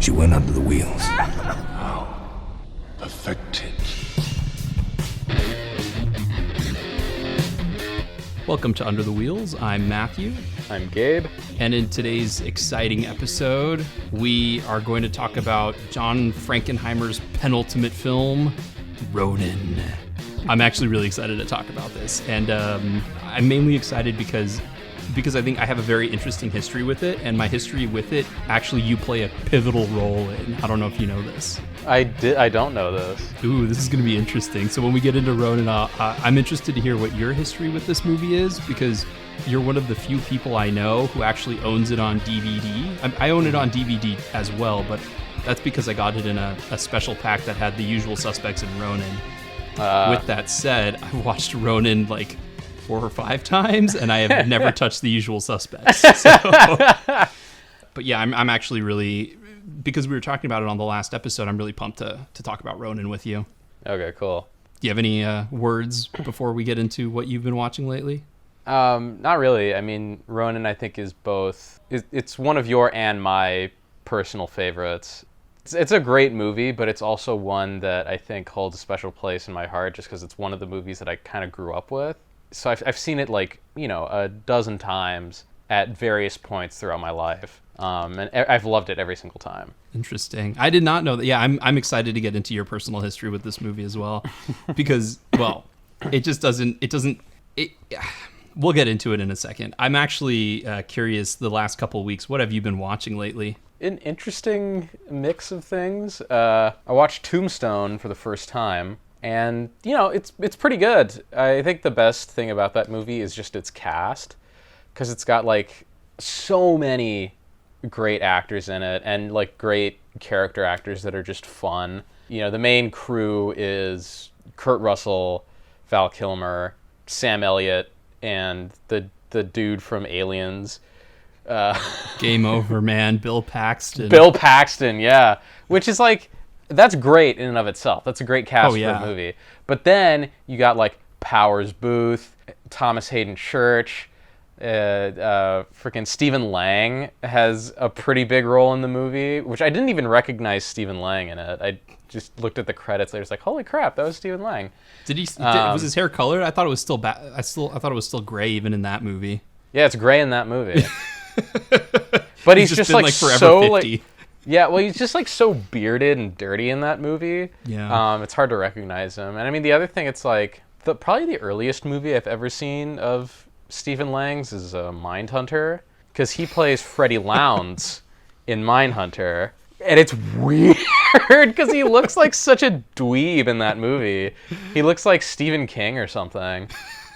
She went under the wheels. How affected. Welcome to Under the Wheels. I'm Matthew. I'm Gabe. And in today's exciting episode, we are going to talk about John Frankenheimer's penultimate film, Ronin. I'm actually really excited to talk about this. And I'm mainly excited because I think I have a very interesting history with it. And my history with it, actually, you play a pivotal role in. I don't know if you know this. I don't know this. Ooh, this is going to be interesting. So when we get into Ronin, I'm interested to hear what your history with this movie is, because you're one of the few people I know who actually owns it on DVD. I own it on DVD as well, but that's because I got it in a special pack that had The Usual Suspects and Ronin. With that said, I've watched Ronin like 4 or 5 times, and I have never touched The Usual Suspects. So. But yeah, I'm actually really... Because we were talking about it on the last episode, I'm really pumped to talk about Ronin with you. Okay, cool. Do you have any words before we get into what you've been watching lately? Not really. I mean, Ronin, I think, is both... It's one of your and my personal favorites. It's a great movie, but it's also one that I think holds a special place in my heart just because it's one of the movies that I kind of grew up with. So I've seen it like, a dozen times at various points throughout my life. And I've loved it every single time. Interesting. I did not know that. Yeah, I'm excited to get into your personal history with this movie as well, because, well, we'll get into it in a second. I'm actually curious, the last couple of weeks, what have you been watching lately? An interesting mix of things. I watched Tombstone for the first time, and, it's pretty good. I think the best thing about that movie is just its cast, because it's got, like, so many great actors in it, and like great character actors that are just fun. The main crew is Kurt Russell, Val Kilmer, Sam Elliott, and the dude from Aliens. Game over, man. Bill Paxton. Bill Paxton, yeah. Which is like, that's great in and of itself. That's a great cast for a movie. But then you got like Powers Booth, Thomas Hayden Church, freaking Stephen Lang has a pretty big role in the movie, which I didn't even recognize Stephen Lang in it. I just looked at the credits. I was like, "Holy crap, that was Stephen Lang." Was his hair colored? I thought it was still I thought it was still gray even in that movie. Yeah, it's gray in that movie. But he's just like forever so 50. like, yeah, well, he's just like so bearded and dirty in that movie. Yeah. It's hard to recognize him. And I mean, the other thing, it's like probably the earliest movie I've ever seen of Stephen Lang's is Mindhunter, because he plays Freddie Lounds in Mindhunter, and it's weird because he looks like such a dweeb in that movie. He looks like Stephen King or something.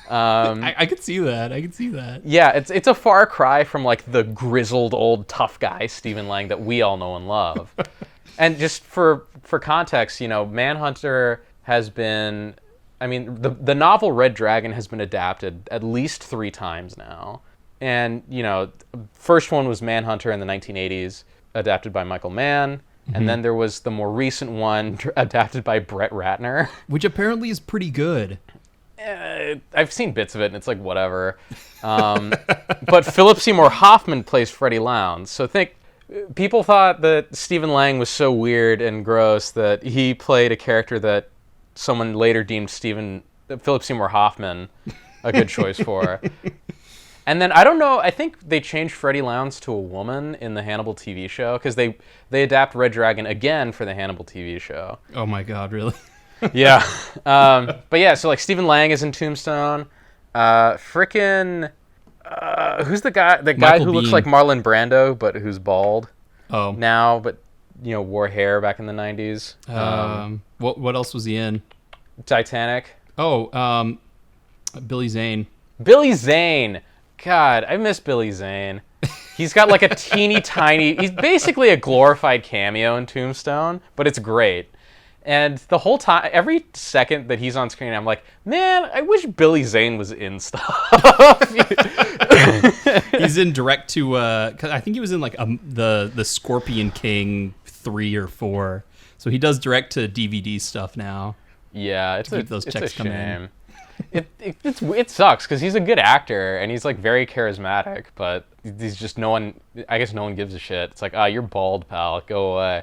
I could see that. Yeah, it's a far cry from like the grizzled old tough guy Stephen Lang that we all know and love. And just for context, Manhunter has been... I mean, the novel Red Dragon has been adapted at least 3 times now. And, first one was Manhunter in the 1980s, adapted by Michael Mann. Mm-hmm. And then there was the more recent one adapted by Brett Ratner. Which apparently is pretty good. I've seen bits of it, and it's like, whatever. But Philip Seymour Hoffman plays Freddie Lounds. So people thought that Stephen Lang was so weird and gross that he played a character that someone later deemed Philip Seymour Hoffman a good choice for. And then, I don't know, I think they changed Freddie Lounds to a woman in the Hannibal TV show, because they adapt Red Dragon again for the Hannibal TV show. Oh my god, really? Yeah. But yeah, so like Stephen Lang is in Tombstone. Who's the guy Michael who looks Biehn. like Marlon Brando, but who's bald Oh. now, but wore hair back in the 90s. What else was he in? Titanic. Oh, Billy Zane. Billy Zane. God, I miss Billy Zane. He's got like a teeny tiny... He's basically a glorified cameo in Tombstone, but it's great. And the whole time, every second that he's on screen, I'm like, man, I wish Billy Zane was in stuff. He's in direct to... 'cause I think he was in like the Scorpion King 3 or 4. So he does direct to DVD stuff now. Yeah, it's keep those a checks coming in. shame. it sucks because he's a good actor and he's like very charismatic, but he's just no one. I guess no one gives a shit. It's like, you're bald, pal. Go away.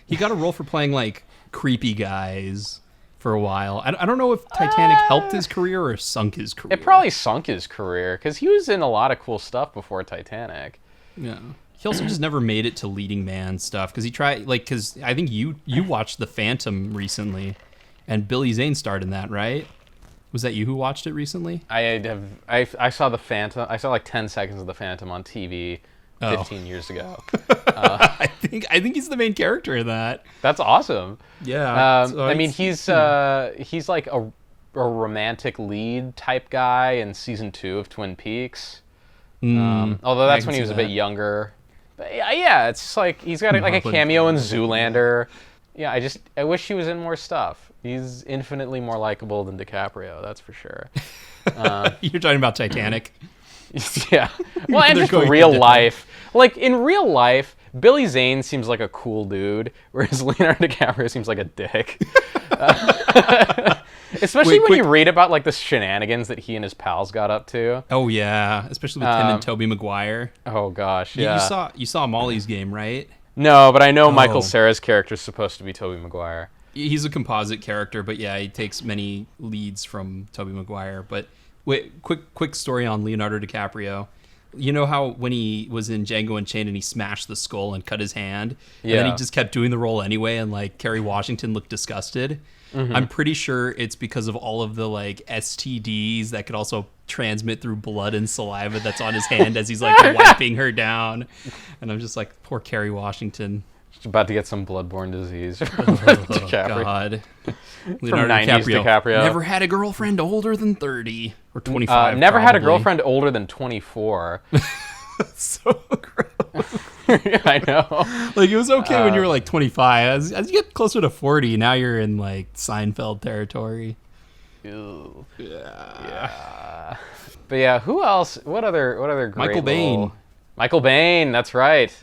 He got a role for playing like creepy guys for a while. I don't know if Titanic helped his career or sunk his career. It probably sunk his career because he was in a lot of cool stuff before Titanic. Yeah. He also just never made it to leading man stuff because he tried, like, because I think you watched The Phantom recently, and Billy Zane starred in that, right? Was that you who watched it recently? I saw The Phantom. I saw like 10 seconds of The Phantom on TV 15 years ago. I think he's the main character in that. That's awesome. Yeah. I mean, he's like a romantic lead type guy in season 2 of Twin Peaks. Although that's when he was a bit younger. But yeah, it's just like he's got like a cameo in Zoolander. Yeah, I wish he was in more stuff. He's infinitely more likable than DiCaprio, that's for sure. You're talking about Titanic? Yeah. Well, and just real life. Like, in real life, Billy Zane seems like a cool dude, whereas Leonardo DiCaprio seems like a dick. Especially when you read about like the shenanigans that he and his pals got up to. Oh yeah, especially with him and Tobey Maguire. Oh gosh, yeah. You saw Molly's Game, right? No, but I know Michael Cera's character is supposed to be Tobey Maguire. He's a composite character, but yeah, he takes many leads from Tobey Maguire. But wait, quick story on Leonardo DiCaprio. You know how when he was in Django Unchained and he smashed the skull and cut his hand, and then he just kept doing the role anyway, and like Kerry Washington looked disgusted. Mm-hmm. I'm pretty sure it's because of all of the like STDs that could also transmit through blood and saliva that's on his hand as he's like wiping her down. And I'm just like, poor Kerry Washington. She's about to get some bloodborne disease. God. Leonardo DiCaprio. Never had a girlfriend older than 30 or 25. Never had a girlfriend older than 24. So gross. I know. Like, it was okay when you were like 25. As you get closer to 40, now you're in like Seinfeld territory. Ew. Yeah. But yeah, who else? What other great Michael Biehn. Michael Biehn, that's right.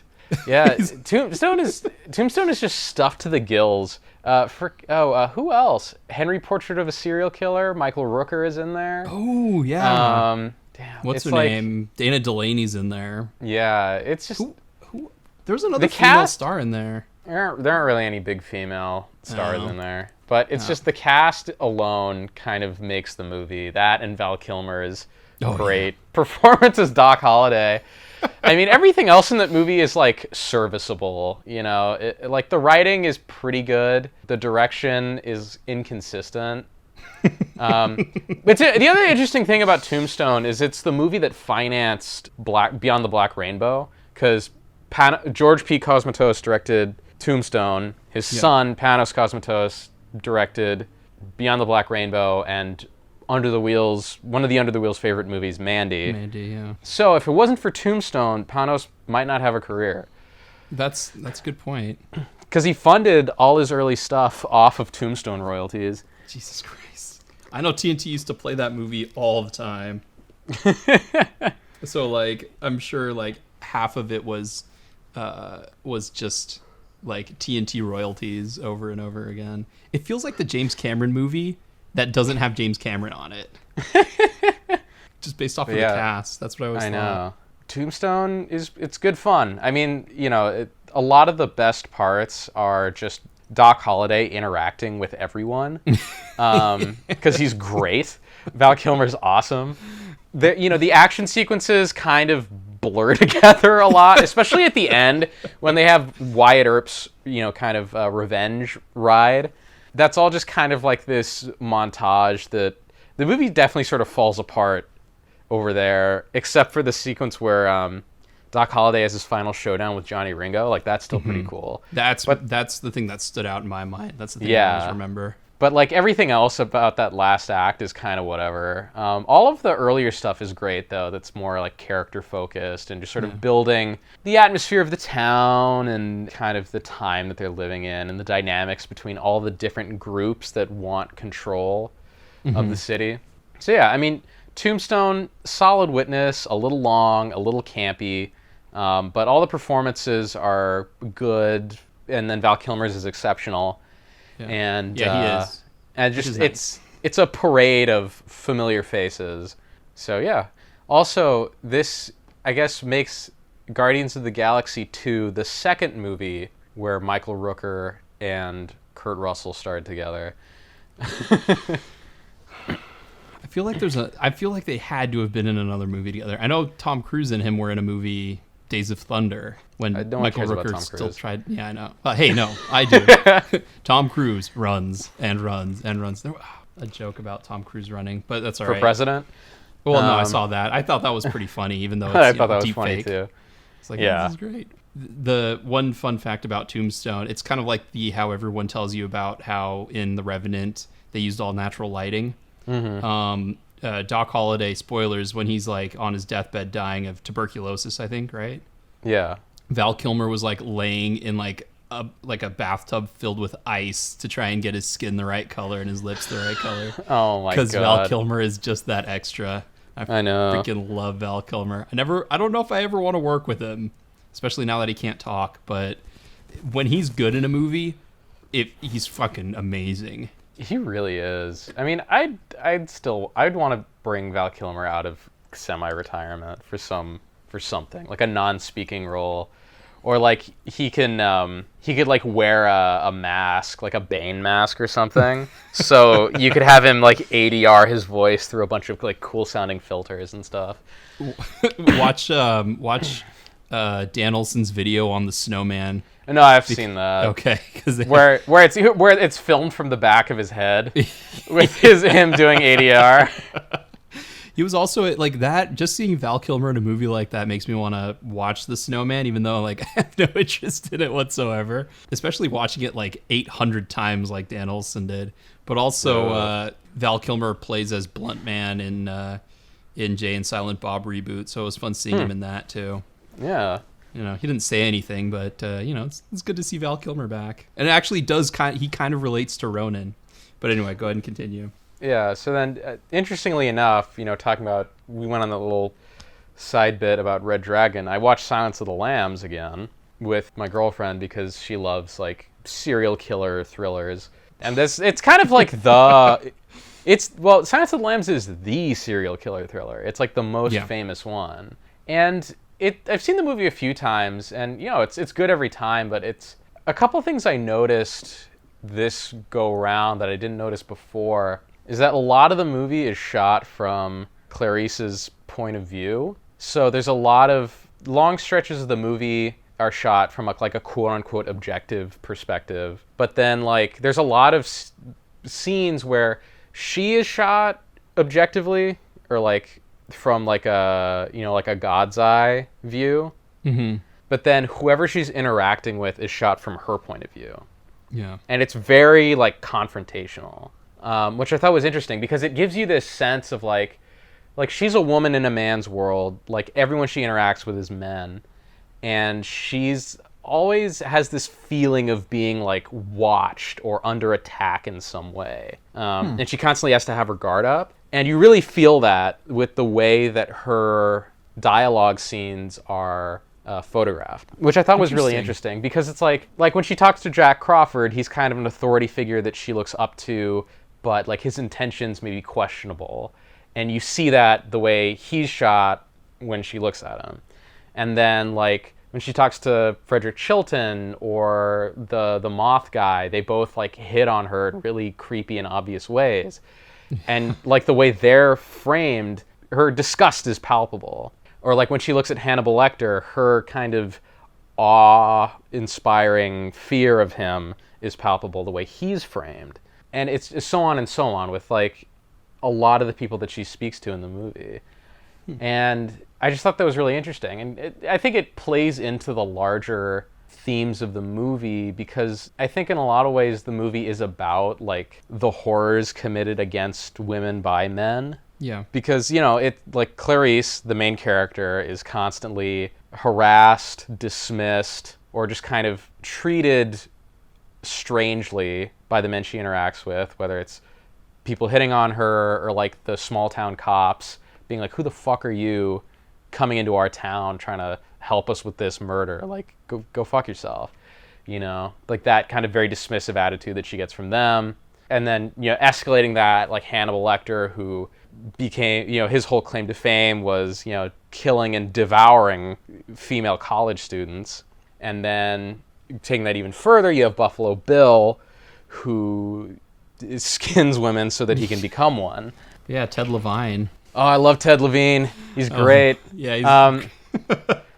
Yeah, Tombstone is just stuffed to the gills. Who else? Henry Portrait of a Serial Killer. Michael Rooker is in there. Oh yeah. Damn. What's her name? Dana Delaney's in there. Yeah, it's just who there's another female star in there. There aren't really any big female stars in there, but it's just the cast alone kind of makes the movie. That and Val Kilmer's great performance as Doc Holliday. I mean, everything else in that movie is like serviceable. You know, like the writing is pretty good. The direction is inconsistent. But the other interesting thing about Tombstone is it's the movie that financed Beyond the Black Rainbow, because George P. Cosmatos directed Tombstone. His son Panos Cosmatos directed Beyond the Black Rainbow and Under the Wheels, one of the Under the Wheels' favorite movies, Mandy. Mandy, yeah. So if it wasn't for Tombstone, Panos might not have a career. That's a good point. Because he funded all his early stuff off of Tombstone royalties. Jesus Christ. I know TNT used to play that movie all the time. So like, I'm sure like half of it was just like TNT royalties over and over again. It feels like the James Cameron movie that doesn't have James Cameron on it. Just based off of the cast. That's what I always thought. I know. Tombstone it's good fun. I mean, you know, a lot of the best parts are just Doc Holliday interacting with everyone, because he's great. Val Kilmer's awesome. The action sequences kind of blur together a lot, especially at the end when they have Wyatt Earp's, kind of revenge ride. That's all just kind of like this montage that the movie definitely sort of falls apart over there, except for the sequence where Doc Holliday has his final showdown with Johnny Ringo. Like, that's still pretty cool. That's the thing that stood out in my mind. That's the thing I always remember. But like everything else about that last act is kind of whatever. All of the earlier stuff is great, though. That's more like character focused and just sort of building the atmosphere of the town and kind of the time that they're living in and the dynamics between all the different groups that want control of the city. So yeah, I mean, Tombstone, solid witness, a little long, a little campy, but all the performances are good, and then Val Kilmer's is exceptional. Yeah. And he is. And just it's a parade of familiar faces. So yeah. Also, this, I guess, makes Guardians of the Galaxy 2 the second movie where Michael Rooker and Kurt Russell starred together. I feel like they had to have been in another movie together. I know Tom Cruise and him were in a movie, Days of Thunder, when Michael Rooker still tried. Yeah, I know. Hey, no, I do. Tom Cruise runs and runs and runs. There was a joke about Tom Cruise running, but that's all right. For president? Well, no, I saw that. I thought that was pretty funny, even though it's I thought that was funny fake. too. It's like, yeah, this is great. The one fun fact about Tombstone, it's kind of like how everyone tells you about how in The Revenant they used all natural lighting. Mm-hmm. Doc Holliday, spoilers, when he's like on his deathbed dying of tuberculosis, I think, right? Yeah. Val Kilmer was like laying in like a bathtub filled with ice to try and get his skin the right color and his lips the right color. Oh my god. Because Val Kilmer is just that extra. I know. Freaking love Val Kilmer. I don't know if I ever want to work with him, especially now that he can't talk, but when he's good in a movie, he's fucking amazing. He really is. I mean, I'd want to bring Val Kilmer out of semi-retirement for something like a non-speaking role, or like he could like wear a mask, like a Bane mask or something. So you could have him like ADR his voice through a bunch of like cool sounding filters and stuff. Watch Dan Olsen's video on the snowman. No, I've seen that. Okay, where it's filmed from the back of his head with him doing ADR. He was also like that. Just seeing Val Kilmer in a movie like that makes me want to watch The Snowman, even though like I have no interest in it whatsoever. Especially watching it like 800 times, like Dan Olsen did. But also, Val Kilmer plays as Blunt Man in Jay and Silent Bob reboot, so it was fun seeing him in that too. Yeah. You know, he didn't say anything, but you know, it's good to see Val Kilmer back. And it actually does he kind of relates to Ronin. But anyway, go ahead and continue. Yeah, so then, interestingly enough, you know, we went on a little side bit about Red Dragon. I watched Silence of the Lambs again with my girlfriend because she loves, like, serial killer thrillers. And it's kind of like Silence of the Lambs is the serial killer thriller. It's, like, the most famous one. And I've seen the movie a few times, and, you know, it's good every time, but it's a couple things I noticed this go round that I didn't notice before is that a lot of the movie is shot from Clarice's point of view. So there's a lot of long stretches of the movie are shot from like a quote-unquote objective perspective. But then like there's a lot of scenes where she is shot objectively or like from like a, you know, like a God's eye view. Mm-hmm. But then whoever she's interacting with is shot from her point of view. Yeah. And it's very like confrontational. Which I thought was interesting because it gives you this sense of like she's a woman in a man's world. Like everyone she interacts with is men, and she's always has this feeling of being like watched or under attack in some way. And she constantly has to have her guard up, and you really feel that with the way that her dialogue scenes are photographed, which I thought was really interesting because it's like when she talks to Jack Crawford, he's kind of an authority figure that she looks up to, but like his intentions may be questionable, and you see that the way he's shot when she looks at him. And then like when she talks to Frederick Chilton or the Moth guy, they both like hit on her in really creepy and obvious ways. And like the way they're framed, her disgust is palpable. Or like when she looks at Hannibal Lecter, her kind of awe-inspiring fear of him is palpable the way he's framed. And it's so on and so on with like a lot of the people that she speaks to in the movie. And I just thought that was really interesting. And I think it plays into the larger themes of the movie because I think in a lot of ways the movie is about like the horrors committed against women by men. Yeah. Because, you know, it like Clarice, the main character, is constantly harassed, dismissed, or just kind of treated strangely by the men she interacts with, whether it's people hitting on her or like the small town cops being like, who the fuck are you coming into our town trying to help us with this murder? Like, go fuck yourself. You know, like that kind of very dismissive attitude that she gets from them. and then, escalating that, like Hannibal Lecter, who became, his whole claim to fame was, killing and devouring female college students. And then taking that even further, you have Buffalo Bill, who skins women so that he can become one. Yeah, Ted Levine. Oh, I love Ted Levine. He's great. Yeah, he's...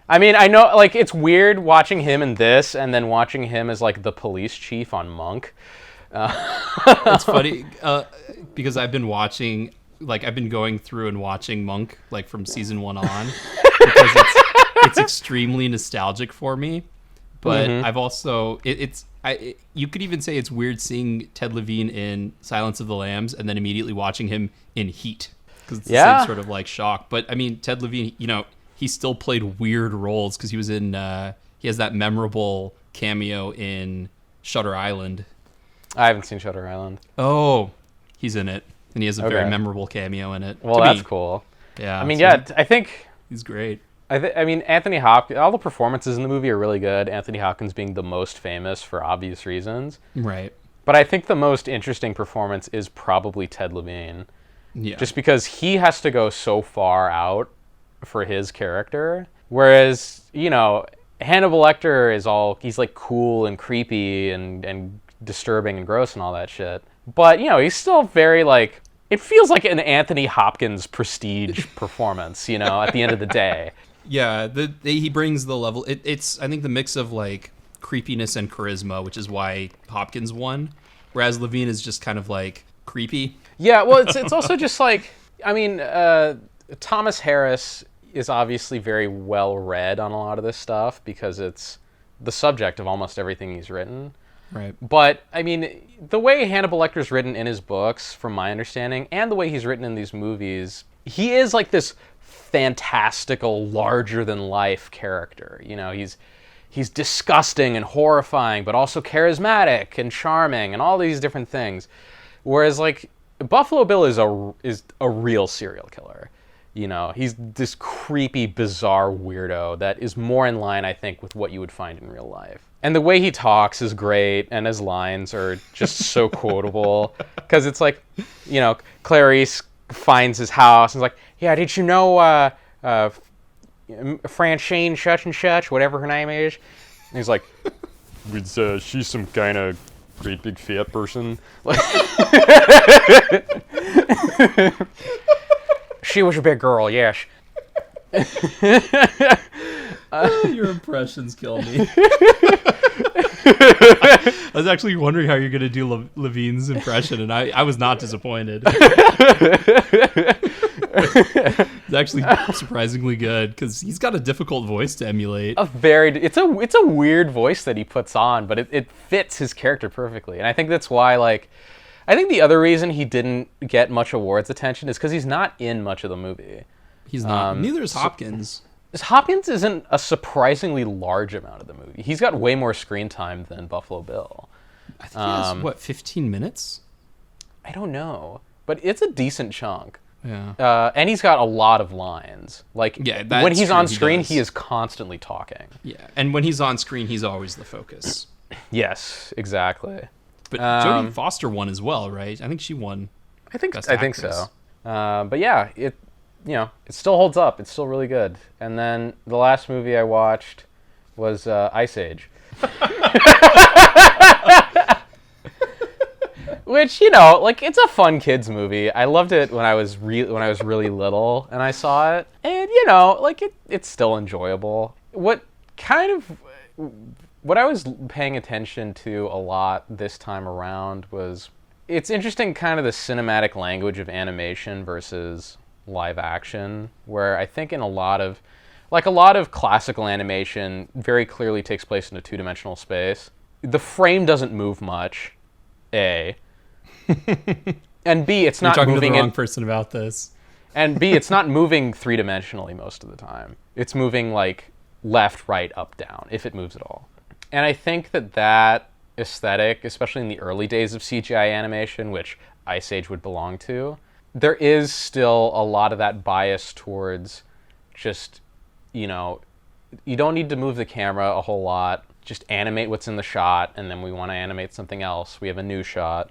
I mean, I know, like, it's weird watching him in this and then watching him as, like, the police chief on Monk. It's funny, because I've been watching, like, I've been going through and watching Monk, like, from season 1 on, because it's extremely nostalgic for me. But I've also, you could even say it's weird seeing Ted Levine in Silence of the Lambs and then immediately watching him in Heat, because it's the same sort of, like, shock. But, I mean, Ted Levine, he still played weird roles, because he was in, he has that memorable cameo in Shutter Island. I haven't seen Shutter Island. Oh, he's in it, and he has a very memorable cameo in it. Well, that's cool. Yeah. I mean, I think... He's great. I mean, Anthony Hopkins, all the performances in the movie are really good, Anthony Hopkins being the most famous for obvious reasons. Right. But I think the most interesting performance is probably Ted Levine. Yeah. Just because he has to go so far out for his character, whereas, Hannibal Lecter he's like cool and creepy and disturbing and gross and all that shit. But, he's still very, like, it feels like an Anthony Hopkins prestige performance, at the end of the day. Yeah, he brings the level. It's, I think, the mix of, like, creepiness and charisma, which is why Hopkins won, whereas Levine is just kind of, like, creepy. Yeah, well, it's also just, like, I mean, Thomas Harris is obviously very well read on a lot of this stuff because it's the subject of almost everything he's written. Right. But, I mean, the way Hannibal Lecter's written in his books, from my understanding, and the way he's written in these movies, he is like this fantastical, larger-than-life character. He's disgusting and horrifying, but also charismatic and charming and all these different things. Whereas, like, Buffalo Bill is a real serial killer. He's this creepy, bizarre weirdo that is more in line, I think, with what you would find in real life. And the way he talks is great, and his lines are just so quotable. Because it's like, Clarice finds his house and is like, yeah, did you know Francine such and such, whatever her name is? And he's like, she's some kind of great big fat person. She was a big girl, yes. Your impressions kill me. I was actually wondering how you're going to do Levine's impression, and I was not disappointed. It's actually surprisingly good, because he's got a difficult voice to emulate. It's a weird voice that he puts on, but it fits his character perfectly. And I think that's why, like, I think the other reason he didn't get much awards attention is because he's not in much of the movie. He's not. Neither is Hopkins. Hopkins isn't a surprisingly large amount of the movie. He's got way more screen time than Buffalo Bill. I think he has, 15 minutes? I don't know. But it's a decent chunk. Yeah. And he's got a lot of lines. Like, when he's on screen, he is constantly talking. Yeah, and when he's on screen, he's always the focus. Yes, exactly. But Jodie Foster won as well, right? I think she won. I think so. But yeah, it still holds up. It's still really good. And then the last movie I watched was Ice Age. Which, like, it's a fun kids movie. I loved it when I was really little and I saw it. And, like, it's still enjoyable. What I was paying attention to a lot this time around was, it's interesting kind of the cinematic language of animation versus live action, where I think in a lot of classical animation very clearly takes place in a two-dimensional space. The frame doesn't move much, A. And B, it's not moving... You're talking moving to the wrong person about this. And B, it's not moving three-dimensionally most of the time. It's moving, like, left, right, up, down, if it moves at all. And I think that aesthetic, especially in the early days of CGI animation, which Ice Age would belong to, there is still a lot of that bias towards just, you don't need to move the camera a whole lot. Just animate what's in the shot, and then we want to animate something else. We have a new shot.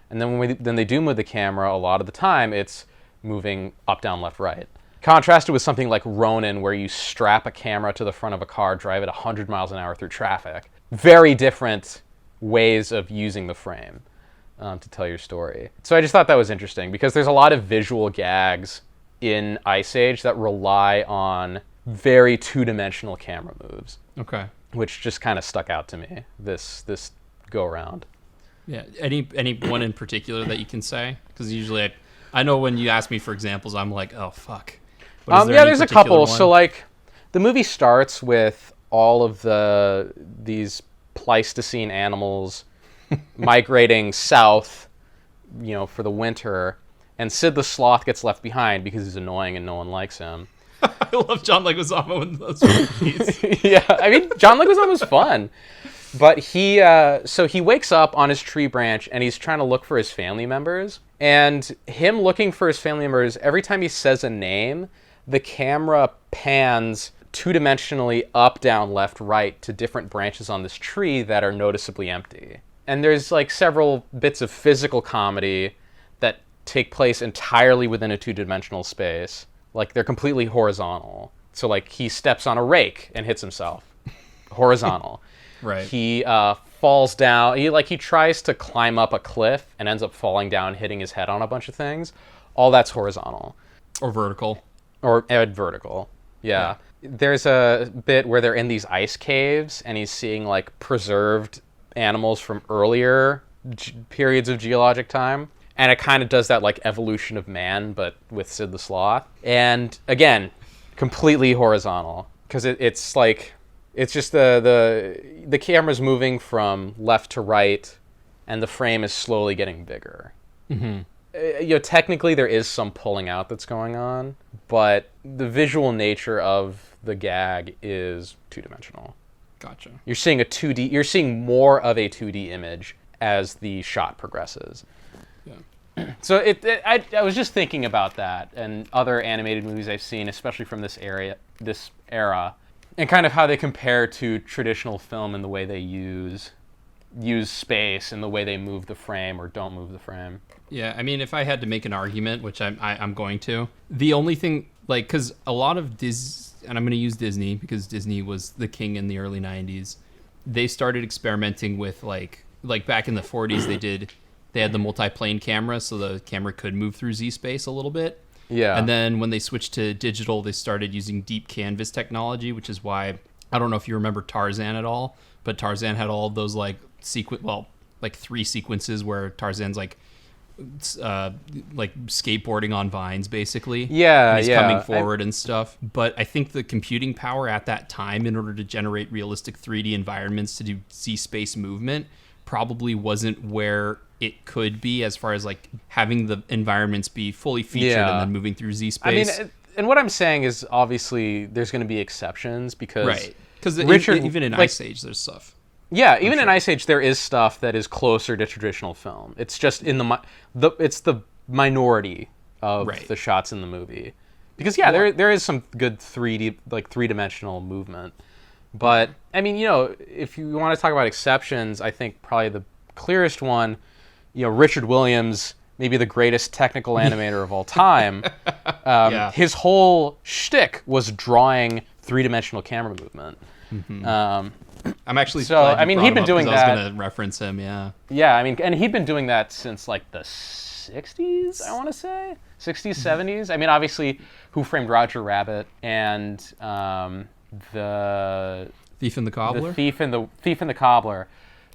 And then then they do move the camera, a lot of the time it's moving up, down, left, right. Contrasted with something like Ronin, where you strap a camera to the front of a car, drive it 100 miles an hour through traffic. Very different ways of using the frame to tell your story. So I just thought that was interesting, because there's a lot of visual gags in Ice Age that rely on very two-dimensional camera moves. Okay. Which just kind of stuck out to me this go-around. Yeah. Any one in particular that you can say? Because usually I know when you ask me for examples, I'm like, oh, fuck. There's a couple. One? So, like, the movie starts with all of these Pleistocene animals migrating south, for the winter, and Sid the Sloth gets left behind because he's annoying and no one likes him. I love John Leguizamo in those movies. Yeah, I mean, John Leguizamo's fun. But he wakes up on his tree branch and he's trying to look for his family members. And him looking for his family members, every time he says a name, the camera pans two-dimensionally up, down, left, right to different branches on this tree that are noticeably empty. And there's like several bits of physical comedy that take place entirely within a two-dimensional space. Like, they're completely horizontal. So, like, he steps on a rake and hits himself. Horizontal. Right. He falls down. He tries to climb up a cliff and ends up falling down, hitting his head on a bunch of things. All that's horizontal. Or vertical. Or vertical. Yeah. There's a bit where they're in these ice caves and he's seeing, like, preserved animals from earlier periods of geologic time. And it kind of does that, like, evolution of man, but with Sid the Sloth. And, again, completely horizontal. Because it's like, it's just the camera's moving from left to right, and the frame is slowly getting bigger. Mm-hmm. Technically there is some pulling out that's going on, but the visual nature of the gag is two-dimensional. Gotcha. You're seeing more of a 2D image as the shot progresses. So I was just thinking about that and other animated movies I've seen, especially from this era, and kind of how they compare to traditional film in the way they use space and the way they move the frame or don't move the frame. Yeah, I mean, if I had to make an argument, which I'm going to, the only thing, like, because a lot of and I'm going to use Disney because Disney was the king in the early 90s, they started experimenting with, like back in the 40s, they had the multi-plane camera, so the camera could move through Z-space a little bit. Yeah. And then when they switched to digital, they started using deep canvas technology, which is why, I don't know if you remember Tarzan at all, but Tarzan had all of those, like, three sequences where Tarzan's, like skateboarding on vines, basically. Yeah, and he's coming forward and stuff. But I think the computing power at that time, in order to generate realistic 3D environments to do Z-space movement, probably wasn't where it could be, as far as, like, having the environments be fully featured and then moving through Z-space. I mean, and what I'm saying is, obviously there's going to be exceptions, because right, because even in Ice Age there's stuff. Yeah, even in Ice Age there is stuff that is closer to traditional film. It's just in it's the minority of the shots in the movie, because there is some good 3D, like, three-dimensional movement. But I mean, if you want to talk about exceptions, I think probably the clearest one, Richard Williams, maybe the greatest technical animator of all time, his whole shtick was drawing three-dimensional camera movement. Mm-hmm. I'm actually he'd been doing that. I was going to reference him, yeah. Yeah, I mean, and he'd been doing that since, like, the 60s, I want to say? 60s, 70s? I mean, obviously, Who Framed Roger Rabbit and the Thief and the Cobbler? The Thief and the Cobbler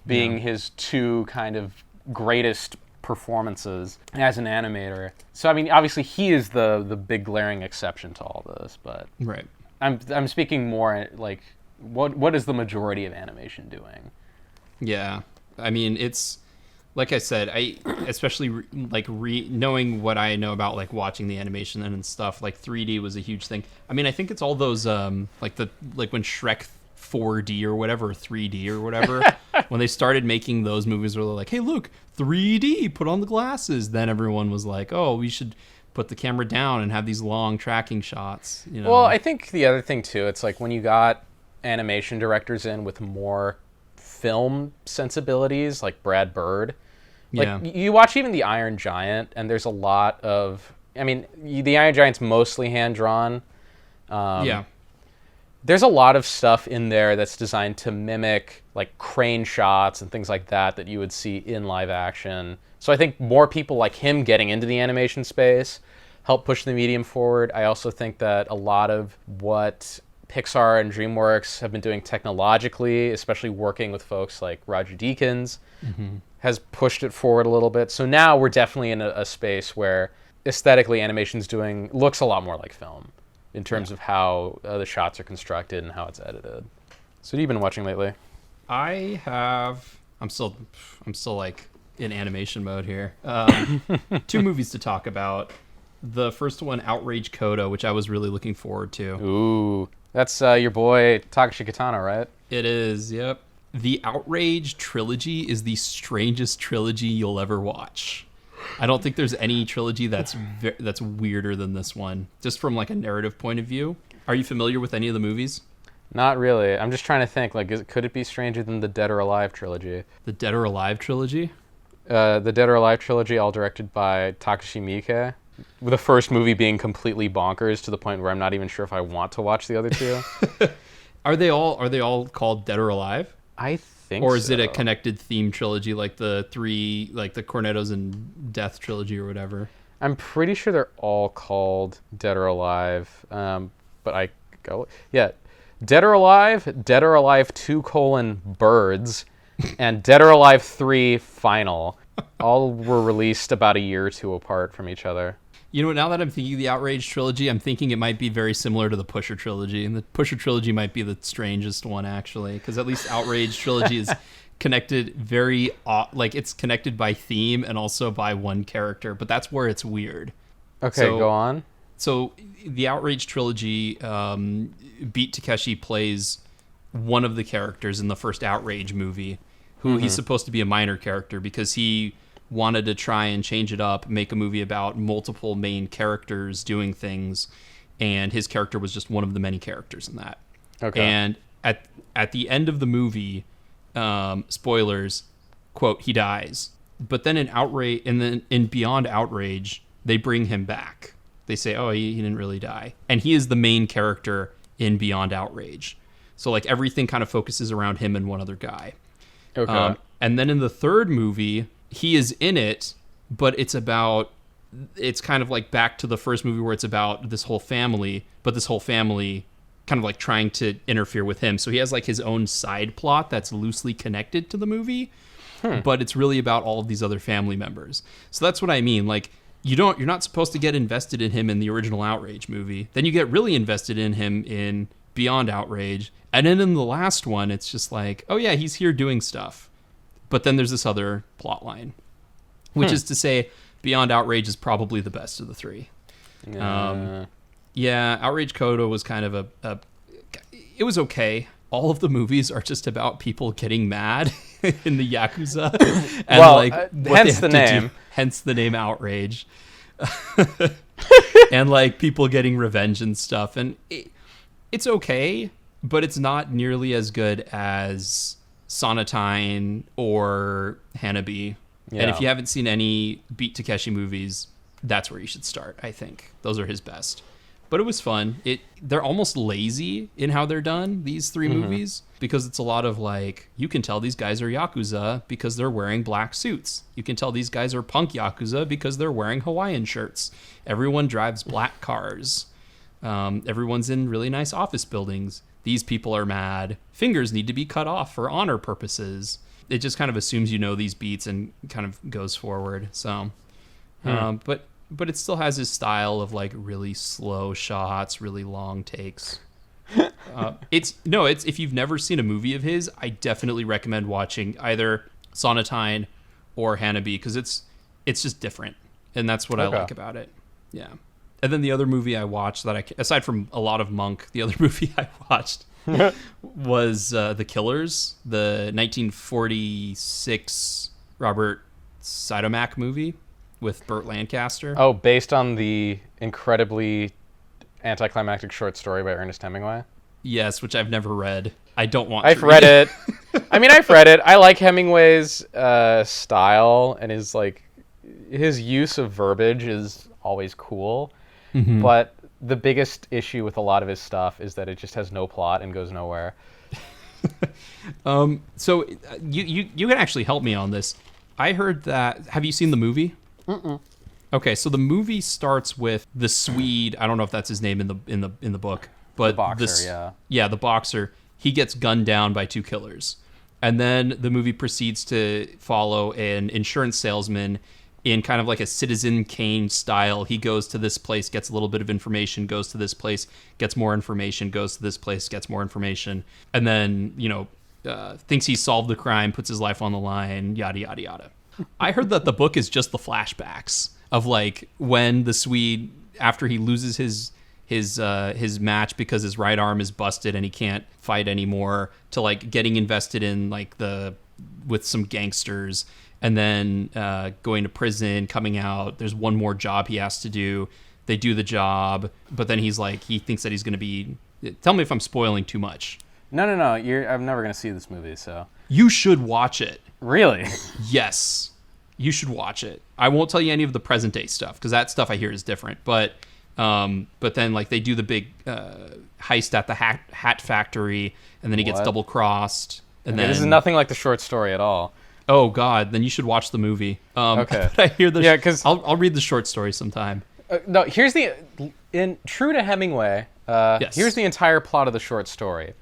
being his two kind of greatest performances as an animator. So, I mean, obviously, he is the big glaring exception to all this, but right. I'm speaking more, like, what is the majority of animation doing? Yeah, I mean, it's like I said, especially knowing what I know about, like, watching the animation and stuff, like 3D was a huge thing. I mean, I think it's all those when Shrek 4D or whatever, 3D or whatever, when they started making those movies where they're like, hey, look, 3D, put on the glasses. Then everyone was like, oh, we should put the camera down and have these long tracking shots. Well, I think the other thing too, it's like when you got animation directors in with more film sensibilities, like Brad Bird, Yeah. Like, you watch even the Iron Giant, and there's a lot of... I mean, the Iron Giant's mostly hand-drawn. Yeah. There's a lot of stuff in there that's designed to mimic, like, crane shots and things like that you would see in live action. So I think more people like him getting into the animation space help push the medium forward. I also think that a lot of what Pixar and DreamWorks have been doing technologically, especially working with folks like Roger Deakins, has pushed it forward a little bit. So now we're definitely in a space where aesthetically animation's looks a lot more like film in terms of how the shots are constructed and how it's edited. So what have you been watching lately? I'm still like in animation mode here. 2 movies to talk about. The first one, Outrage Coda, which I was really looking forward to. Ooh, that's your boy Takashi Kitano, right? It is, yep. The Outrage trilogy is the strangest trilogy you'll ever watch. I don't think there's any trilogy that's weirder than this one, just from like a narrative point of view. Are you familiar with any of the movies? Not really. I'm just trying to think, like, could it be stranger than the Dead or Alive trilogy? The Dead or Alive trilogy? The Dead or Alive trilogy, all directed by Takashi Miike. With the first movie being completely bonkers to the point where I'm not even sure if I want to watch the other 2. Are they all called Dead or Alive? I think so. Or is it a connected theme trilogy like the 3, like the Cornettos and Death trilogy or whatever? I'm pretty sure they're all called Dead or Alive. But I go... Yeah. Dead or Alive 2: Birds, and Dead or Alive 3 Final. All were released about a year or 2 apart from each other. You know what, now that I'm thinking of the Outrage trilogy, I'm thinking it might be very similar to the Pusher trilogy, and the Pusher trilogy might be the strangest one, actually, because at least Outrage trilogy is connected it's connected by theme and also by one character, but that's where it's weird. Okay, go on. So the Outrage trilogy, Beat Takeshi plays one of the characters in the first Outrage movie, who he's supposed to be a minor character because he wanted to try and change it up, make a movie about multiple main characters doing things, and his character was just one of the many characters in that. Okay. And at the end of the movie, spoilers, quote, he dies. But then in Beyond Outrage, they bring him back. They say, oh, he didn't really die. And he is the main character in Beyond Outrage. So like everything kind of focuses around him and one other guy. Okay. And then in the third movie, he is in it, but it's kind of like back to the first movie where it's about this whole family, but this whole family kind of like trying to interfere with him. So he has like his own side plot that's loosely connected to the movie, but it's really about all of these other family members. So that's what I mean. Like you're not supposed to get invested in him in the original Outrage movie. Then you get really invested in him in Beyond Outrage. And then in the last one, it's just like, oh yeah, he's here doing stuff. But then there's this other plot line, which is to say Beyond Outrage is probably the best of the 3. Yeah, Outrage Coda was kind of it was okay. All of the movies are just about people getting mad in the Yakuza. And hence the name. Hence the name Outrage. And like people getting revenge and stuff. And it's okay, but it's not nearly as good as Sonatine or Hanabi. Yeah. And if you haven't seen any Beat Takeshi movies, that's where you should start, I think. Those are his best. But it was fun. They're almost lazy in how they're done, these 3 movies, because it's a lot of like, you can tell these guys are Yakuza because they're wearing black suits. You can tell these guys are punk Yakuza because they're wearing Hawaiian shirts. Everyone drives black cars. Everyone's in really nice office buildings. These people are mad. Fingers need to be cut off for honor purposes. It just kind of assumes you know these beats and kind of goes forward. So, but it still has his style of like really slow shots, really long takes. It's if you've never seen a movie of his, I definitely recommend watching either Sonatine or Hanabi because it's just different, and that's what I like about it. Yeah. And then the other movie I watched aside from a lot of Monk, the other movie I watched was The Killers, the 1946 Robert Sidomak movie with Burt Lancaster. Oh, based on the incredibly anticlimactic short story by Ernest Hemingway? Yes, which I've never read. I don't want I've to read it. I mean, I've read it. I like Hemingway's style, and his use of verbiage is always cool. Mm-hmm. But the biggest issue with a lot of his stuff is that it just has no plot and goes nowhere. So you can actually help me on this. I heard that. Have you seen the movie? Mm-mm. Okay, so the movie starts with the Swede. I don't know if that's his name in the book, but The boxer, yeah, the boxer. He gets gunned down by two killers, and then the movie proceeds to follow an insurance salesman in kind of like a Citizen Kane style. He goes to this place, gets a little bit of information, goes to this place, gets more information, goes to this place, gets more information, and then thinks he solved the crime, puts his life on the line, yada yada yada. I heard that the book is just the flashbacks of like when the Swede, after he loses his match because his right arm is busted and he can't fight anymore, to like getting invested in like with some gangsters, and then going to prison, coming out. There's one more job he has to do. They do the job, but then he thinks that he's going to be. Tell me if I'm spoiling too much. No. I'm never gonna see this movie, so. You should watch it. Really? Yes, you should watch it. I won't tell you any of the present day stuff because that stuff I hear is different. But then like they do the big heist at the hat factory, and then he gets double crossed. And then this is nothing like the short story at all. Oh God, then you should watch the movie. Okay. But I hear because I'll read the short story sometime. No, here's in true to Hemingway. Yes. Here's the entire plot of the short story.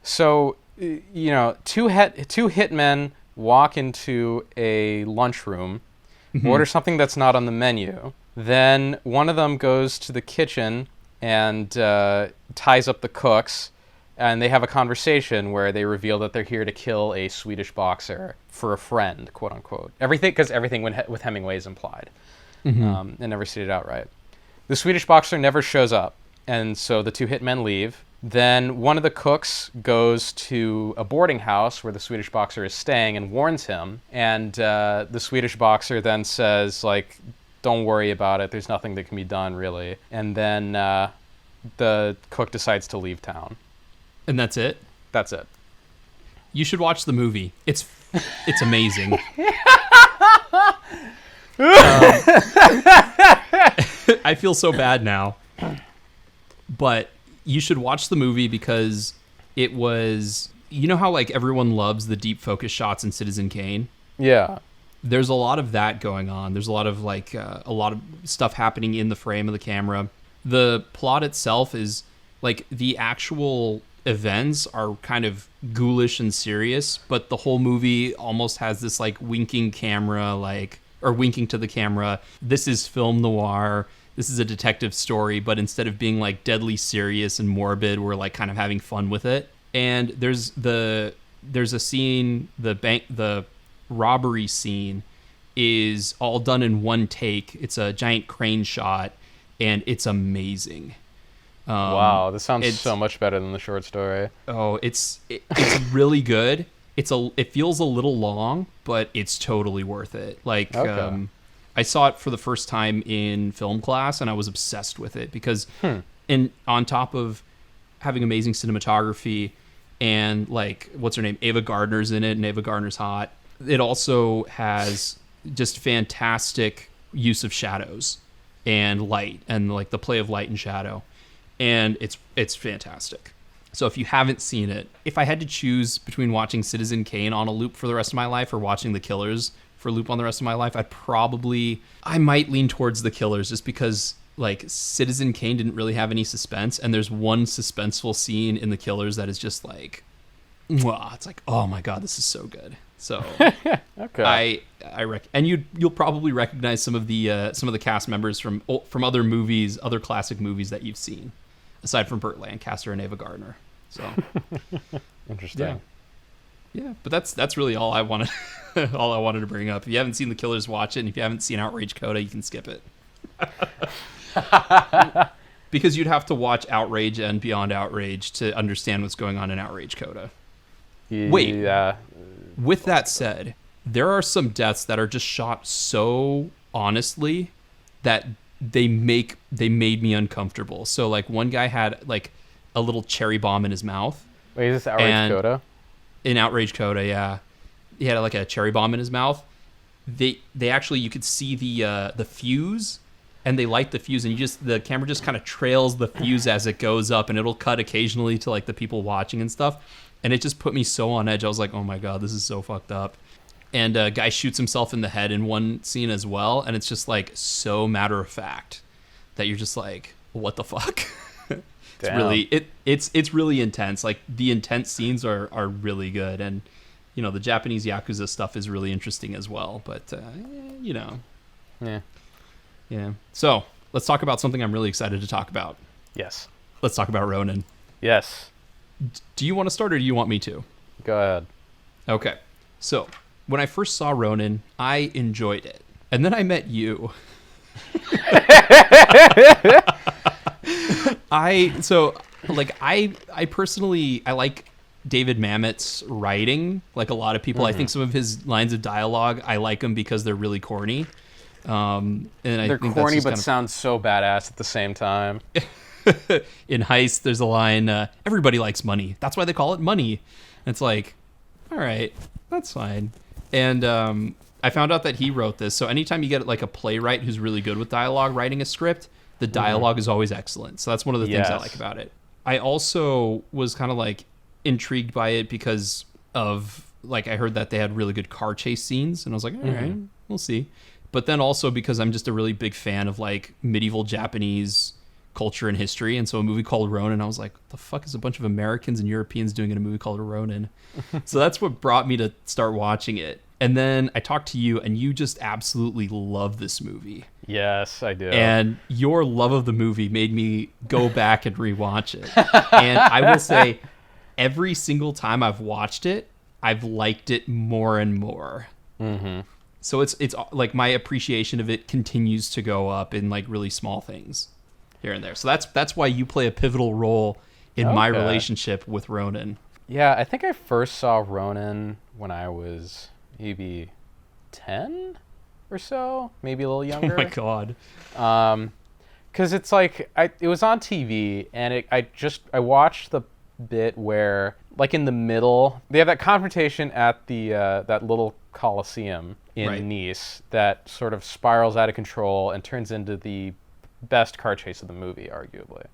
So, two hitmen walk into a lunchroom, order something that's not on the menu. Then one of them goes to the kitchen and ties up the cooks, and they have a conversation where they reveal that they're here to kill a Swedish boxer for a friend, quote unquote. Because everything with Hemingway is implied and never stated outright. The Swedish boxer never shows up, and so the two hitmen leave. Then one of the cooks goes to a boarding house where the Swedish boxer is staying and warns him. And the Swedish boxer then says, like, don't worry about it. There's nothing that can be done, really. And then the cook decides to leave town. And that's it? That's it. You should watch the movie. It's amazing. I feel so bad now. But you should watch the movie because it was... You know how like everyone loves the deep focus shots in Citizen Kane? Yeah. There's a lot of that going on. There's a lot of like a lot of stuff happening in the frame of the camera. The plot itself is like the actual events are kind of ghoulish and serious, but the whole movie almost has this like winking camera, or winking to the camera. This is film noir. This is a detective story, but instead of being like deadly serious and morbid, we're like kind of having fun with it. And there's a scene, the robbery scene is all done in one take. It's a giant crane shot, and it's amazing. Wow, this sounds so much better than the short story. Oh, it's really good. It feels a little long, but it's totally worth it. Like, okay. I saw it for the first time in film class, and I was obsessed with it because, on top of having amazing cinematography and like what's her name, Ava Gardner's in it, and Ava Gardner's hot. It also has just fantastic use of shadows and light, and like the play of light and shadow, and it's fantastic. So if you haven't seen it, if I had to choose between watching Citizen Kane on a loop for the rest of my life or watching The Killers for a loop on the rest of my life, I might lean towards The Killers, just because like Citizen Kane didn't really have any suspense, and there's one suspenseful scene in The Killers that is just like, mwah, it's like, oh my god, this is so good. So okay. And you'll probably recognize some of the cast members from other movies, other classic movies that you've seen, aside from Burt Lancaster and Ava Gardner. So interesting. Yeah, but that's really all I wanted to bring up. If you haven't seen The Killers, watch it, and if you haven't seen Outrage Coda, you can skip it. Because you'd have to watch Outrage and Beyond Outrage to understand what's going on in Outrage Coda. Wait. Yeah. With that said, there are some deaths that are just shot so honestly that they made me uncomfortable. So like one guy had like a little cherry bomb in his mouth. Wait, is this Outrage Coda? In Outrage Coda, yeah. He had like a cherry bomb in his mouth. They actually, you could see the fuse, and they light the fuse, and the camera just kind of trails the fuse as it goes up, and it'll cut occasionally to like the people watching and stuff. And it just put me so on edge. I was like, oh my God, this is so fucked up. And a guy shoots himself in the head in one scene as well, and it's just like so matter of fact that you're just like, what the fuck? It's really it's really intense. Like the intense scenes are really good, and you know the Japanese Yakuza stuff is really interesting as well. But you know, yeah. So let's talk about something I'm really excited to talk about. Yes. Let's talk about Ronin. Yes. Do you want to start, or do you want me to? Go ahead. Okay. So when I first saw Ronin, I enjoyed it, and then I met you. I personally like David Mamet's writing. Like a lot of people, I think some of his lines of dialogue, I like them because they're really corny. And they're corny, but sound so badass at the same time. In Heist, there's a line, everybody likes money. That's why they call it money. And it's like, all right, that's fine. And I found out that he wrote this. So anytime you get like a playwright who's really good with dialogue writing a script, the dialogue is always excellent. So that's one of the things I like about it. I also was kind of like intrigued by it because of like I heard that they had really good car chase scenes, and I was like, all right, we'll see. But then also because I'm just a really big fan of like medieval Japanese culture and history, and so a movie called Ronin, I was like, what the fuck is a bunch of Americans and Europeans doing in a movie called Ronin? So that's what brought me to start watching it. And then I talked to you, and you just absolutely love this movie. Yes, I do. And your love of the movie made me go back and rewatch it. And I will say, every single time I've watched it, I've liked it more and more. Mm-hmm. So it's like my appreciation of it continues to go up in like really small things here and there. So that's why you play a pivotal role in my relationship with Ronin. Yeah, I think I first saw Ronin when I was maybe 10 or so, maybe a little younger. Oh my God. Because it's like, it was on TV, and I watched the bit where, like in the middle, they have that confrontation at the that little Coliseum in Nice that sort of spirals out of control and turns into the best car chase of the movie, arguably.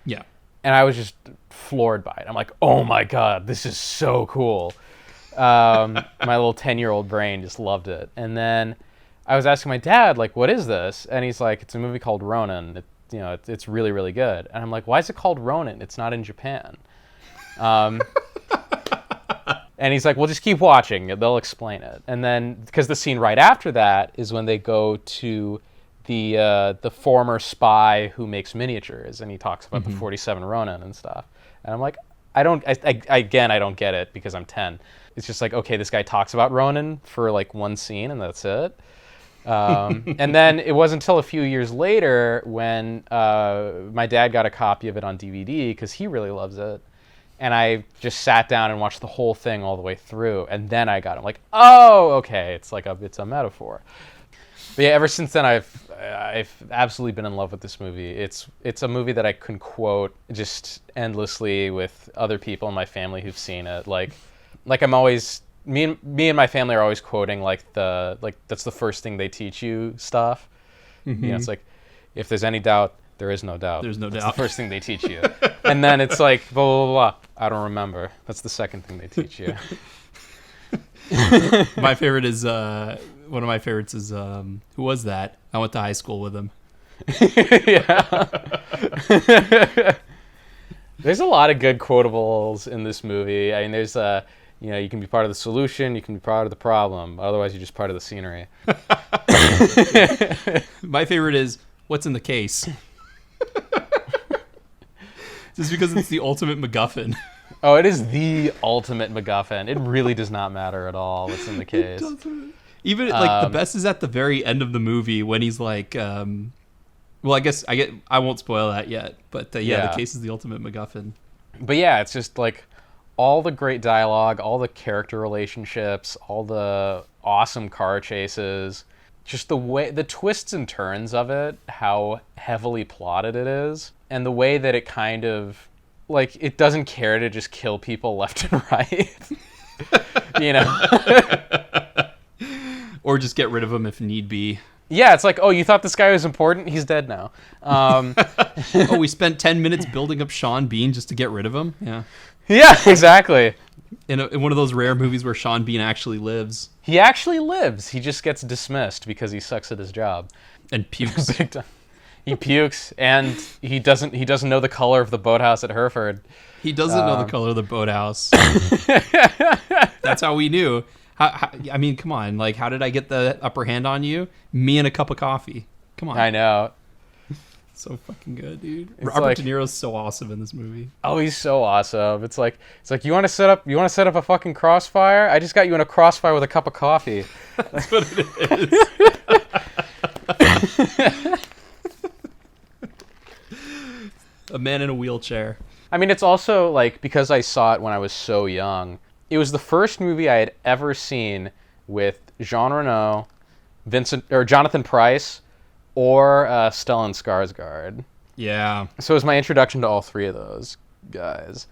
Yeah. And I was just floored by it. I'm like, oh my God, this is so cool. My little 10-year-old brain just loved it. And then I was asking my dad, like, what is this? And he's like, it's a movie called Ronin. It's really, really good. And I'm like, why is it called Ronin? It's not in Japan. And he's like, well, just keep watching. They'll explain it. And then, because the scene right after that is when they go to the former spy who makes miniatures, and he talks about the 47 Ronin and stuff. And I'm like, I don't get it because I'm 10. It's just like, okay, this guy talks about Ronin for like one scene and that's it. And then it wasn't until a few years later when my dad got a copy of it on DVD because he really loves it. And I just sat down and watched the whole thing all the way through. And then I got it. I'm like, oh, okay, it's a metaphor. But yeah, ever since then, I've absolutely been in love with this movie. It's a movie that I can quote just endlessly with other people in my family who've seen it. Like I'm always me and my family are always quoting that's the first thing they teach you stuff. Mm-hmm. You know, it's like, if there's any doubt, there is no doubt. There's no doubt. That's the first thing they teach you. And then it's like blah blah blah. I don't remember. That's the second thing they teach you. My favorite is one of my favorites is who was that? I went to high school with him. Yeah. There's a lot of good quotables in this movie. I mean, there's you can be part of the solution, you can be part of the problem. Otherwise, you're just part of the scenery. My favorite is, what's in the case? Just because it's the ultimate MacGuffin. Oh, it is the ultimate MacGuffin. It really does not matter at all what's in the case. Even like the best is at the very end of the movie when he's like, well, I won't spoil that yet, but the case is the ultimate MacGuffin. But yeah, it's just like all the great dialogue, all the character relationships, all the awesome car chases, just the way, the twists and turns of it, how heavily plotted it is, and the way that it kind of like it doesn't care to just kill people left and right. You know? Or just get rid of him if need be. Yeah, it's like, oh, you thought this guy was important? He's dead now. Oh, we spent 10 minutes building up Sean Bean just to get rid of him? Yeah. Yeah, exactly. In one of those rare movies where Sean Bean actually lives. He actually lives. He just gets dismissed because he sucks at his job. And pukes. Big time. He pukes, and he doesn't know the color of the boathouse at Hereford. He doesn't know the color of the boathouse. That's how we knew. I mean, come on. Like, how did I get the upper hand on you? Me and a cup of coffee. Come on. I know. So fucking good, dude. It's Robert like, De Niro's so awesome in this movie. Oh, he's so awesome. It's like you want to set up a fucking crossfire? I just got you in a crossfire with a cup of coffee. That's what it is. A man in a wheelchair. I mean, it's also like, because I saw it when I was so young, it was the first movie I had ever seen with Jean Reno, Jonathan Pryce, or Stellan Skarsgård. Yeah. So it was my introduction to all three of those guys.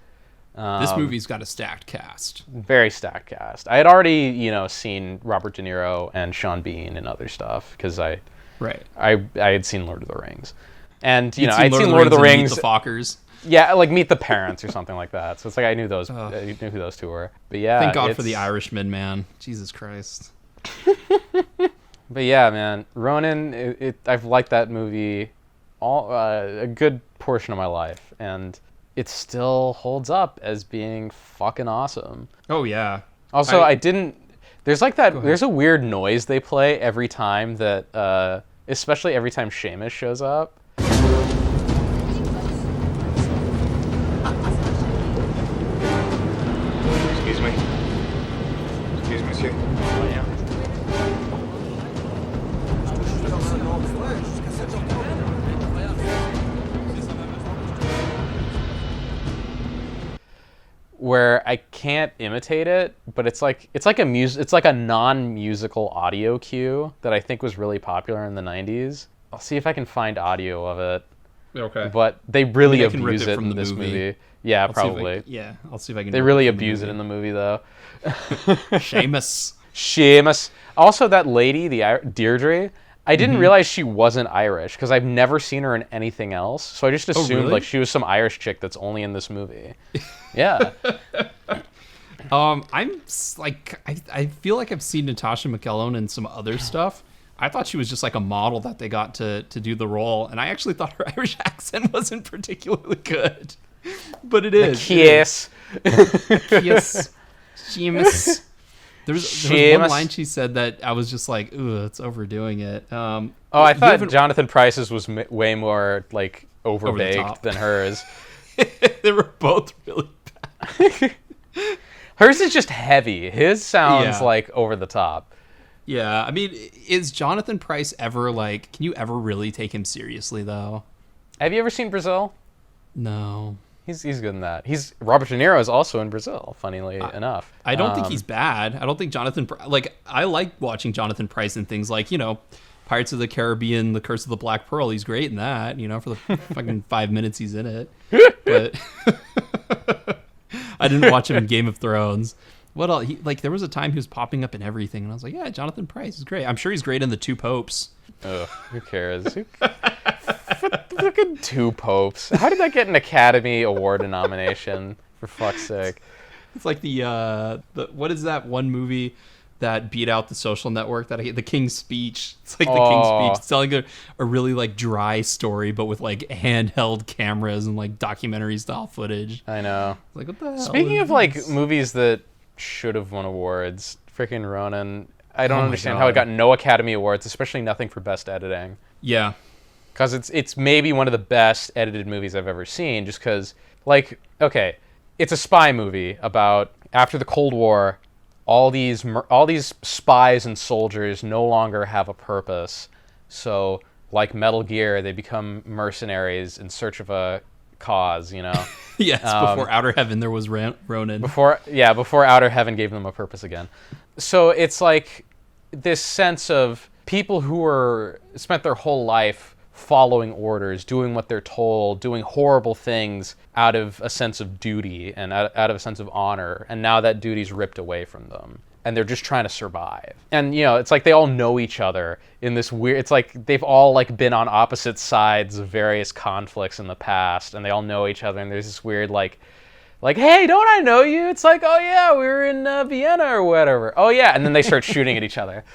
This movie's got a stacked cast. Very stacked cast. I had already, seen Robert De Niro and Sean Bean and other stuff because I had seen Lord of the Rings. And, I'd seen Lord of the Rings. Meet the Fockers. Yeah, like Meet the Parents or something like that. So it's like I knew those. I knew who those two were. But yeah, thank God for the Irishman, man. Jesus Christ. But yeah, man, Ronin. I've liked that movie a good portion of my life, and it still holds up as being fucking awesome. Oh yeah. Also, I didn't. There's like that. There's a weird noise they play every time that, especially every time Seamus shows up. Excuse me. Excuse me, monsieur. Where I can't imitate it, but it's like a non-musical audio cue that I think was really popular in the 90s. I'll see if I can find audio of it. Okay. But they really I can abuse rip it it from in the this movie. movie. Yeah, probably. I'll see if I can. They really abuse it in the movie, though. Seamus. Also, that lady, Deirdre, I didn't realize she wasn't Irish because I've never seen her in anything else. So I just assumed like she was some Irish chick that's only in this movie. Yeah. I'm like, I feel like I've seen Natasha McElhone in some other stuff. I thought she was just like a model that they got to do the role, and I actually thought her Irish accent wasn't particularly good, but it is. Yes. Yes. Seamus. There was one line she said that I was just like, ooh, it's overdoing it. I thought Jonathan Pryce's was way more like overbaked than hers. They were both really bad. Hers is just heavy. His sounds like over the top. Yeah, I mean, is Jonathan Pryce ever like? Can you ever really take him seriously though? Have you ever seen Brazil? No. He's good in that. Robert De Niro is also in Brazil, funnily enough. I don't think he's bad. I don't think I like watching Jonathan Pryce in things like, Pirates of the Caribbean, The Curse of the Black Pearl. He's great in that, for the fucking 5 minutes he's in it. But I didn't watch him in Game of Thrones. What else? There was a time he was popping up in everything, and I was like, yeah, Jonathan Pryce is great. I'm sure he's great in The Two Popes. Ugh, who cares? Fucking Two Popes. How did that get an Academy Award nomination? For fuck's sake. It's like the what is that one movie that beat out The Social Network that I hate? The King's Speech. It's like The King's Speech. It's telling a really like dry story, but with like handheld cameras and like documentary style footage. I know. Like, what the hell? Speaking of like movies that should have won awards, freaking Ronin. I don't understand how it got no Academy Awards, especially nothing for Best Editing. Yeah. Because it's maybe one of the best edited movies I've ever seen, just because, it's a spy movie about, after the Cold War, all these spies and soldiers no longer have a purpose. So, like Metal Gear, they become mercenaries in search of a cause, Yes, before Outer Heaven there was Ronin. Before Outer Heaven gave them a purpose again. So it's like this sense of people who spent their whole life following orders, doing what they're told, doing horrible things out of a sense of duty and out of a sense of honor. And now that duty's ripped away from them. And they're just trying to survive. And, you know, it's like they all know each other in this weird... It's like they've all, like, been on opposite sides of various conflicts in the past, and they all know each other, and there's this weird, like, hey, don't I know you? It's like, oh, yeah, we were in Vienna or whatever. Oh, yeah. And then they start shooting at each other.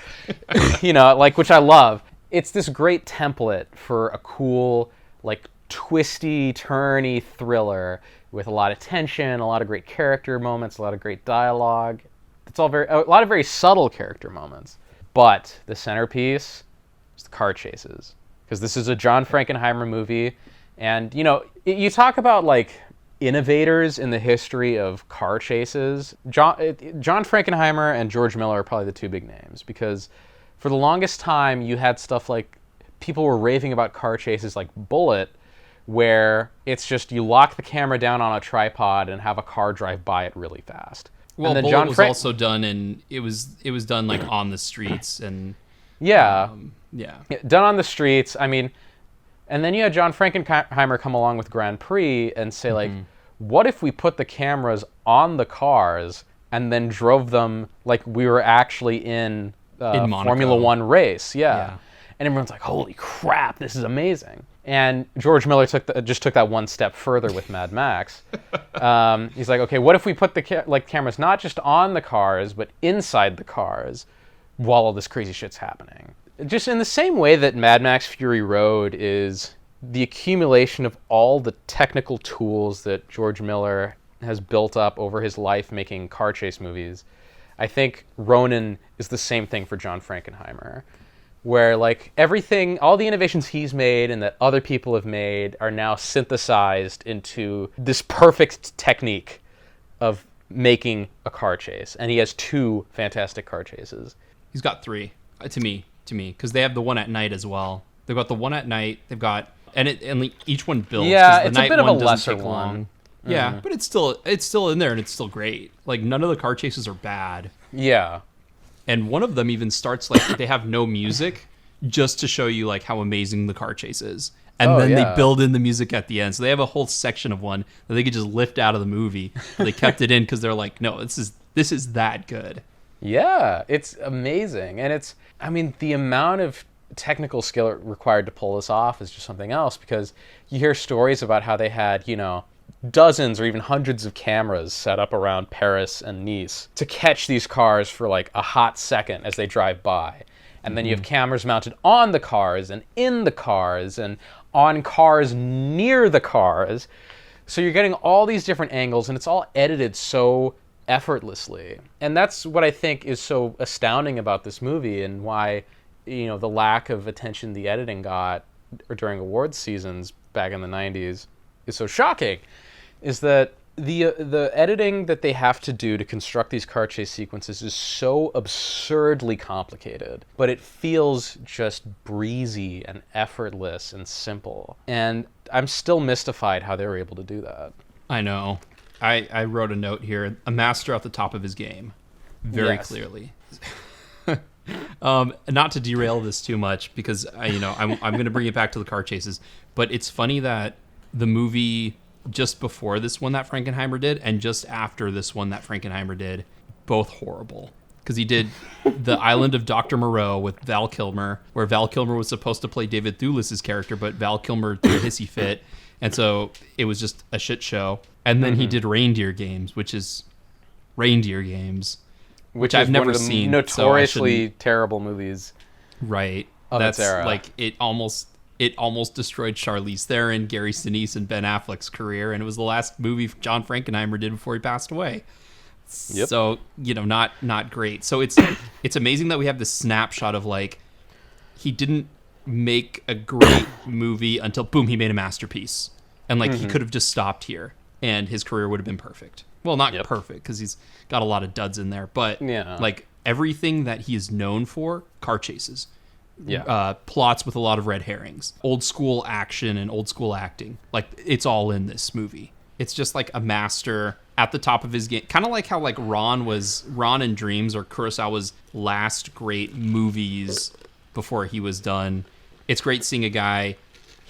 You know, like, which I love. It's this great template for a cool, like, twisty, turny thriller with a lot of tension, a lot of great character moments, a lot of great dialogue. It's all a lot of very subtle character moments. But the centerpiece is the car chases. Because this is a John Frankenheimer movie. And, you know, you talk about, like, innovators in the history of car chases. John Frankenheimer and George Miller are probably the two big names. Because for the longest time, you had stuff like, people were raving about car chases like Bullet, where it's just you lock the camera down on a tripod and have a car drive by it really fast. Well, and then Bullet was also done, and it was done like on the streets and yeah, done on the streets. I mean, and then you had John Frankenheimer come along with Grand Prix and say like, what if we put the cameras on the cars and then drove them like we were actually in Formula One race? Yeah. And everyone's like, holy crap, this is amazing. And George Miller just took that one step further with Mad Max. He's like, okay, what if we put the cameras not just on the cars, but inside the cars while all this crazy shit's happening? Just in the same way that Mad Max Fury Road is the accumulation of all the technical tools that George Miller has built up over his life making car chase movies, I think Ronin is the same thing for John Frankenheimer. Where like everything, all the innovations he's made and that other people have made are now synthesized into this perfect technique of making a car chase. And he has two fantastic car chases. He's got three, to me, because they have the one at night as well. They've got the one at night. They've got and each one builds. Yeah, the it's night a bit of a one lesser take one. Long. Yeah, but it's still in there and it's still great. Like none of the car chases are bad. Yeah. And one of them even starts like they have no music just to show you like how amazing the car chase is. And then they build in the music at the end. So they have a whole section of one that they could just lift out of the movie. But they kept it in because they're like, no, this is that good. Yeah, it's amazing. And it's, I mean, the amount of technical skill required to pull this off is just something else, because you hear stories about how they had, you know, dozens or even hundreds of cameras set up around Paris and Nice to catch these cars for like a hot second as they drive by. And then you have cameras mounted on the cars and in the cars and on cars near the cars. So you're getting all these different angles and it's all edited so effortlessly. And that's what I think is so astounding about this movie and why, you know, the lack of attention the editing got during awards seasons back in the 90s is so shocking, is that the editing that they have to do to construct these car chase sequences is so absurdly complicated, but it feels just breezy and effortless and simple. And I'm still mystified how they were able to do that. I know. I wrote a note here, a master at the top of his game, very clearly. Not to derail this too much, because I'm going to bring it back to the car chases, but it's funny that the movie just before this one that Frankenheimer did and just after this one that Frankenheimer did, both horrible. Because he did The Island of Dr. Moreau with Val Kilmer, where Val Kilmer was supposed to play David Thewlis's character, but Val Kilmer threw a hissy fit, and so it was just a shit show. And then he did Reindeer Games, which I've never seen. Notoriously terrible movies. Right. That's its era. Like it almost destroyed Charlize Theron, Gary Sinise, and Ben Affleck's career, and it was the last movie John Frankenheimer did before he passed away. Yep. So, not great. So it's amazing that we have this snapshot of like he didn't make a great movie until boom, he made a masterpiece. And like he could have just stopped here and his career would have been perfect. Well, not perfect because he's got a lot of duds in there, but like everything that he is known for, car chases. Plots with a lot of red herrings, old school action and old school acting. Like it's all in this movie. It's just like a master at the top of his game. Kind of like how like Ron and Dreams or Kurosawa's last great movies before he was done. It's great seeing a guy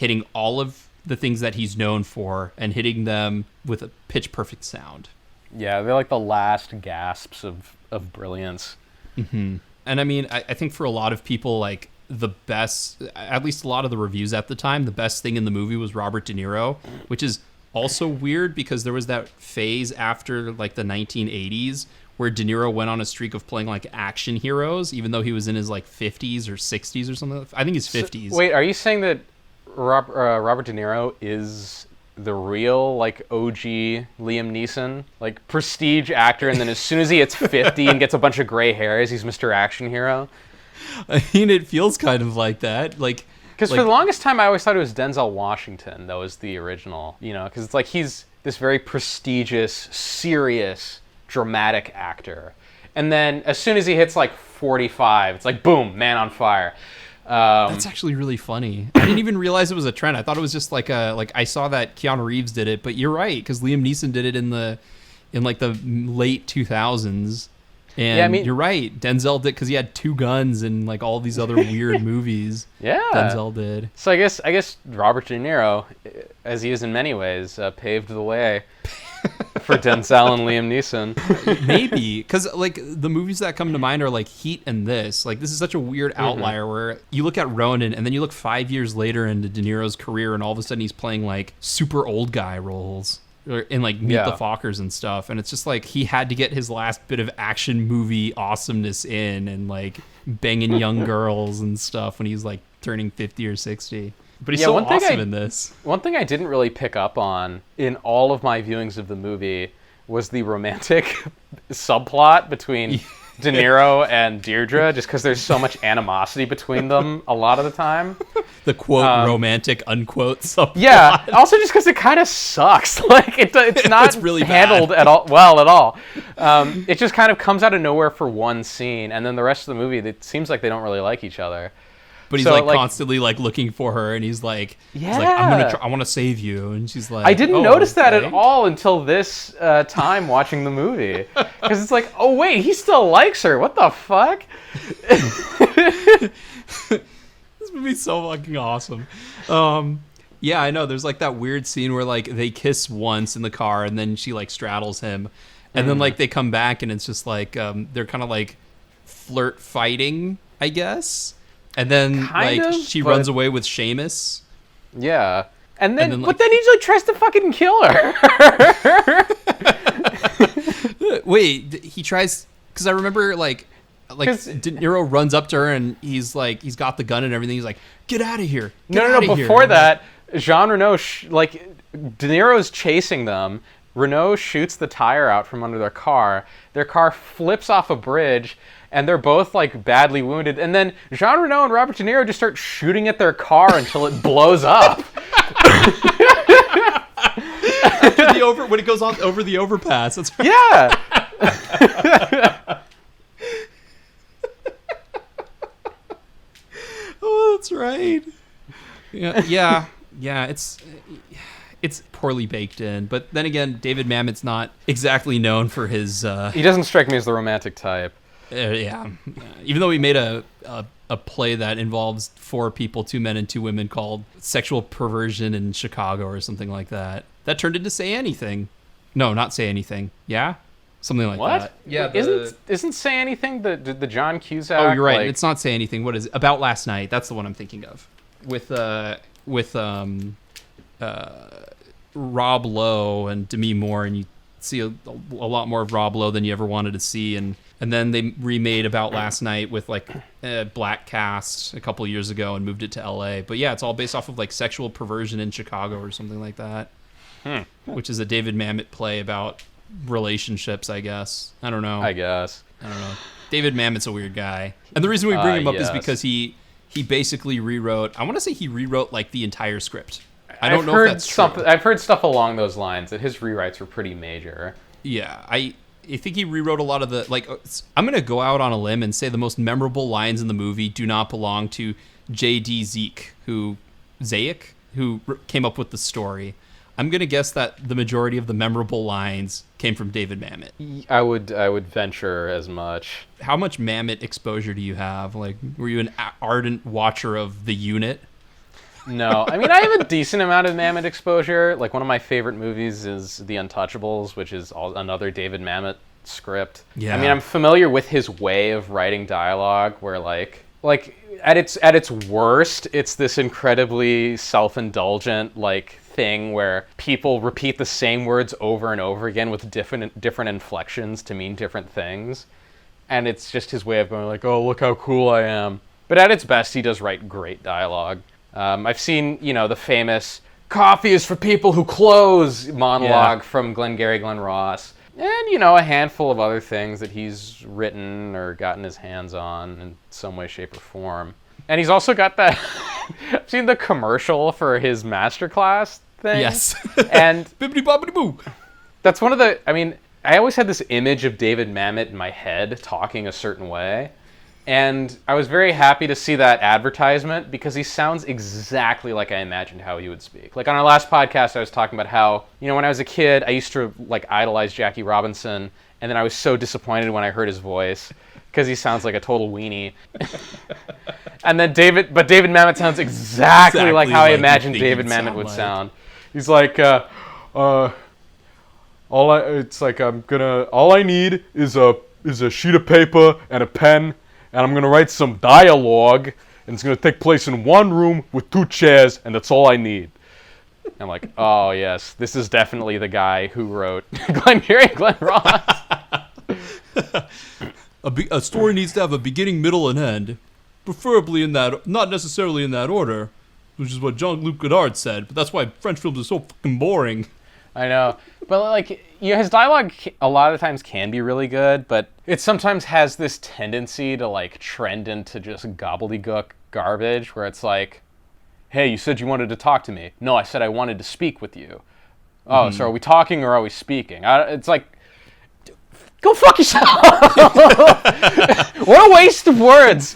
hitting all of the things that he's known for and hitting them with a pitch perfect sound. Yeah, they're like the last gasps of brilliance. Mm-hmm. And I mean, I think for a lot of people, like the best, at least a lot of the reviews at the time, the best thing in the movie was Robert De Niro, which is also weird because there was that phase after like the 1980s where De Niro went on a streak of playing like action heroes, even though he was in his like 50s or 60s or something. I think he's 50s. So, wait, are you saying that Robert De Niro is the real like OG Liam Neeson, like prestige actor, and then as soon as he hits 50 and gets a bunch of gray hairs, he's Mr. Action Hero? I mean, it feels kind of like that. Like, because for the longest time, I always thought it was Denzel Washington that was the original, you know, because it's like he's this very prestigious, serious, dramatic actor. And then as soon as he hits like 45, it's like, boom, man on fire. That's actually really funny. I didn't even realize it was a trend. I thought it was just like I saw that Keanu Reeves did it, but you're right, because Liam Neeson did it in like the late 2000s. And yeah, I mean, you're right. Denzel did, because he had two guns and like all these other weird movies. Yeah, Denzel did. So I guess Robert De Niro, as he is in many ways, paved the way for Denzel and Liam Neeson. Maybe, because like the movies that come to mind are like Heat and this. Like this is such a weird outlier where you look at Ronin and then you look 5 years later into De Niro's career and all of a sudden he's playing like super old guy roles. In like Meet the Fockers and stuff, and it's just like he had to get his last bit of action movie awesomeness in and like banging young girls and stuff when he's like turning 50 or 60. But he's so awesome in this. One thing I didn't really pick up on in all of my viewings of the movie was the romantic subplot between De Niro and Deirdre, just because there's so much animosity between them a lot of the time. The quote romantic unquote subplot. Yeah, also just because it kind of sucks. Like it's not really handled bad. at all. It just kind of comes out of nowhere for one scene, and then the rest of the movie, it seems like they don't really like each other. But he's like constantly like looking for her, and he's like, I want to save you, and she's like, I didn't notice that at all until this time watching the movie, because it's like, oh wait, he still likes her. What the fuck? This movie's so fucking awesome. Yeah, I know. There's like that weird scene where like they kiss once in the car, and then she like straddles him, and then like they come back, and it's just like they're kind of like flirt fighting, I guess. And then she runs away with Seamus. Yeah. And then but then he like tries to fucking kill her. Wait, he tries, because I remember like De Niro runs up to her and he's got the gun and everything. He's like, "Get out of here!" No. Before that, Jean Reno De Niro's chasing them. Renault shoots the tire out from under their car. Their car flips off a bridge, and they're both like badly wounded. And then Jean Reno and Robert De Niro just start shooting at their car until it blows up. When it goes on over the overpass. That's right. Yeah. Oh, that's right. Yeah. It's poorly baked in, but then again, David Mamet's not exactly known for his. He doesn't strike me as the romantic type. Yeah, even though he made a play that involves 4 people, 2 men and 2 women, called Sexual Perversion in Chicago or something like that. That turned into Say Anything. No, not Say Anything. Yeah, something like that. Yeah, isn't Say Anything the John Cusack? Oh, you're right. It's not Say Anything. What is it? About Last Night? That's the one I'm thinking of. With Rob Lowe and Demi Moore, and you see a lot more of Rob Lowe than you ever wanted to see, and then they remade About Last Night with like a black cast a couple years ago and moved it to LA. But yeah, it's all based off of like Sexual Perversion in Chicago or something like that, which is a David Mamet play about relationships, I guess. I don't know. I guess. I don't know. David Mamet's a weird guy, and the reason we bring him up is because he basically rewrote. I want to say he rewrote like the entire script. I don't know if that's true. I've heard stuff along those lines that his rewrites were pretty major. Yeah, I think he rewrote a lot of the, like, I'm going to go out on a limb and say the most memorable lines in the movie do not belong to J.D. Zayek, who came up with the story. I'm going to guess that the majority of the memorable lines came from David Mamet. I would venture as much. How much Mamet exposure do you have? Like, were you an ardent watcher of The Unit? No, I mean, I have a decent amount of Mamet exposure. Like, one of my favorite movies is The Untouchables, which is another David Mamet script. Yeah. I mean, I'm familiar with his way of writing dialogue, where like at its worst, it's this incredibly self-indulgent like thing where people repeat the same words over and over again with different inflections to mean different things, and it's just his way of going like, "Oh, look how cool I am." But at its best, he does write great dialogue. I've seen, the famous "coffee is for people who close" monologue from Glengarry Glen Ross. And, a handful of other things that he's written or gotten his hands on in some way, shape, or form. And he's also got that... I've seen the commercial for his masterclass thing. Yes. And... Bibbidi-bobbidi-boo. That's one of the... I mean, I always had this image of David Mamet in my head talking a certain way. And I was very happy to see that advertisement because he sounds exactly like I imagined how he would speak. Like on our last podcast, I was talking about how, when I was a kid, I used to like idolize Jackie Robinson, and then I was so disappointed when I heard his voice because he sounds like a total weenie. And then David Mamet sounds exactly like how I imagined David Mamet would sound. He's like, all I need is a sheet of paper and a pen. And I'm going to write some dialogue, and it's going to take place in one room with 2 chairs, and that's all I need. And I'm like, oh, yes, this is definitely the guy who wrote Glengarry Glen Ross. A story needs to have a beginning, middle, and end, preferably in that, not necessarily in that order, which is what Jean-Luc Godard said, but that's why French films are so fucking boring. I know. But, like, his dialogue a lot of times can be really good, but it sometimes has this tendency to, like, trend into just gobbledygook garbage, where it's like, hey, you said you wanted to talk to me. No, I said I wanted to speak with you. Oh, so are we talking or are we speaking? It's like, go fuck yourself! What a waste of words!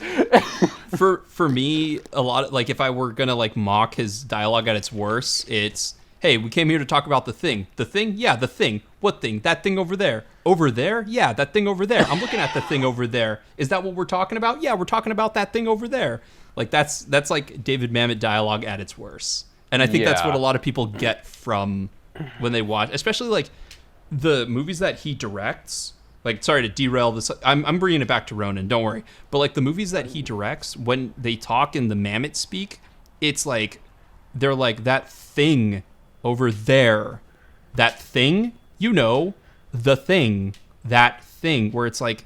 For me, a lot of, like, if I were gonna, like, mock his dialogue at its worst, it's... Hey, we came here to talk about the thing. The thing? Yeah, the thing. What thing? That thing over there. Over there? Yeah, that thing over there. I'm looking at the thing over there. Is that what we're talking about? Yeah, we're talking about that thing over there. Like, that's like David Mamet dialogue at its worst. And I think that's what a lot of people get from when they watch, especially, like, the movies that he directs. Like, sorry to derail this. I'm bringing it back to Ronin, don't worry. But, like, the movies that he directs, when they talk in the Mamet speak, it's like, they're like, that thing over there, that thing, the thing, that thing, where it's like,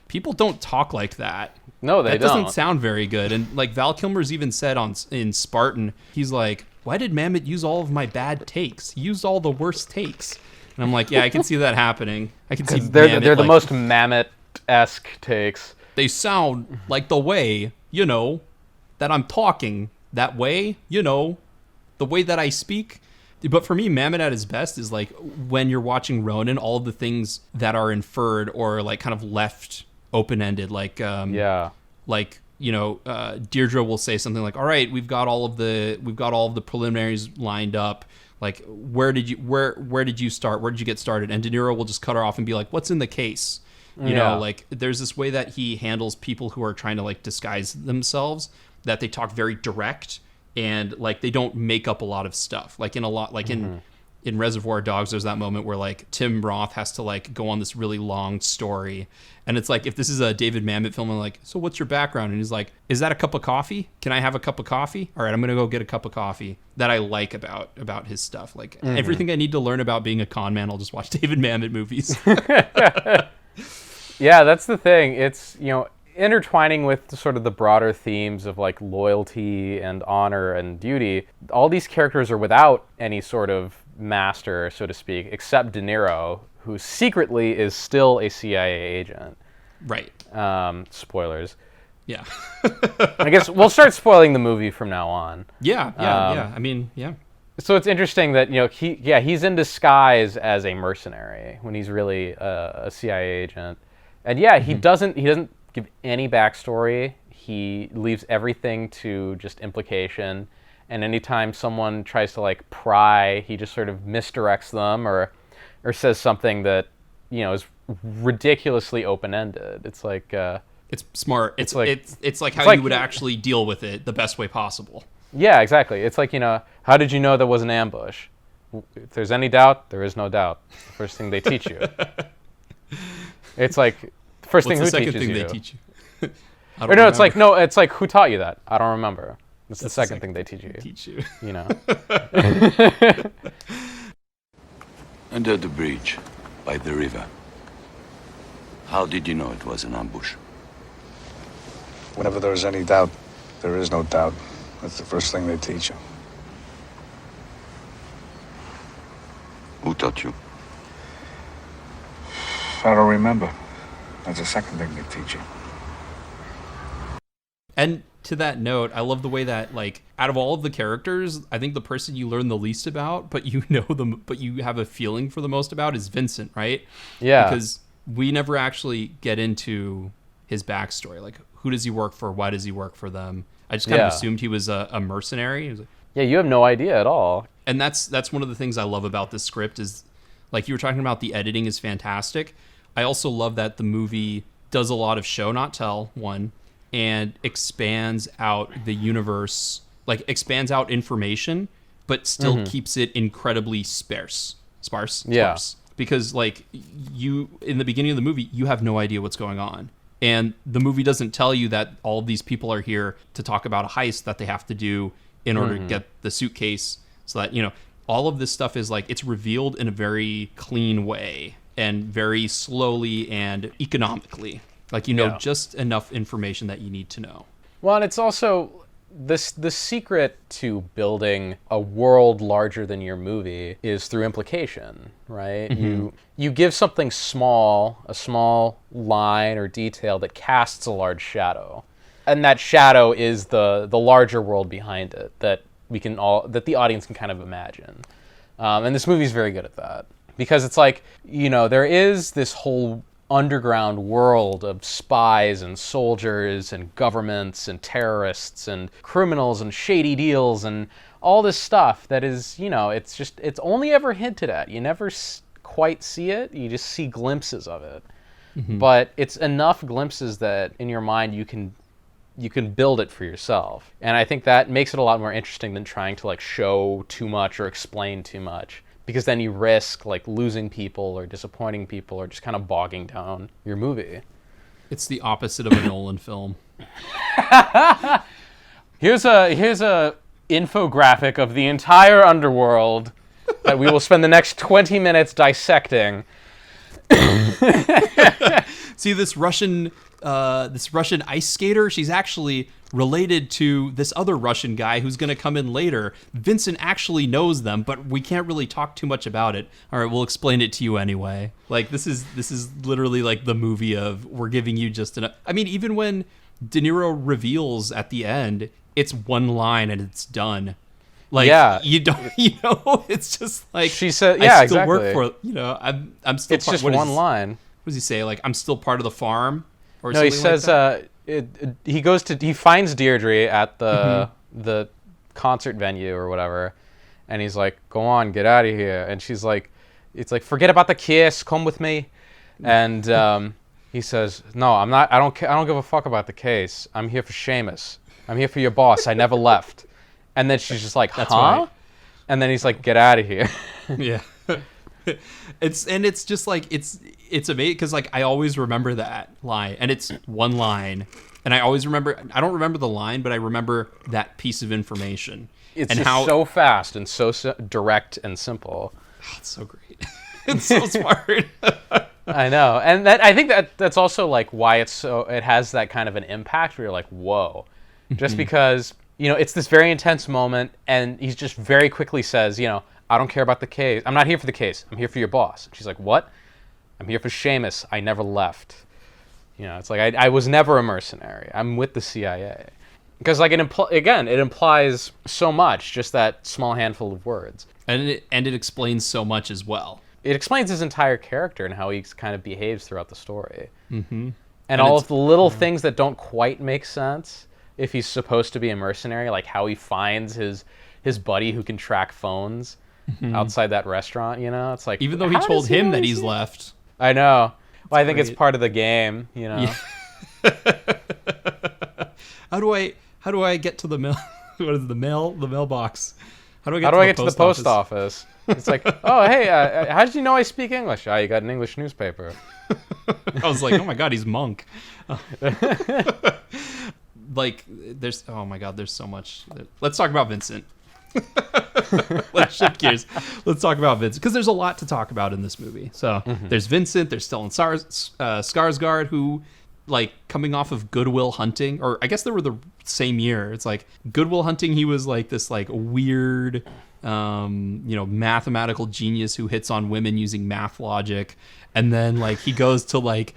people don't talk like that. No, they don't. That doesn't sound very good. And like Val Kilmer's even said in Spartan, he's like, why did Mamet use all of my bad takes? He used all the worst takes. And I'm like, yeah, I can see that happening. I can see they're the most Mamet-esque takes. They sound like the way, that I'm talking, that way, the way that I speak. But for me, Mamet at his best is like when you're watching Ronin, all of the things that are inferred or like kind of left open-ended, like Deirdre will say something like, "All right, we've got all of the preliminaries lined up. Like, where did you start? Where did you get started?" And De Niro will just cut her off and be like, "What's in the case?" Like there's this way that he handles people who are trying to like disguise themselves, that they talk very direct. And like they don't make up a lot of stuff. Like in Reservoir Dogs, there's that moment where like Tim Roth has to like go on this really long story, and it's like if this is a David Mamet film, I'm like, so what's your background? And he's like, is that a cup of coffee? Can I have a cup of coffee? All right, I'm gonna go get a cup of coffee. That I like about his stuff. Like everything I need to learn about being a con man, I'll just watch David Mamet movies. Yeah, that's the thing. It's intertwining with sort of the broader themes of like loyalty and honor and duty. All these characters are without any sort of master, so to speak, except De Niro, who secretly is still a CIA agent. Right. Spoilers. Yeah. I guess we'll start spoiling the movie from now on. Yeah. I mean, yeah. So it's interesting that he's in disguise as a mercenary when he's really a CIA agent, and he doesn't give any backstory. He leaves everything to just implication, and anytime someone tries to like pry, he just sort of misdirects them or says something that is ridiculously open-ended. It's like it's smart. It's like how you would actually deal with it the best way possible. Yeah, exactly. It's like, how did you know there was an ambush? If there's any doubt, there is no doubt. The first thing they teach you. It's like, the first thing who teaches you? What's the second thing they teach you? Or no, it's like, who taught you that? I don't remember. It's the second thing they teach you. Under the bridge, by the river. How did you know it was an ambush? Whenever there's any doubt, there is no doubt. That's the first thing they teach you. Who taught you? I don't remember. That's the second thing they teach you. And to that note, I love the way that, like, out of all of the characters, I think the person you learn the least about, but you know them, but you have a feeling for the most about, is Vincent, right? Yeah. Because we never actually get into his backstory. Like, who does he work for? Why does he work for them? I just kind of assumed he was a mercenary. He was like, yeah, you have no idea at all. and that's one of the things I love about this script is, like you were talking about, the editing is fantastic. I also love that the movie does a lot of show not tell, one, and expands out the universe, like expands out information, but still keeps it incredibly sparse. Yeah. Because like you, in the beginning of the movie, you have no idea what's going on. And the movie doesn't tell you that all of these people are here to talk about a heist that they have to do in order to get the suitcase. So that, all of this stuff is like, it's revealed in a very clean way and very slowly and economically. Like, just enough information that you need to know. Well, and it's also the secret to building a world larger than your movie is through implication, right? You give something small, a small line or detail that casts a large shadow. And that shadow is the larger world behind it that that the audience can kind of imagine. And this movie's very good at that. Because it's like, there is this whole underground world of spies and soldiers and governments and terrorists and criminals and shady deals and all this stuff that is, it's only ever hinted at. You never quite see it. You just see glimpses of it. But it's enough glimpses that in your mind you can build it for yourself. And I think that makes it a lot more interesting than trying to like show too much or explain too much. Because then you risk like losing people or disappointing people or just kind of bogging down your movie. It's the opposite of a Nolan film. Here's a infographic of the entire underworld that we will spend the next 20 minutes dissecting. See, this Russian ice skater, she's actually related to this other Russian guy who's going to come in later. Vincent actually knows them, but we can't really talk too much about it. All right, we'll explain it to you anyway. Like, this is literally like the movie of, we're giving you just enough. I mean, even when De Niro reveals at the end, it's one line and it's done. Like, you don't, it's just like, she said, I still work for, I'm still it's just one line. What does he say? Like, I'm still part of the farm? Or no, he something says, he finds Deirdre at the concert venue or whatever, and he's like, "Go on, get out of here." And she's like, "It's like, forget about the kiss, come with me." And he says, "No, I'm not. I don't give a fuck about the case. I'm here for Seamus. I'm here for your boss. I never left." And then she's just like, "Huh?" Right. And then he's like, "Get out of here." Yeah. It's just like, it's amazing because like I always remember that line, and it's one line, and I don't remember the line, but I remember that piece of information. It's and just how so fast and so direct and simple. Oh, it's so great. It's so smart. I know, and I think that's also like why it has that kind of an impact where you're like, whoa, just because it's this very intense moment, and he just very quickly says, I don't care about the case. I'm not here for the case. I'm here for your boss. And she's like, what? I'm here for Seamus. I never left. It's like, I was never a mercenary. I'm with the CIA. Because like it implies so much, just that small handful of words. And it explains so much as well. It explains his entire character and how he kind of behaves throughout the story. Mm-hmm. And all of the little things that don't quite make sense if he's supposed to be a mercenary, like how he finds his buddy who can track phones outside that restaurant, it's like, even though he told him that he's left. I know. Well, I think it's part of the game, Yeah. How do I get to the mill? What is the mailbox? How do I get to the post office? It's like, oh, hey, how did you know I speak English? Oh, you got an English newspaper. I was like, oh my God, he's Monk. Like, oh my God, there's so much. Let's talk about Vincent. Let's shift gears. Let's talk about Vincent, because there's a lot to talk about in this movie. So there's Vincent, there's Stellan Skarsgård, who, like, coming off of Good Will Hunting, or I guess they were the same year. It's like Good Will Hunting, he was like this like weird mathematical genius who hits on women using math logic. And then like he goes to like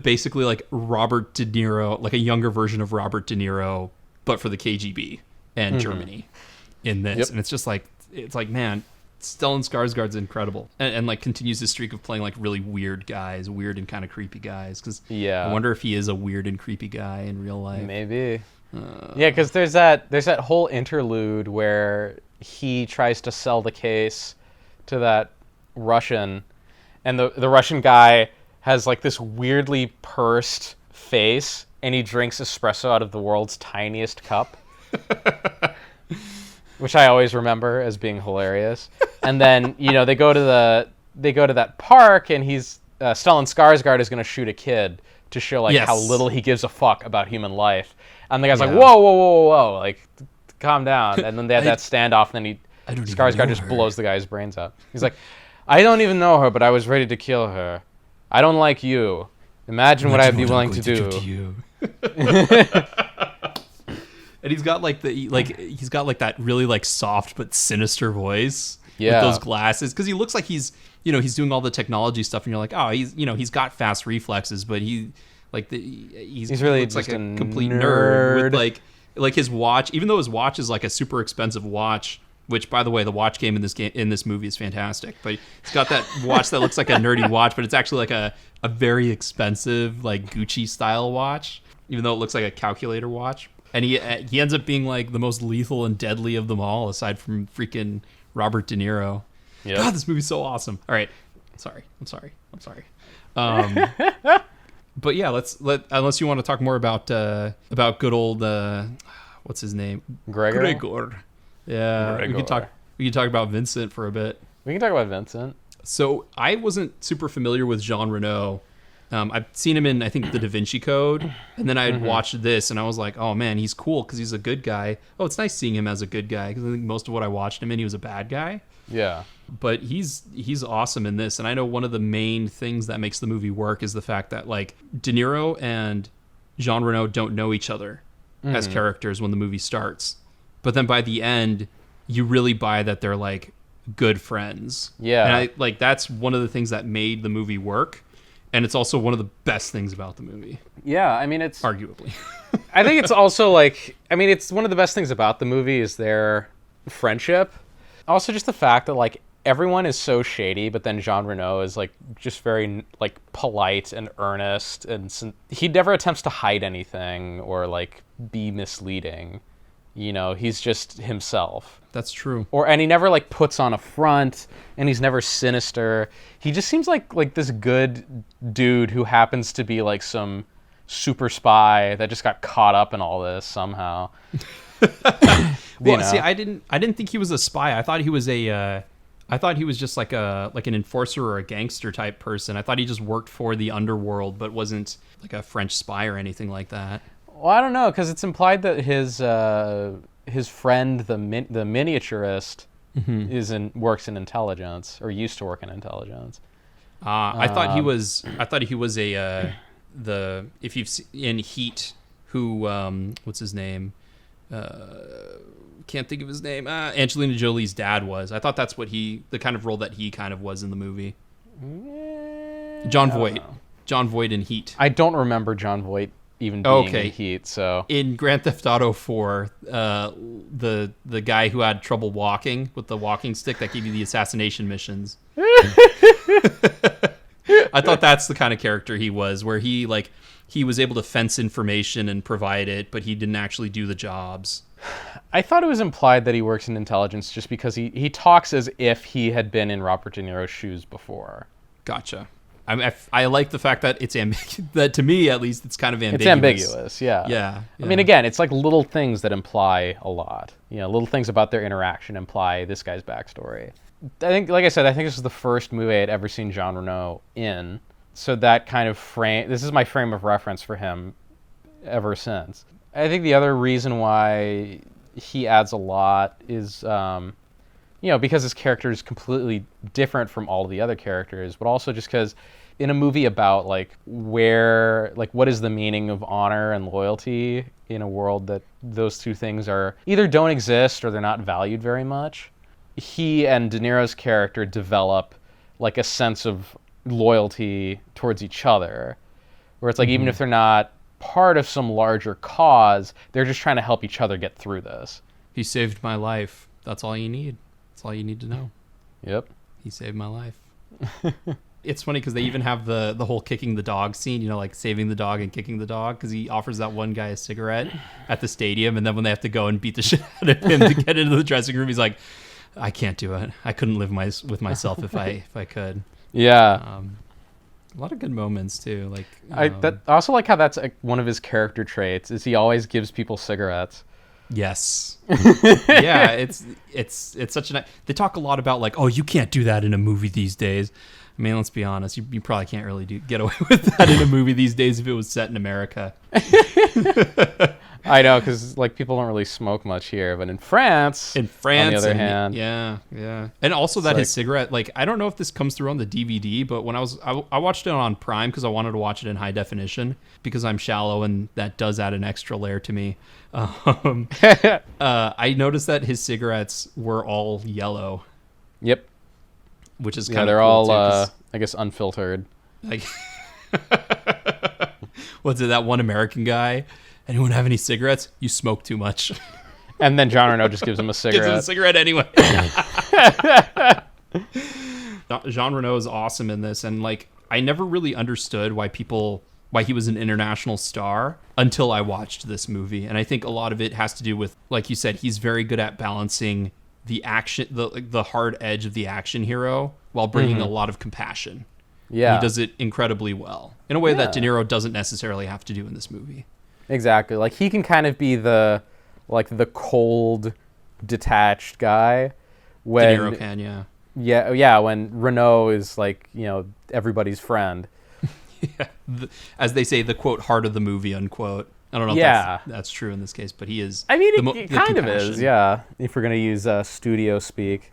basically like Robert De Niro, like a younger version of Robert De Niro, but for the KGB and Germany in this. Yep. And it's just like, man, Stellan Skarsgård's incredible, and like continues his streak of playing like really weird guys, weird and kind of creepy guys. Because I wonder if he is a weird and creepy guy in real life. Maybe. Yeah, because there's that whole interlude where he tries to sell the case to that Russian, and the Russian guy has like this weirdly pursed face, and he drinks espresso out of the world's tiniest cup. Which I always remember as being hilarious. And then, they go to that park, and Stellan Skarsgård is going to shoot a kid to show like how little he gives a fuck about human life. And the guy's like, whoa, like, calm down. And then they had that standoff, and then Skarsgård just blows the guy's brains out. He's like, I don't even know her, but I was ready to kill her. I don't like you. Imagine what I'd be willing to do. And he's got like that really like soft but sinister voice with those glasses, because he looks like he's doing all the technology stuff, and you're like, oh, he's got fast reflexes, but he's really looks like a complete nerd with like his watch, even though his watch is like a super expensive watch, which by the way, the watch game in this movie is fantastic, but he's got that watch that looks like a nerdy watch, but it's actually like a very expensive like Gucci style watch, even though it looks like a calculator watch. And he ends up being like the most lethal and deadly of them all, aside from freaking Robert De Niro. Yep. God, this movie's so awesome. All right, I'm sorry. But yeah, unless you want to talk more about good old what's his name? Gregor. Yeah, Gregor. We can talk about Vincent for a bit. We can talk about Vincent. So I wasn't super familiar with Jean Reno. I've seen him in, I think, The Da Vinci Code, and then I had watched this, and I was like, oh man, he's cool because he's a good guy. Oh, it's nice seeing him as a good guy, because I think most of what I watched him in, he was a bad guy. Yeah. But he's awesome in this, and I know one of the main things that makes the movie work is the fact that like De Niro and Jean Reno don't know each other as characters when the movie starts, but then by the end, you really buy that they're like good friends. Yeah. And that's one of the things that made the movie work. And it's also one of the best things about the movie. Yeah, I mean, it's... Arguably. I think it's also, like... I mean, it's one of the best things about the movie is their friendship. Also, just the fact that, like, everyone is so shady, but then Jean Reno is, like, just very, like, polite and earnest. And he never attempts to hide anything or, like, be misleading. He's just himself. That's true. And he never like puts on a front, and he's never sinister. He just seems like this good dude who happens to be like some super spy that just got caught up in all this somehow. Well, see, I didn't think he was a spy. I thought he was just like an enforcer or a gangster type person. I thought he just worked for the underworld, but wasn't like a French spy or anything like that. Well, I don't know, because it's implied that his friend, the miniaturist, works in intelligence, or used to work in intelligence. I thought he was a if you've seen in Heat, who what's his name? Can't think of his name. Angelina Jolie's dad was. I thought that's what the kind of role that he kind of was in the movie. John Voight. John Voight in Heat. I don't remember John Voight even being in Heat, so in Grand Theft Auto 4, the guy who had trouble walking with the walking stick that gave you the assassination missions. I thought that's the kind of character he was, where he was able to fence information and provide it, but he didn't actually do the jobs. I thought it was implied that he works in intelligence just because he talks as if he had been in Robert De Niro's shoes before. Gotcha. I like the fact that it's that to me at least it's kind of ambiguous. It's ambiguous, yeah. Yeah. I mean, again, it's like little things that imply a lot. You know, little things about their interaction imply this guy's backstory. I think, like I said, I think this is the first movie I had ever seen Jean Reno in. So that kind of this is my frame of reference for him ever since. I think the other reason why he adds a lot is, because his character is completely different from all the other characters, but also just because in a movie about what is the meaning of honor and loyalty in a world that those two things are either don't exist or they're not valued very much, he and De Niro's character develop like a sense of loyalty towards each other, where it's like even if they're not part of some larger cause, they're just trying to help each other get through this. He saved my life. That's all you need. That's all you need to know. Yep. He saved my life. It's funny because they even have the whole kicking the dog scene, like saving the dog and kicking the dog, because he offers that one guy a cigarette at the stadium, and then when they have to go and beat the shit out of him to get into the dressing room, he's like, I can't do it. I couldn't live with myself if I could. Yeah. A lot of good moments too. Like I also like how that's one of his character traits is he always gives people cigarettes. Yes. Yeah, it's such a. They talk a lot about like, oh, you can't do that in a movie these days. I mean, let's be honest. You probably can't really get away with that in a movie these days if it was set in America. I know, because like people don't really smoke much here, but in France, on the other hand, yeah, and also that his cigarette. Like, I don't know if this comes through on the DVD, but when I watched it on Prime because I wanted to watch it in high definition because I'm shallow and that does add an extra layer to me. I noticed that his cigarettes were all yellow. Yep. Which is kind of they're cool all too, I guess unfiltered. Like, what's it? That one American guy. Anyone have any cigarettes? You smoke too much. And then Jean Reno just gives him a cigarette. Gives him a cigarette anyway. Jean Reno is awesome in this, and like I never really understood why he was an international star until I watched this movie, and I think a lot of it has to do with, like you said, he's very good at balancing the action, the hard edge of the action hero, while bringing a lot of compassion. Yeah, he does it incredibly well in a way that De Niro doesn't necessarily have to do in this movie. Exactly, like he can kind of be the cold, detached guy. When De Niro can, yeah. When Renault is like everybody's friend. Yeah, as they say, the quote heart of the movie, unquote. I don't know if that's true in this case, but he is. I mean, it kind of is, yeah. If we're gonna use studio speak.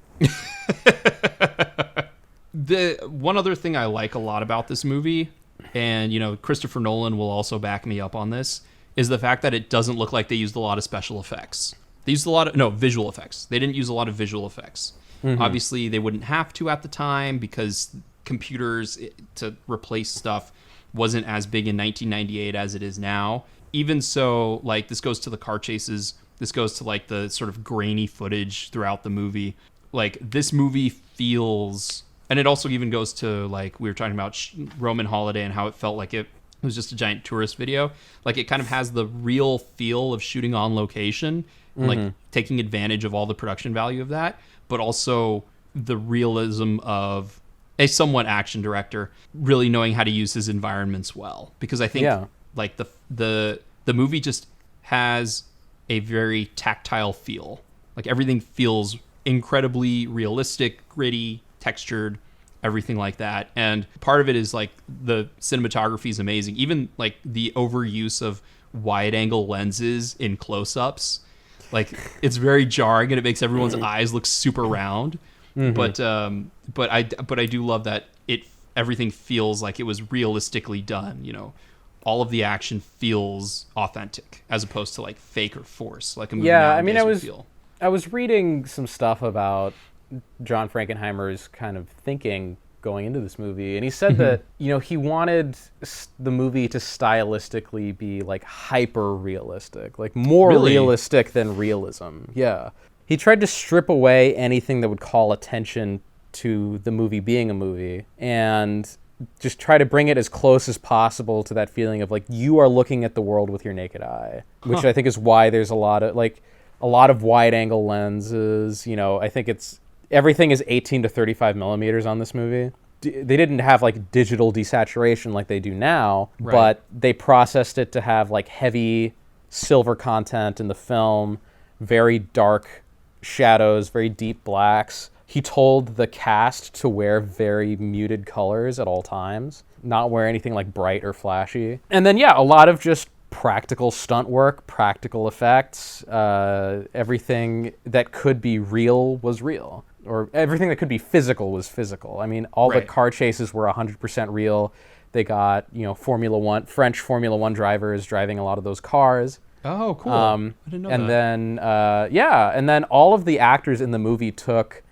The one other thing I like a lot about this movie, and Christopher Nolan will also back me up on this, is the fact that it doesn't look like they used a lot of special effects. They used a lot of visual effects. They didn't use a lot of visual effects. Obviously, they wouldn't have to at the time because computers to replace stuff wasn't as big in 1998 as it is now. Even so, like, this goes to the car chases. This goes to like the sort of grainy footage throughout the movie. Like, this movie feels, and it also even goes to, like, we were talking about Roman Holiday and how it felt like it was just a giant tourist video. Like, it kind of has the real feel of shooting on location, like taking advantage of all the production value of that, but also the realism of a somewhat action director really knowing how to use his environments well. Because I think like the movie just has a very tactile feel. Like, everything feels incredibly realistic, gritty, textured, everything like that. And part of it is like the cinematography is amazing. Even like the overuse of wide angle lenses in close-ups, like, it's very jarring and it makes everyone's eyes look super round. But I do love that everything feels like it was realistically done. All of the action feels authentic as opposed to like fake or force, like a movie. Yeah, I mean, I was reading some stuff about John Frankenheimer's kind of thinking going into this movie, and he said that he wanted the movie to stylistically be like hyper realistic, like more realistic than realism. Yeah, he tried to strip away anything that would call attention to the movie being a movie, and just try to bring it as close as possible to that feeling of like you are looking at the world with your naked eye, which I think is why there's a lot of wide angle lenses. I think everything is 18 to 35 millimeters on this movie. they didn't have like digital desaturation like they do now, Right. but they processed it to have like heavy silver content in the film, very dark shadows, very deep blacks. He told the cast to wear very muted colors at all times, not wear anything like bright or flashy. And then, yeah, a lot of just practical stunt work, practical effects. Everything that could be real was real, or everything that could be physical was physical. I mean, all the Right. car chases were 100% real. They got, French Formula One drivers driving a lot of those cars. Oh, cool. I didn't know And that. and then all of the actors in the movie took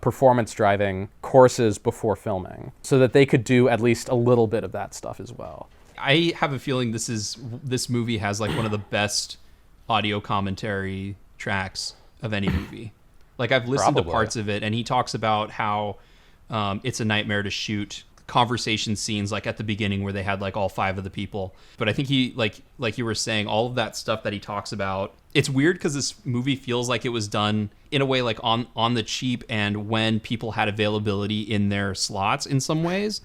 performance driving courses before filming so that they could do at least a little bit of that stuff as well. I have a feeling this movie has like one of the best audio commentary tracks of any movie. Like I've listened to Probably. parts of it, and he talks about how it's a nightmare to shoot conversation scenes like at the beginning where they had like all 5 of the people. But I think he like you were saying, all of that stuff that he talks about, it's weird because this movie feels like it was done in a way like on the cheap and when people had availability in their slots in some ways.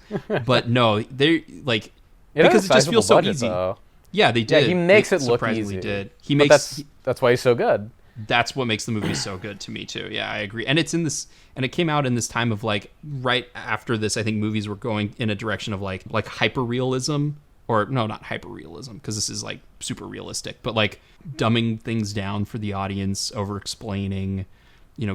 But no, they like because it just feels so easy. Though. Yeah, they did. Yeah, he makes it look surprisingly easy. Did. He But makes that's why he's so good. that's what makes the movie so good to me too. Yeah, I agree. And it's in this, and it came out in this time of like right after this. I think movies were going in a direction of like hyper realism, or no, not hyper realism, because this is like super realistic, but like dumbing things down for the audience, over explaining,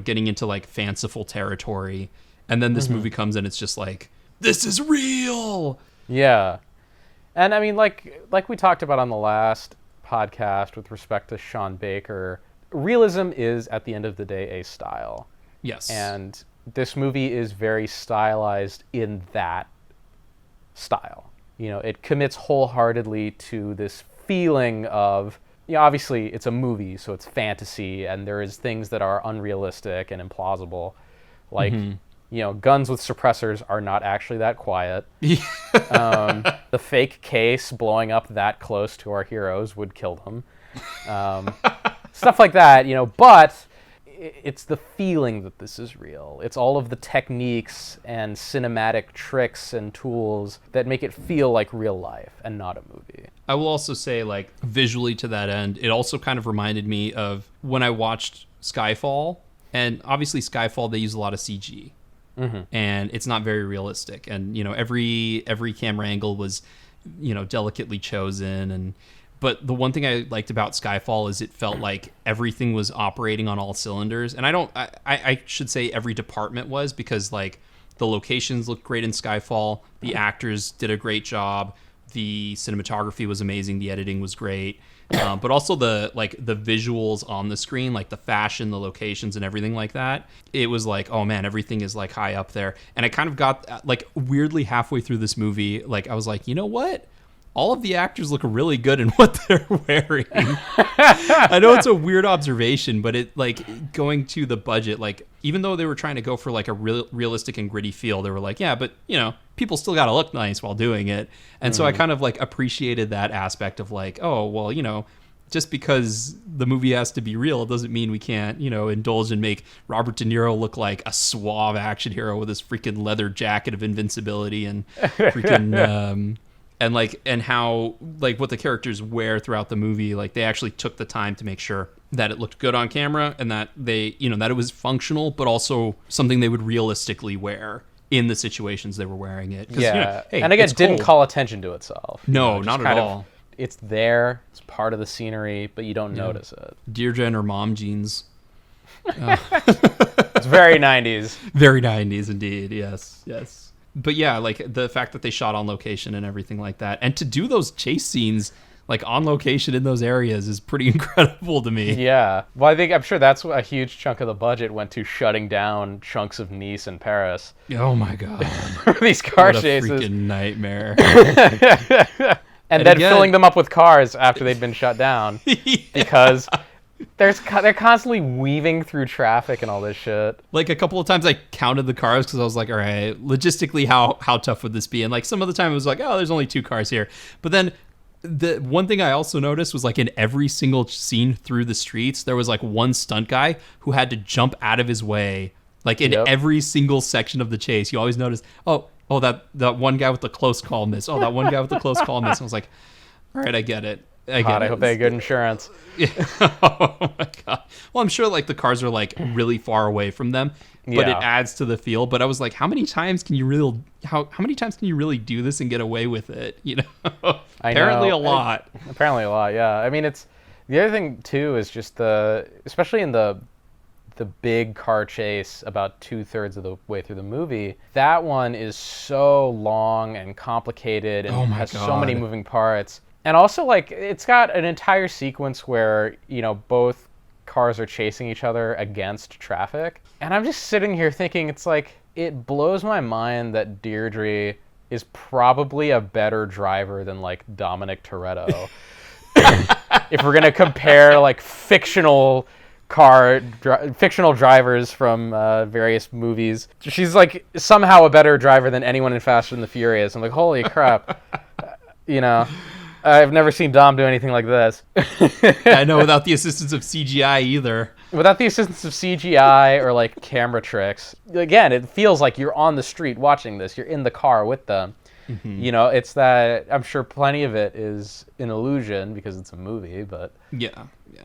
getting into like fanciful territory. And then this movie comes and it's just like, this is real. Yeah. And I mean, like we talked about on the last podcast with respect to Sean Baker, realism is at the end of the day a style. Yes. And this movie is very stylized in that style. It commits wholeheartedly to this feeling of, obviously it's a movie, so it's fantasy, and there is things that are unrealistic and implausible. Like, guns with suppressors are not actually that quiet. The fake case blowing up that close to our heroes would kill them. Stuff like that, but it's the feeling that this is real. It's all of the techniques and cinematic tricks and tools that make it feel like real life and not a movie. I will also say, like, visually to that end, it also kind of reminded me of when I watched Skyfall. And obviously Skyfall, they use a lot of CG. And it's not very realistic. And, every camera angle was, delicately chosen. But the one thing I liked about Skyfall is it felt like everything was operating on all cylinders. And I should say every department was, because like the locations looked great in Skyfall. The actors did a great job. The cinematography was amazing. The editing was great. But also the visuals on the screen, like the fashion, the locations and everything like that. It was like, oh man, everything is like high up there. And I kind of got like weirdly halfway through this movie, like I was like, you know what? All of the actors look really good in what they're wearing. I know it's a weird observation, but it like going to the budget, like even though they were trying to go for like a realistic and gritty feel, they were like, yeah, but people still got to look nice while doing it. And so I kind of like appreciated that aspect of like, oh, well, just because the movie has to be real, it doesn't mean we can't, indulge and make Robert De Niro look like a suave action hero with his freaking leather jacket of invincibility and freaking, and how like what the characters wear throughout the movie, like they actually took the time to make sure that it looked good on camera and that they, that it was functional, but also something they would realistically wear in the situations they were wearing it. Yeah, hey, and again, it's didn't cold. call attention to itself. No, just not at kind of- all. It's there. It's part of the scenery, but you don't notice it. Deirdre and her mom jeans. It's very 90s. Very 90s indeed. Yes. But yeah, like the fact that they shot on location and everything like that, and to do those chase scenes like on location in those areas is pretty incredible to me. Yeah. Well, I'm sure that's a huge chunk of the budget went to shutting down chunks of Nice and Paris. Oh my god. These car What a chases. freaking nightmare. And then again- filling them up with cars after they'd been shut down. Because they're constantly weaving through traffic and all this shit. Like a couple of times I counted the cars because I was like, all right, logistically, how tough would this be? And like some of the time it was like, oh, there's only 2 cars here. But then the one thing I also noticed was like in every single scene through the streets, there was like one stunt guy who had to jump out of his way. Like in Yep. every single section of the chase, you always notice, oh, oh, that one guy with the close call miss. Oh, that one guy with the close call miss. I was like, all right, I get it. I hope they had good insurance. Yeah. Oh my god. Well, I'm sure like the cars are like really far away from them, but it adds to the feel. But I was like, how many times can you really do this and get away with it? You know, apparently a lot. Apparently a lot. Yeah. I mean, it's the other thing too is just especially in the big car chase about 2/3 of the way through the movie. That one is so long and complicated and has so many moving parts. And also, like, it's got an entire sequence where, you know, both cars are chasing each other against traffic. And I'm just sitting here thinking, it's like, it blows my mind that Deirdre is probably a better driver than, like, Dominic Toretto. If we're going to compare, like, fictional drivers from various movies. She's, like, somehow a better driver than anyone in Fast and the Furious. I'm like, holy crap. You know... I've never seen Dom do anything like this. I know, without the assistance of CGI either. Without the assistance of CGI or like camera tricks. Again, it feels like you're on the street watching this. You're in the car with them. Mm-hmm. You know, it's that, I'm sure plenty of it is an illusion because it's a movie, but yeah.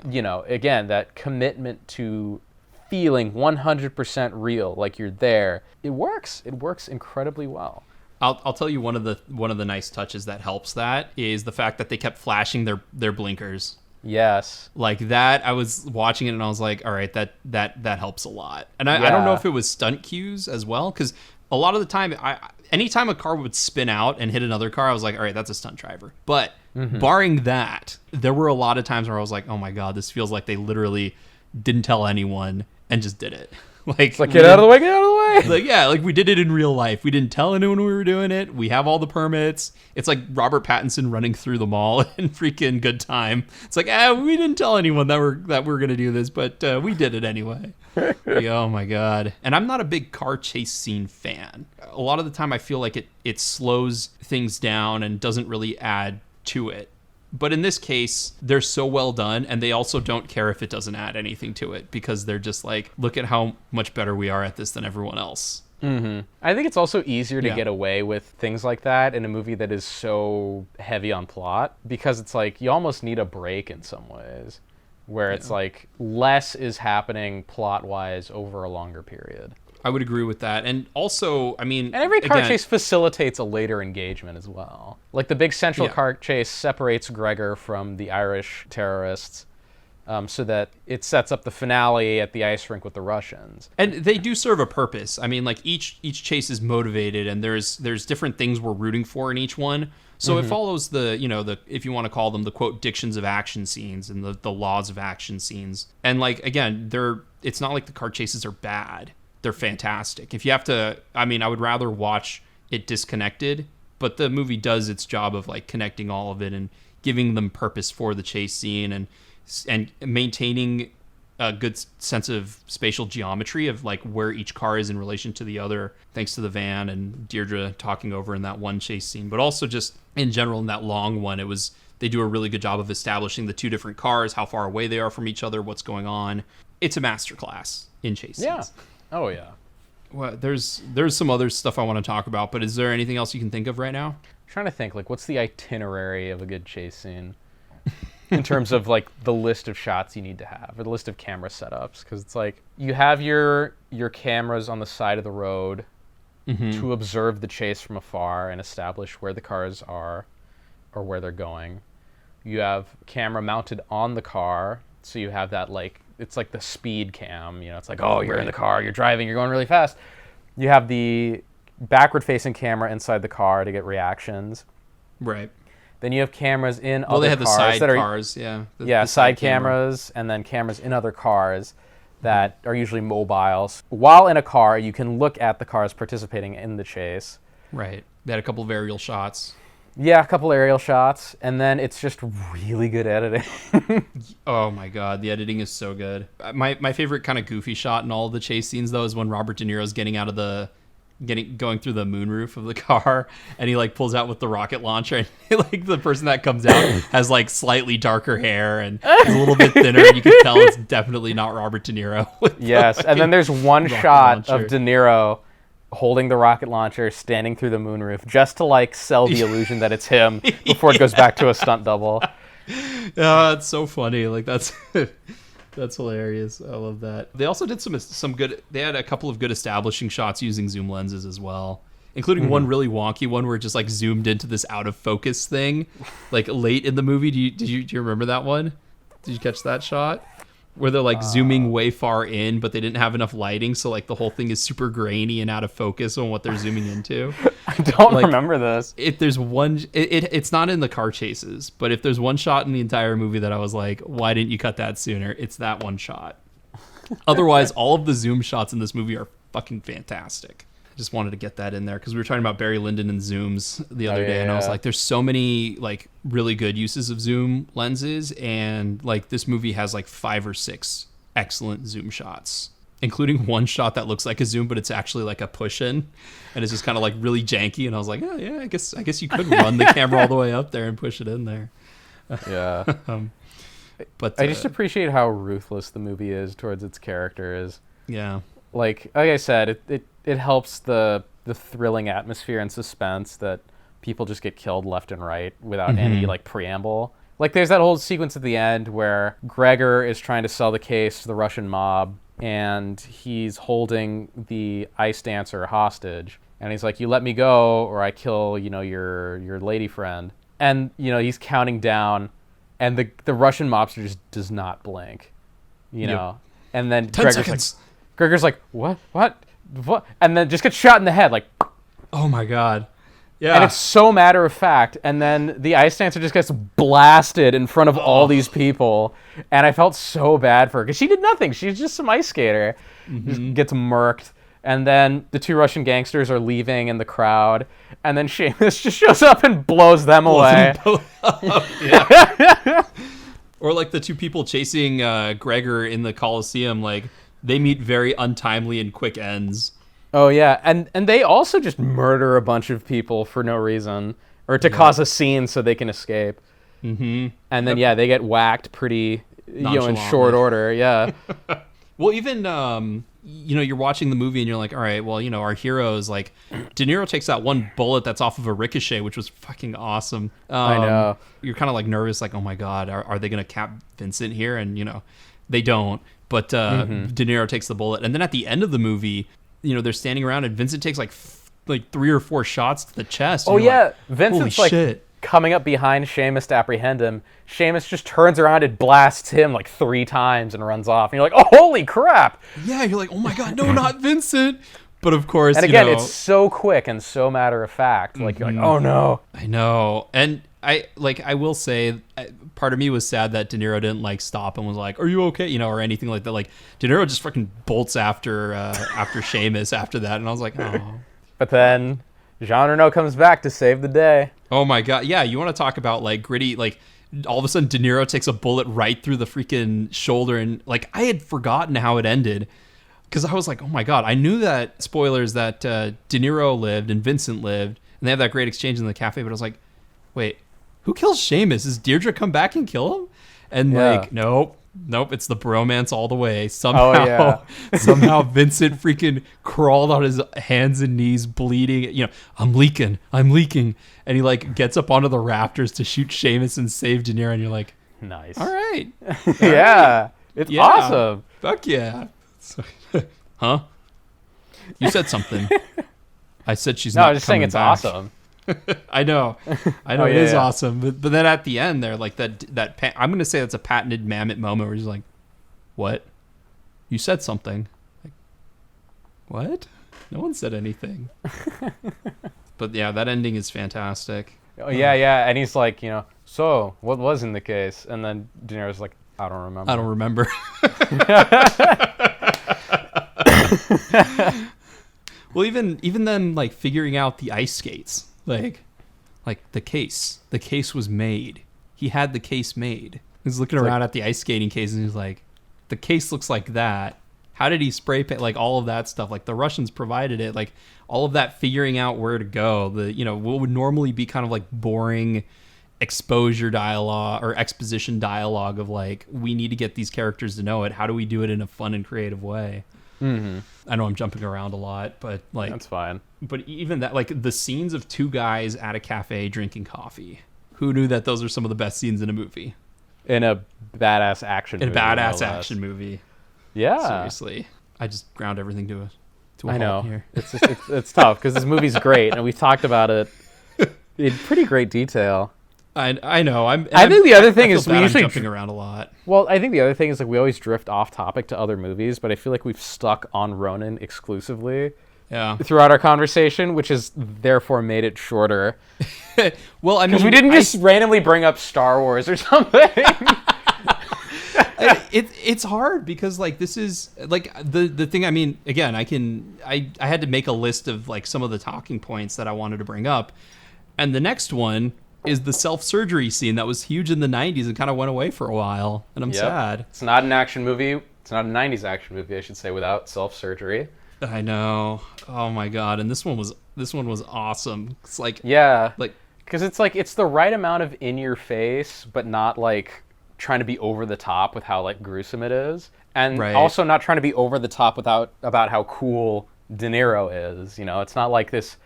You know, again, that commitment to feeling 100% real, like you're there, it works. It works incredibly well. I'll tell you one of the nice touches that helps that is the fact that they kept flashing their blinkers. Yes. Like that, I was watching it and I was like, all right, that helps a lot. And I don't know if it was stunt cues as well, because a lot of the time, anytime a car would spin out and hit another car, I was like, all right, that's a stunt driver. But barring that, there were a lot of times where I was like, oh my God, this feels like they literally didn't tell anyone and just did it. Like get out of the way, get out of the way. Like, yeah, like we did it in real life. We didn't tell anyone we were doing it. We have all the permits. It's like Robert Pattinson running through the mall in freaking Good Time. It's like, we didn't tell anyone that we're gonna do this, but we did it anyway. Like, oh my God. And I'm not a big car chase scene fan. A lot of the time I feel like it slows things down and doesn't really add to it. But in this case, they're so well done, and they also don't care if it doesn't add anything to it, because they're just like, look at how much better we are at this than everyone else. Mm-hmm. I think it's also easier to get away with things like that in a movie that is so heavy on plot, because it's like you almost need a break in some ways, where it's like less is happening plot-wise over a longer period. I would agree with that. And also, I mean... And every car chase facilitates a later engagement as well. Like the big central car chase separates Gregor from the Irish terrorists so that it sets up the finale at the ice rink with the Russians. And they do serve a purpose. I mean, like each chase is motivated and there's different things we're rooting for in each one. So it follows the if you want to call them the quote dictions of action scenes and the laws of action scenes. And like, again, it's not like the car chases are bad. They're fantastic. If you have to, I mean, I would rather watch it disconnected, but the movie does its job of like connecting all of it and giving them purpose for the chase scene and maintaining a good sense of spatial geometry of like where each car is in relation to the other, thanks to the van and Deirdre talking over in that one chase scene, but also just in general in that long one, they do a really good job of establishing the two different cars, how far away they are from each other, what's going on. It's a masterclass in chase scenes. Oh, yeah. Well, there's some other stuff I want to talk about, but is there anything else you can think of right now? I'm trying to think, like, what's the itinerary of a good chase scene in terms of, like, the list of shots you need to have or the list of camera setups? Because it's like you have your cameras on the side of the road to observe the chase from afar and establish where the cars are or where they're going. You have camera mounted on the car, so you have that, like, it's like the speed cam, you know, it's like, oh, you're in the car, you're driving, you're going really fast. You have the backward-facing camera inside the car to get reactions. Right. Then you have cameras in other cars. Well, they have the side cars, yeah. The side cameras, and then cameras in other cars that are usually mobiles. While in a car, you can look at the cars participating in the chase. Right. They had a couple of aerial shots. Yeah, a couple aerial shots, and then it's just really good editing. Oh my God, the editing is so good. My favorite kind of goofy shot in all of the chase scenes though is when Robert De Niro's going through the moonroof of the car, and he like pulls out with the rocket launcher, and like the person that comes out has like slightly darker hair and is a little bit thinner. And you can tell it's definitely not Robert De Niro. Yes, and then there's one shot of De Niro holding the rocket launcher, standing through the moonroof, just to like sell the illusion that it's him before it goes back to a stunt double. Yeah, it's so funny. Like that's that's hilarious. I love that. They also did some good. They had a couple of good establishing shots using zoom lenses as well, including one really wonky one where it just like zoomed into this out of focus thing, like late in the movie. Do you remember that one? Did you catch that shot? Where they're like zooming way far in, but they didn't have enough lighting, so like the whole thing is super grainy and out of focus on what they're zooming into. I don't remember this. If there's one, it's not in the car chases, but if there's one shot in the entire movie that I was like, why didn't you cut that sooner? It's that one shot. Otherwise, all of the zoom shots in this movie are fucking fantastic. I just wanted to get that in there because we were talking about Barry Lyndon and zooms the other day, and I was like, there's so many like really good uses of zoom lenses, and like this movie has like 5 or 6 excellent zoom shots, including one shot that looks like a zoom, but it's actually like a push in, and it's just kind of like really janky. And I was like, oh yeah, I guess you could run the camera all the way up there and push it in there. Yeah. But I just appreciate how ruthless the movie is towards its characters. Yeah. Like I said, it helps the thrilling atmosphere and suspense that people just get killed left and right without any like preamble. Like there's that whole sequence at the end where Gregor is trying to sell the case to the Russian mob, and he's holding the ice dancer hostage, and he's like, you let me go or I kill, your lady friend. And he's counting down, and the Russian mobster just does not blink, know. And then 10 seconds. Gregor's like, what? And then just gets shot in the head, like, oh my God. Yeah. And it's so matter of fact. And then the ice dancer just gets blasted in front of all these people. And I felt so bad for her because she did nothing. She's just some ice skater. Just gets murked. And then the 2 Russian gangsters are leaving in the crowd. And then Seamus just shows up and blows them away. Or like the 2 people chasing Gregor in the Coliseum, like they meet very untimely and quick ends. Oh yeah, and they also just murder a bunch of people for no reason, or to cause a scene so they can escape. And then they get whacked pretty, in short order. Yeah. Well, even you're watching the movie and you're like, all right, well, our hero is like, De Niro takes that one bullet that's off of a ricochet, which was fucking awesome. I know. You're kind of like nervous, like, oh my God, are they gonna cap Vincent here? And they don't. But De Niro takes the bullet, and then at the end of the movie, they're standing around, and Vincent takes like 3 or 4 shots to the chest. Oh yeah, like, Vincent's holy like shit. Coming up behind Seamus to apprehend him. Seamus just turns around and blasts him like 3 times and runs off. And you're like, oh, holy crap! Yeah, you're like, oh my God, no, not Vincent. But of course, and again, it's so quick and so matter of fact. Like you're like, oh no. I know, and I will say, part of me was sad that De Niro didn't like stop and was like, "Are you okay?" Or anything like that. Like De Niro just fucking bolts after Seamus after that, and I was like, "Oh." But then Jean Reno comes back to save the day. Oh my God! Yeah, you want to talk about like gritty? Like all of a sudden, De Niro takes a bullet right through the freaking shoulder, and like I had forgotten how it ended. Because I was like, oh my God, I knew that, spoilers, that De Niro lived and Vincent lived, and they have that great exchange in the cafe, but I was like, wait, who kills Seamus? Does Deirdre come back and kill him? And like, nope, it's the bromance all the way. Somehow Vincent freaking crawled on his hands and knees bleeding. I'm leaking. And he like gets up onto the rafters to shoot Seamus and save De Niro, and you're like, nice. All right. Yeah, it's awesome. Fuck yeah. Huh? You said something. I said she's not. No, I was just saying it's back. Awesome. I know. It is awesome. But then at the end, they're like that. I'm gonna say that's a patented Mamet moment where he's like, "What? You said something." Like, what? No one said anything. But yeah, that ending is fantastic. Oh yeah, and he's like, so what was in the case? And then De Niro's like, I don't remember. Well, even then, like figuring out the ice skates, like the case was made. He had the case made. He's looking around at the ice skating case, and he's like, the case looks like that. How did he spray paint? Like all of that stuff. Like the Russians provided it. Like all of that figuring out where to go. What would normally be kind of like boring exposure dialogue or exposition dialogue of like, we need to get these characters to know it. How do we do it in a fun and creative way? I know I'm jumping around a lot, but like That's fine. But even that, like the scenes of two guys at a cafe drinking coffee. Who knew that those are some of the best scenes in a movie? In a badass action movie. In a badass action movie. Yeah. Seriously. I just ground everything to a I know. halt here. It's just it's tough because this movie's great and we've talked about it in pretty great detail. I know. I think the other thing is we I'm usually jumping around a lot. Well, I think the other thing is like we always drift off topic to other movies, but I feel like we've stuck on Ronin exclusively throughout our conversation, which has therefore made it shorter. Well, I mean, because we didn't just randomly bring up Star Wars or something. It's hard because like this is like the thing. I mean, again, I had to make a list of like some of the talking points that I wanted to bring up, and the next one is the self-surgery scene that was huge in the 90s and kind of went away for a while, and I'm sad. It's not an action movie. It's not a 90s action movie, I should say, without self-surgery. I know. Oh my god. And this one was awesome. It's like because it's like it's the right amount of in your face, but not like trying to be over the top with how like gruesome it is, and also not trying to be over the top about how cool De Niro is. You know, it's not like this.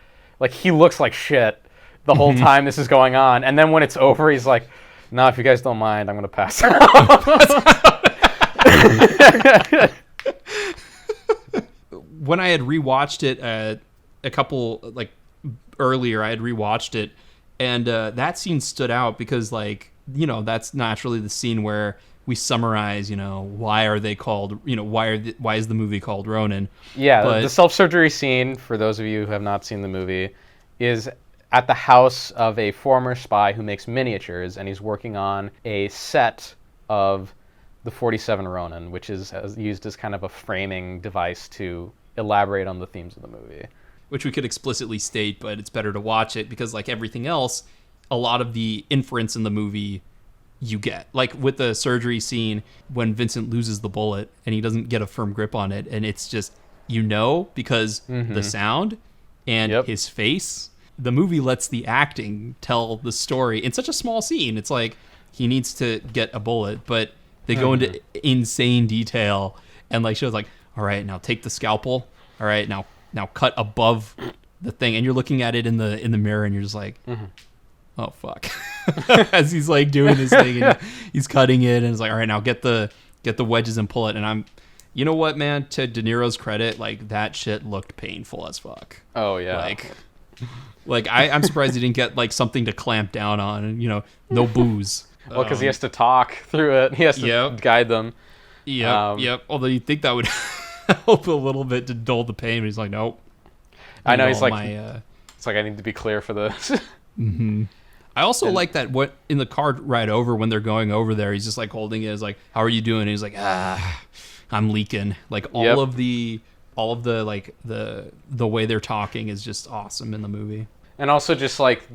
Like he looks like shit the whole time this is going on, and then when it's over, he's like, "No, if you guys don't mind, I'm gonna pass out." When I had rewatched it a couple like earlier, I had rewatched it, and that scene stood out because like that's naturally the scene where we summarize why are they called why is the movie called Ronin. The self-surgery scene, for those of you who have not seen the movie, is at the house of a former spy who makes miniatures, and he's working on a set of the 47 Ronin, which is used as kind of a framing device to elaborate on the themes of the movie. Which we could explicitly state, but it's better to watch it because like everything else, a lot of the inference in the movie you get. Like with the surgery scene when Vincent loses the bullet and he doesn't get a firm grip on it, and it's just because the sound and his face. The movie lets the acting tell the story in such a small scene. It's like he needs to get a bullet, but they go into insane detail and like shows like, all right, now take the scalpel. All right, now cut above the thing, and you're looking at it in the mirror, and you're just like, oh fuck, as he's like doing this thing, and he's cutting it, and it's like, all right, now get the wedges and pull it. And I'm, you know what, man? To De Niro's credit, like that shit looked painful as fuck. Oh yeah, like I'm surprised he didn't get like something to clamp down on, and no booze. Well, because he has to talk through it. He has to guide them. Yep. Although you'd think that would help a little bit to dull the pain, but he's like, nope. I know, he's like, it's like, I need to be clear for this. I also like that what in the car ride over when they're going over there, he's just like holding it as like, how are you doing? And he's like, I'm leaking. Like all of the like the way they're talking is just awesome in the movie. And also just like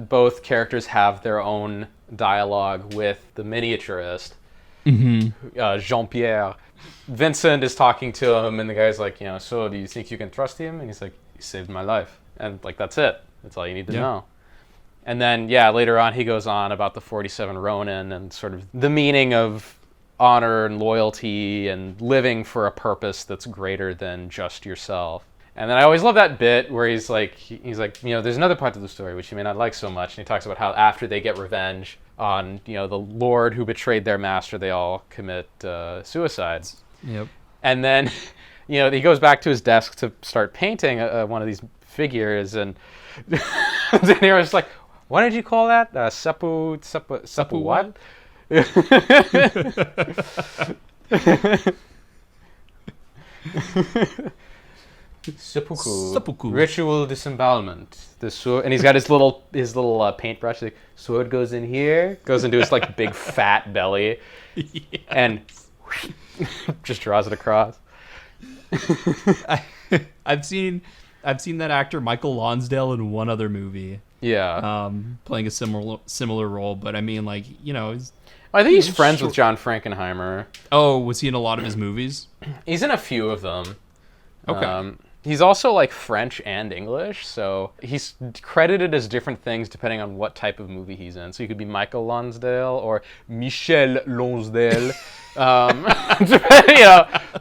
both characters have their own dialogue with the miniaturist, Jean-Pierre. Vincent is talking to him, and the guy's like, so do you think you can trust him? And he's like, he saved my life. And like, that's it. That's all you need to know. And then, later on, he goes on about the 47 Ronin and sort of the meaning of honor and loyalty and living for a purpose that's greater than just yourself. And then I always love that bit where he's like, there's another part of the story which you may not like so much. And he talks about how after they get revenge on, the lord who betrayed their master, they all commit suicide. Yep. And then, he goes back to his desk to start painting one of these figures, and De Niro's like, what did you call that? Seppu what? Seppuku. Ritual disembowelment. The sword, and he's got his little paintbrush. Like, sword goes in here, goes into his like big fat belly, and just draws it across. I've seen that actor Michael Lonsdale in one other movie. Yeah. Playing a similar role, but I mean, like, I think he's friends with John Frankenheimer. Oh, was he in a lot of his movies? He's in a few of them. Okay. He's also like French and English, so he's credited as different things depending on what type of movie he's in. So he could be Michael Lonsdale or Michel Lonsdale,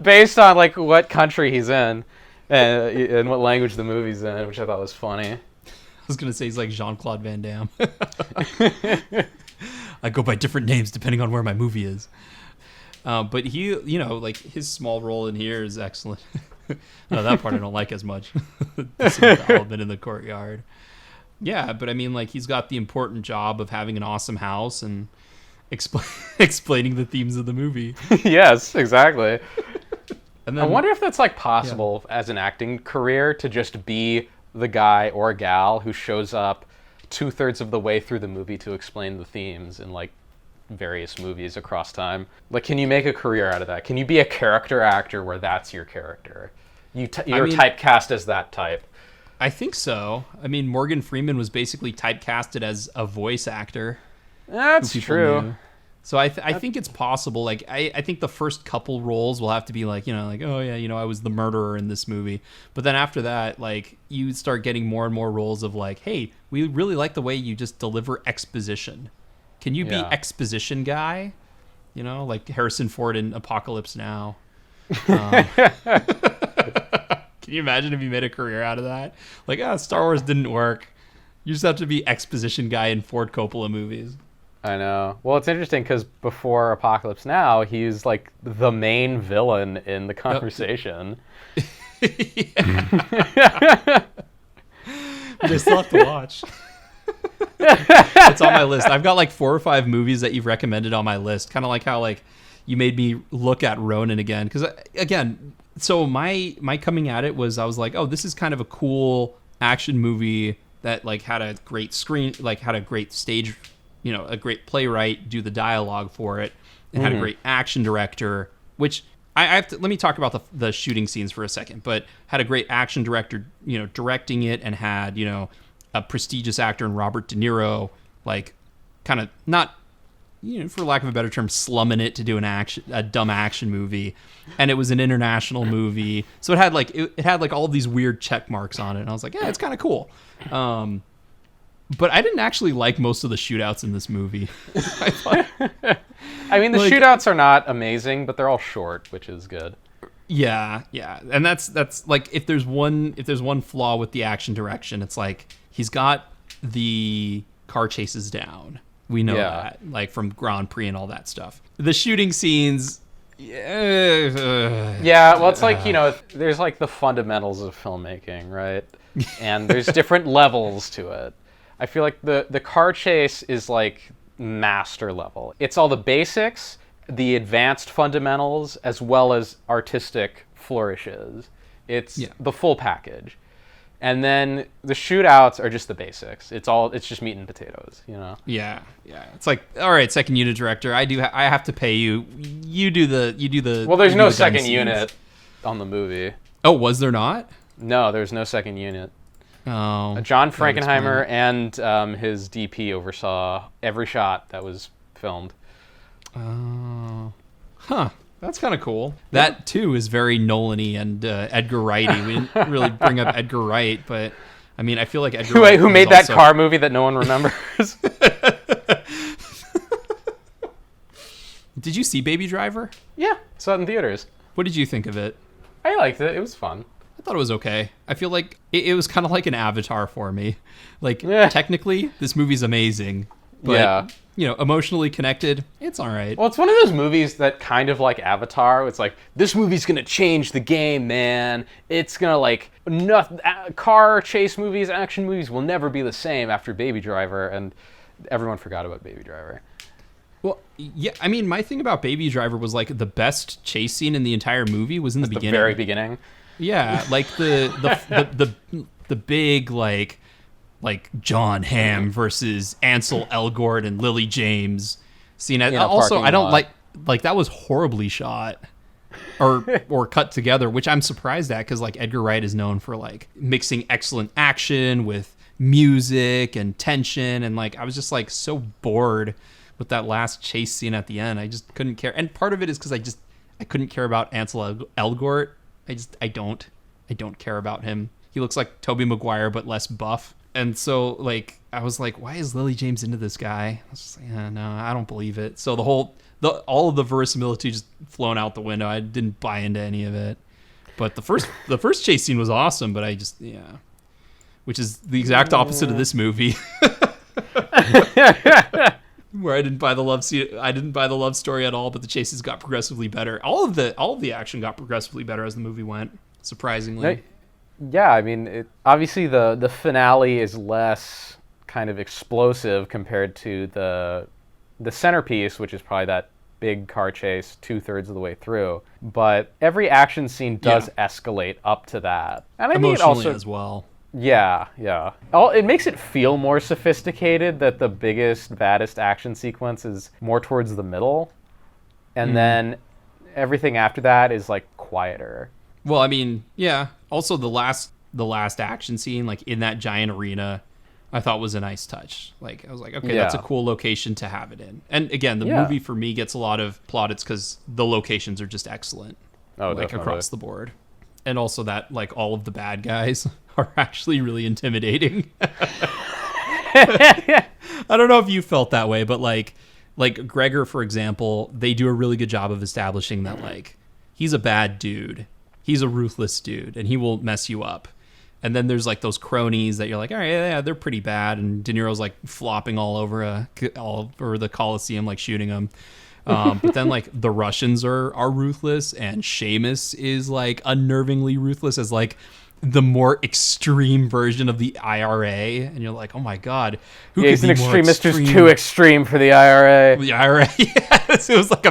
based on like what country he's in and what language the movie's in, which I thought was funny. I was gonna say he's like Jean-Claude Van Damme. I go by different names depending on where my movie is. But he, like his small role in here is excellent. No, that part I don't like as much. The element in the courtyard. Yeah, but I mean, like, he's got the important job of having an awesome house and explaining the themes of the movie. Yes, exactly. And then, I wonder if that's like possible as an acting career to just be the guy or gal who shows up 2/3 of the way through the movie to explain the themes in like various movies across time. Like, can you make a career out of that? Can you be a character actor where that's your character? You're typecast as that type. I think so. I mean, Morgan Freeman was basically typecasted as a voice actor. That's true. Knew. So I think it's possible. Like, I think the first couple roles will have to be like, oh yeah, I was the murderer in this movie. But then after that, like, you start getting more and more roles of like, hey, we really like the way you just deliver exposition. Can you be exposition guy? Like Harrison Ford in Apocalypse Now. Can you imagine if you made a career out of that? Like, Star Wars didn't work. You just have to be exposition guy in Ford Coppola movies. I know. Well, it's interesting because before Apocalypse Now, he's like the main villain in The Conversation. But I still have to watch. It's on my list. I've got like 4 or 5 movies that you've recommended on my list. Kind of like how like you made me look at Ronin again. Because again, so my coming at it was I was like, oh, this is kind of a cool action movie that like had a great screen, like had a great stage, a great playwright do the dialogue for it, and had a great action director. Which I have to let me talk about the shooting scenes for a second. But had a great action director, directing it, and had a prestigious actor in Robert De Niro, like, kind of not, for lack of a better term, slumming it to do a dumb action movie, and it was an international movie, so it had like all of these weird check marks on it, and I was like, yeah, it's kind of cool. But I didn't actually like most of the shootouts in this movie. I mean, the shootouts are not amazing, but they're all short, which is good. Yeah, and that's like if there's one flaw with the action direction, it's like he's got the car chases down. We know that, like from Grand Prix and all that stuff. The shooting scenes, well, it's like there's like the fundamentals of filmmaking, right? And there's different levels to it. I feel like the car chase is like master level. It's all the basics, the advanced fundamentals, as well as artistic flourishes. It's the full package. And then the shootouts are just the basics. It's just meat and potatoes, Yeah. It's like, all right, second unit director, I have to pay you. You do the. Well, there's no second unit on the movie. Oh, was there not? No, there's no second unit. Oh. John Frankenheimer and his DP oversaw every shot that was filmed. Oh. Huh. That's kind of cool. That, too, is very Nolan-y and Edgar Wright-y. We didn't really bring up Edgar Wright, but, I mean, I feel like Edgar Wright... Who made that car movie that no one remembers? Did you see Baby Driver? Yeah, saw it in theaters. What did you think of it? I liked it. It was fun. I thought it was okay. I feel like it was kind of like an Avatar for me. Like, technically, this movie's amazing, but... emotionally connected, it's all right. Well, it's one of those movies that kind of like Avatar. It's like, this movie's going to change the game, man. It's going to like, car chase movies, action movies will never be the same after Baby Driver, and everyone forgot about Baby Driver. Well, yeah, I mean, my thing about Baby Driver was like the best chase scene in the entire movie was in the beginning. The very beginning. Yeah, like the big like John Hamm versus Ansel Elgort and Lily James scene. Also, I don't like that was horribly shot or cut together, which I'm surprised at because like Edgar Wright is known for like mixing excellent action with music and tension, and like I was just like so bored with that last chase scene at the end. I just couldn't care, and part of it is because I couldn't care about Ansel Elgort. I don't. I don't care about him. He looks like Tobey Maguire, but less buff. And so, like, I was like, why is Lily James into this guy? I was just like, no, I don't believe it. So all of the verisimilitude just flown out the window. I didn't buy into any of it. But the first chase scene was awesome, but which is the exact opposite of this movie. Where I didn't buy the love scene, I didn't buy the love story at all, but the chases got progressively better. All of the action got progressively better as the movie went, surprisingly. Yeah, I mean, obviously the finale is less kind of explosive compared to the centerpiece, which is probably that big car chase 2/3 of the way through. But every action scene does escalate up to that, and I think it also as well. Yeah. It makes it feel more sophisticated that the biggest, baddest action sequence is more towards the middle, and then everything after that is like quieter. Well, I mean, yeah. Also, the last action scene, like in that giant arena, I thought was a nice touch. Like, I was like, okay, that's a cool location to have it in. And again, the movie for me gets a lot of plaudits because the locations are just excellent, like across the board. And also that, like, all of the bad guys are actually really intimidating. I don't know if you felt that way, but like Gregor, for example, they do a really good job of establishing that, like, he's a bad dude. He's a ruthless dude, and he will mess you up. And then there's, like, those cronies that you're like, all right, yeah, they're pretty bad. And De Niro's, like, flopping all over the Coliseum, like, shooting them. But then, like, the Russians are ruthless, and Seamus is, like, unnervingly ruthless as, like, the more extreme version of the IRA. And you're like, oh my god, who could he's be an more extremist who's too extreme for the IRA. The IRA, yes, it was like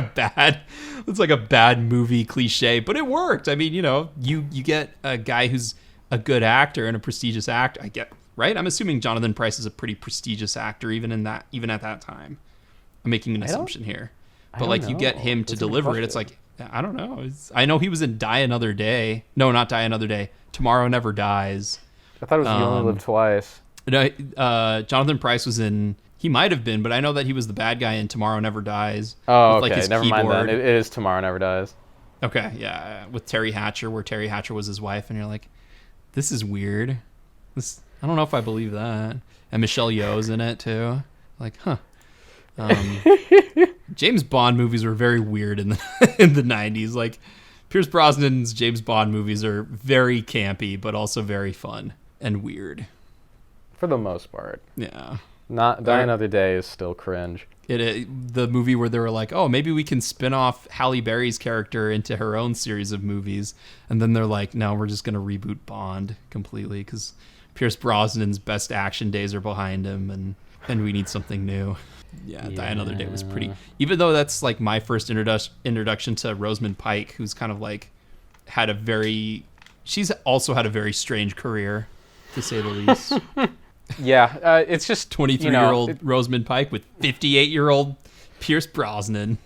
a bad movie cliche, but it worked. I mean, you get a guy who's a good actor and a prestigious actor. I get, right? I'm assuming Jonathan Pryce is a pretty prestigious actor, even at that time. I'm making an assumption here. But, like, you get him to deliver it. It's like, I don't know. I know he was in Die Another Day. No, not Die Another Day. Tomorrow Never Dies. I thought it was You Only Live Twice. No, Jonathan Pryce was in... He might have been, but I know that he was the bad guy in Tomorrow Never Dies. Oh, okay. Like, never mind then. It is Tomorrow Never Dies. Okay, yeah. With Terry Hatcher, where Terry Hatcher was his wife, and you're like, this is weird. I don't know if I believe that. And Michelle Yeoh's in it, too. Like, huh. James Bond movies were very weird in the 90s. Like, Pierce Brosnan's James Bond movies are very campy, but also very fun and weird. For the most part. Yeah. Not Die Another Day is still cringe. The movie where they were like, oh, maybe we can spin off Halle Berry's character into her own series of movies. And then they're like, no, we're just going to reboot Bond completely because Pierce Brosnan's best action days are behind him and we need something new. Yeah, Die Another Day was pretty... Even though that's, like, my first introduction to Rosamund Pike, who's kind of, like, she's also had a very strange career, to say the least. Yeah, it's just... 23-year-old Rosamund Pike with 58-year-old Pierce Brosnan.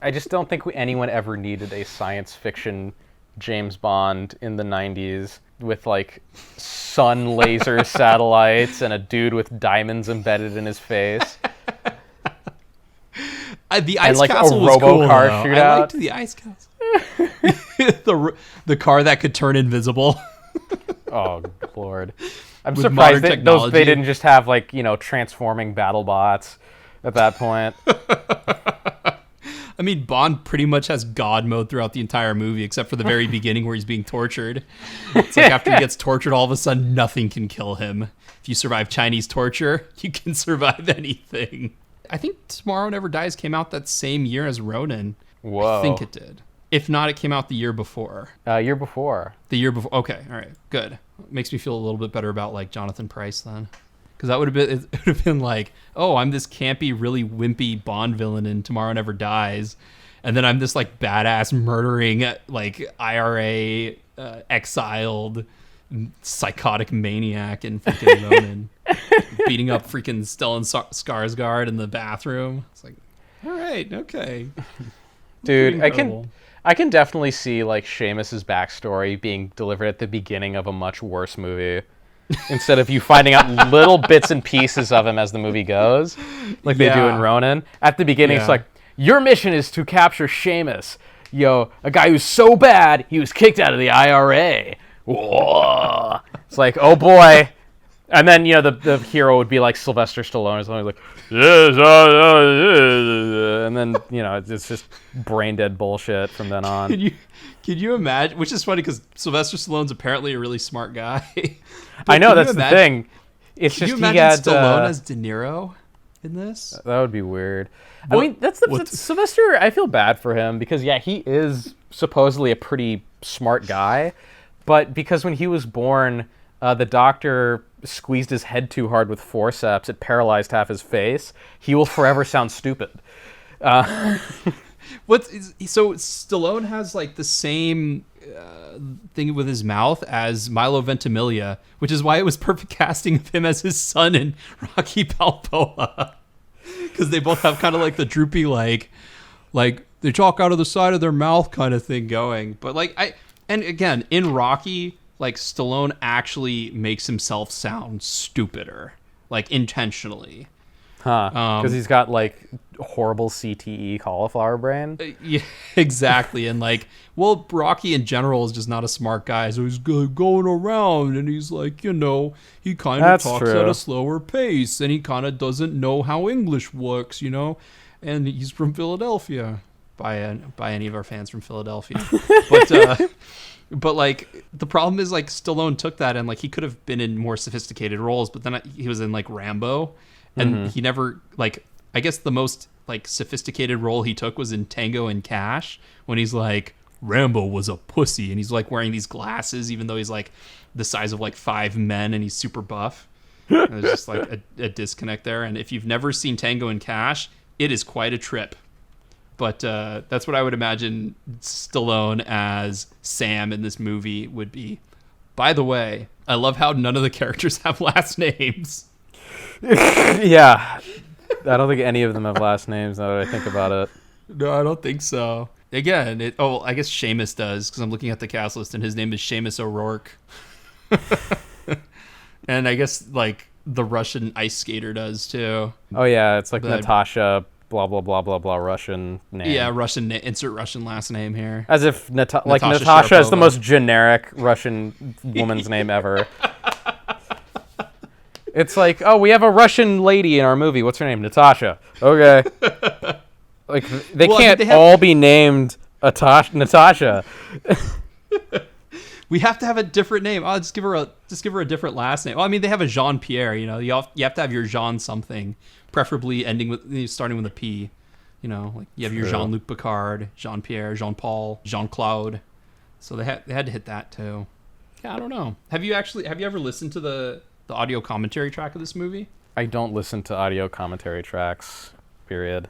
I just don't think anyone ever needed a science fiction James Bond in the 90s with, like, sun laser satellites and a dude with diamonds embedded in his face. The ice castle was cool, though. I liked the ice castle. the car that could turn invisible. Oh, Lord. I'm surprised they didn't just have, like, transforming battle bots at that point. I mean, Bond pretty much has God mode throughout the entire movie, except for the very beginning where he's being tortured. It's like after he gets tortured, all of a sudden, nothing can kill him. If you survive Chinese torture, you can survive anything. I think Tomorrow Never Dies came out that same year as Ronin. Whoa. I think it did. If not, it came out the year before. Year before. The year before. Okay, all right, good. Makes me feel a little bit better about, like, Jonathan Pryce then. Because that would have been like, oh, I'm this campy, really wimpy Bond villain in Tomorrow Never Dies. And then I'm this, like, badass murdering, like, IRA exiled psychotic maniac in freaking Ronin. Beating up freaking Stellan Skarsgård in the bathroom. It's like, all right, okay. Dude, I can definitely see, like, Seamus's backstory being delivered at the beginning of a much worse movie. Instead of you finding out little bits and pieces of him as the movie goes, like they do in Ronin. At the beginning, it's like, your mission is to capture Seamus. A guy who's so bad, he was kicked out of the IRA. whoa. It's like, oh boy. And then, the hero would be like Sylvester Stallone or something like, yes, and then, it's just brain dead bullshit from then on. Can you imagine? Which is funny because Sylvester Stallone's apparently a really smart guy. I know, that's the thing. It's can just you imagine Stallone as De Niro in this? That would be weird. I mean, that's Sylvester. I feel bad for him because he is supposedly a pretty smart guy, but because when he was born, the doctor squeezed his head too hard with forceps, it paralyzed half his face. He will forever sound stupid. So Stallone has like the same thing with his mouth as Milo Ventimiglia, which is why it was perfect casting of him as his son in Rocky Balboa, because they both have kind of like the droopy like they talk out of the side of their mouth kind of thing going. But and again in Rocky, like Stallone actually makes himself sound stupider, like intentionally. Because he's got like horrible CTE cauliflower brain. Yeah, exactly. And Rocky in general is just not a smart guy, so he's going around and he's like, he kind of talks at a slower pace, and he kind of doesn't know how English works, and he's from Philadelphia. By any of our fans from Philadelphia, but the problem is Stallone took that and he could have been in more sophisticated roles, but then he was in Rambo. And he never, I guess the most, sophisticated role he took was in Tango and Cash, when he's like, Rambo was a pussy, and he's, wearing these glasses, even though he's, the size of, 5 men, and he's super buff. And there's just, a disconnect there. And if you've never seen Tango and Cash, it is quite a trip. But that's what I would imagine Stallone as Sam in this movie would be. By the way, I love how none of the characters have last names. Yeah, I don't think any of them have last names now that I think about it. No, I don't think so. Again, I guess Seamus does, because I'm looking at the cast list and his name is Seamus O'Rourke. And I guess the Russian ice skater does too. Oh yeah, it's Natasha blah blah blah blah blah Russian name. Yeah, Russian insert Russian last name here. As if Natasha is the most generic Russian woman's name ever. It's we have a Russian lady in our movie. What's her name? Natasha. Okay. They can't all be named Natasha. We have to have a different name. I'll just give her a different last name. Well, I mean, they have a Jean Pierre. You have to have your Jean something, preferably starting with a P. You have your Jean Luc Picard, Jean Pierre, Jean Paul, Jean Claude. So they had to hit that too. Yeah, I don't know. Have you ever listened to the audio commentary track of this movie? I don't listen to audio commentary tracks, period.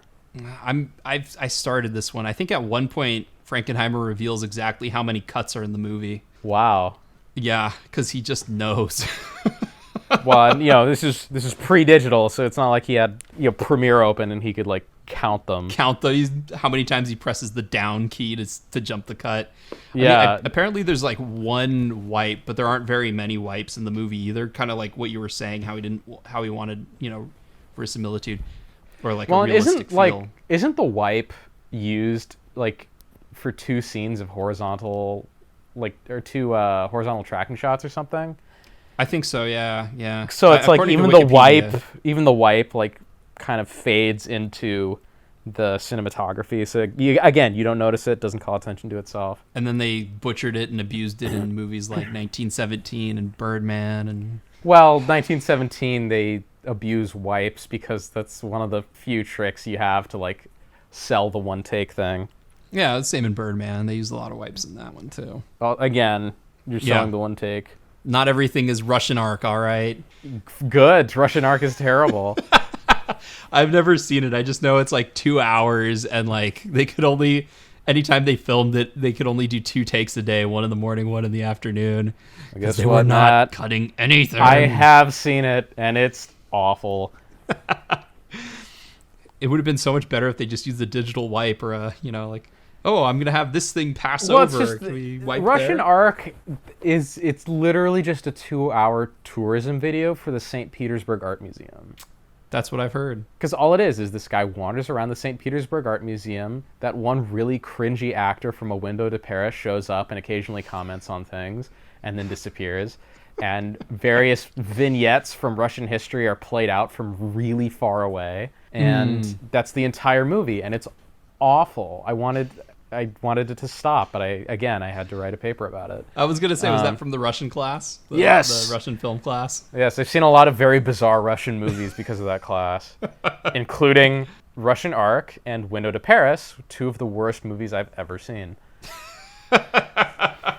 I started this one. I think at one point Frankenheimer reveals exactly how many cuts are in the movie. Wow. Yeah, because he just knows. Well, this is pre-digital, so it's not like he had Premiere open and he could count them. How many times he presses the down key to jump the cut. Yeah. Apparently there's one wipe, but there aren't very many wipes in the movie either. Kind of like what you were saying, how he wanted, verisimilitude or a realistic feel. Isn't the wipe used for 2 scenes of horizontal, or 2 horizontal tracking shots or something? I think so. Yeah. So it's even the wipe kind of fades into the cinematography. So you don't notice it, doesn't call attention to itself. And then they butchered it and abused it in movies like 1917 and Birdman and. Well, 1917 they abuse wipes because that's one of the few tricks you have to sell the one take thing. Yeah, the same in Birdman. They use a lot of wipes in that one too. Well, again, you're selling the one take. Not everything is Russian Ark, all right? Good. Russian Ark is terrible. I've never seen it. I just know it's 2 hours and they could only, anytime they filmed it, they could only do 2 takes a day, one in the morning, one in the afternoon. I guess they were not cutting anything. I have seen it and it's awful. It would have been so much better if they just used the digital wipe or I'm going to have this thing pass over. Can we wipe Russian there? Ark it's literally just a 2-hour tourism video for the St. Petersburg Art Museum. That's what I've heard. Because all it is this guy wanders around the St. Petersburg Art Museum. That one really cringy actor from A Window to Paris shows up and occasionally comments on things and then disappears. And various vignettes from Russian history are played out from really far away. And that's the entire movie. And it's awful. I wanted it to stop, but I had to write a paper about it. I was going to say, was that from the Russian class? Yes. The Russian film class? Yes, I've seen a lot of very bizarre Russian movies because of that class, including Russian Ark and Window to Paris, two of the worst movies I've ever seen. I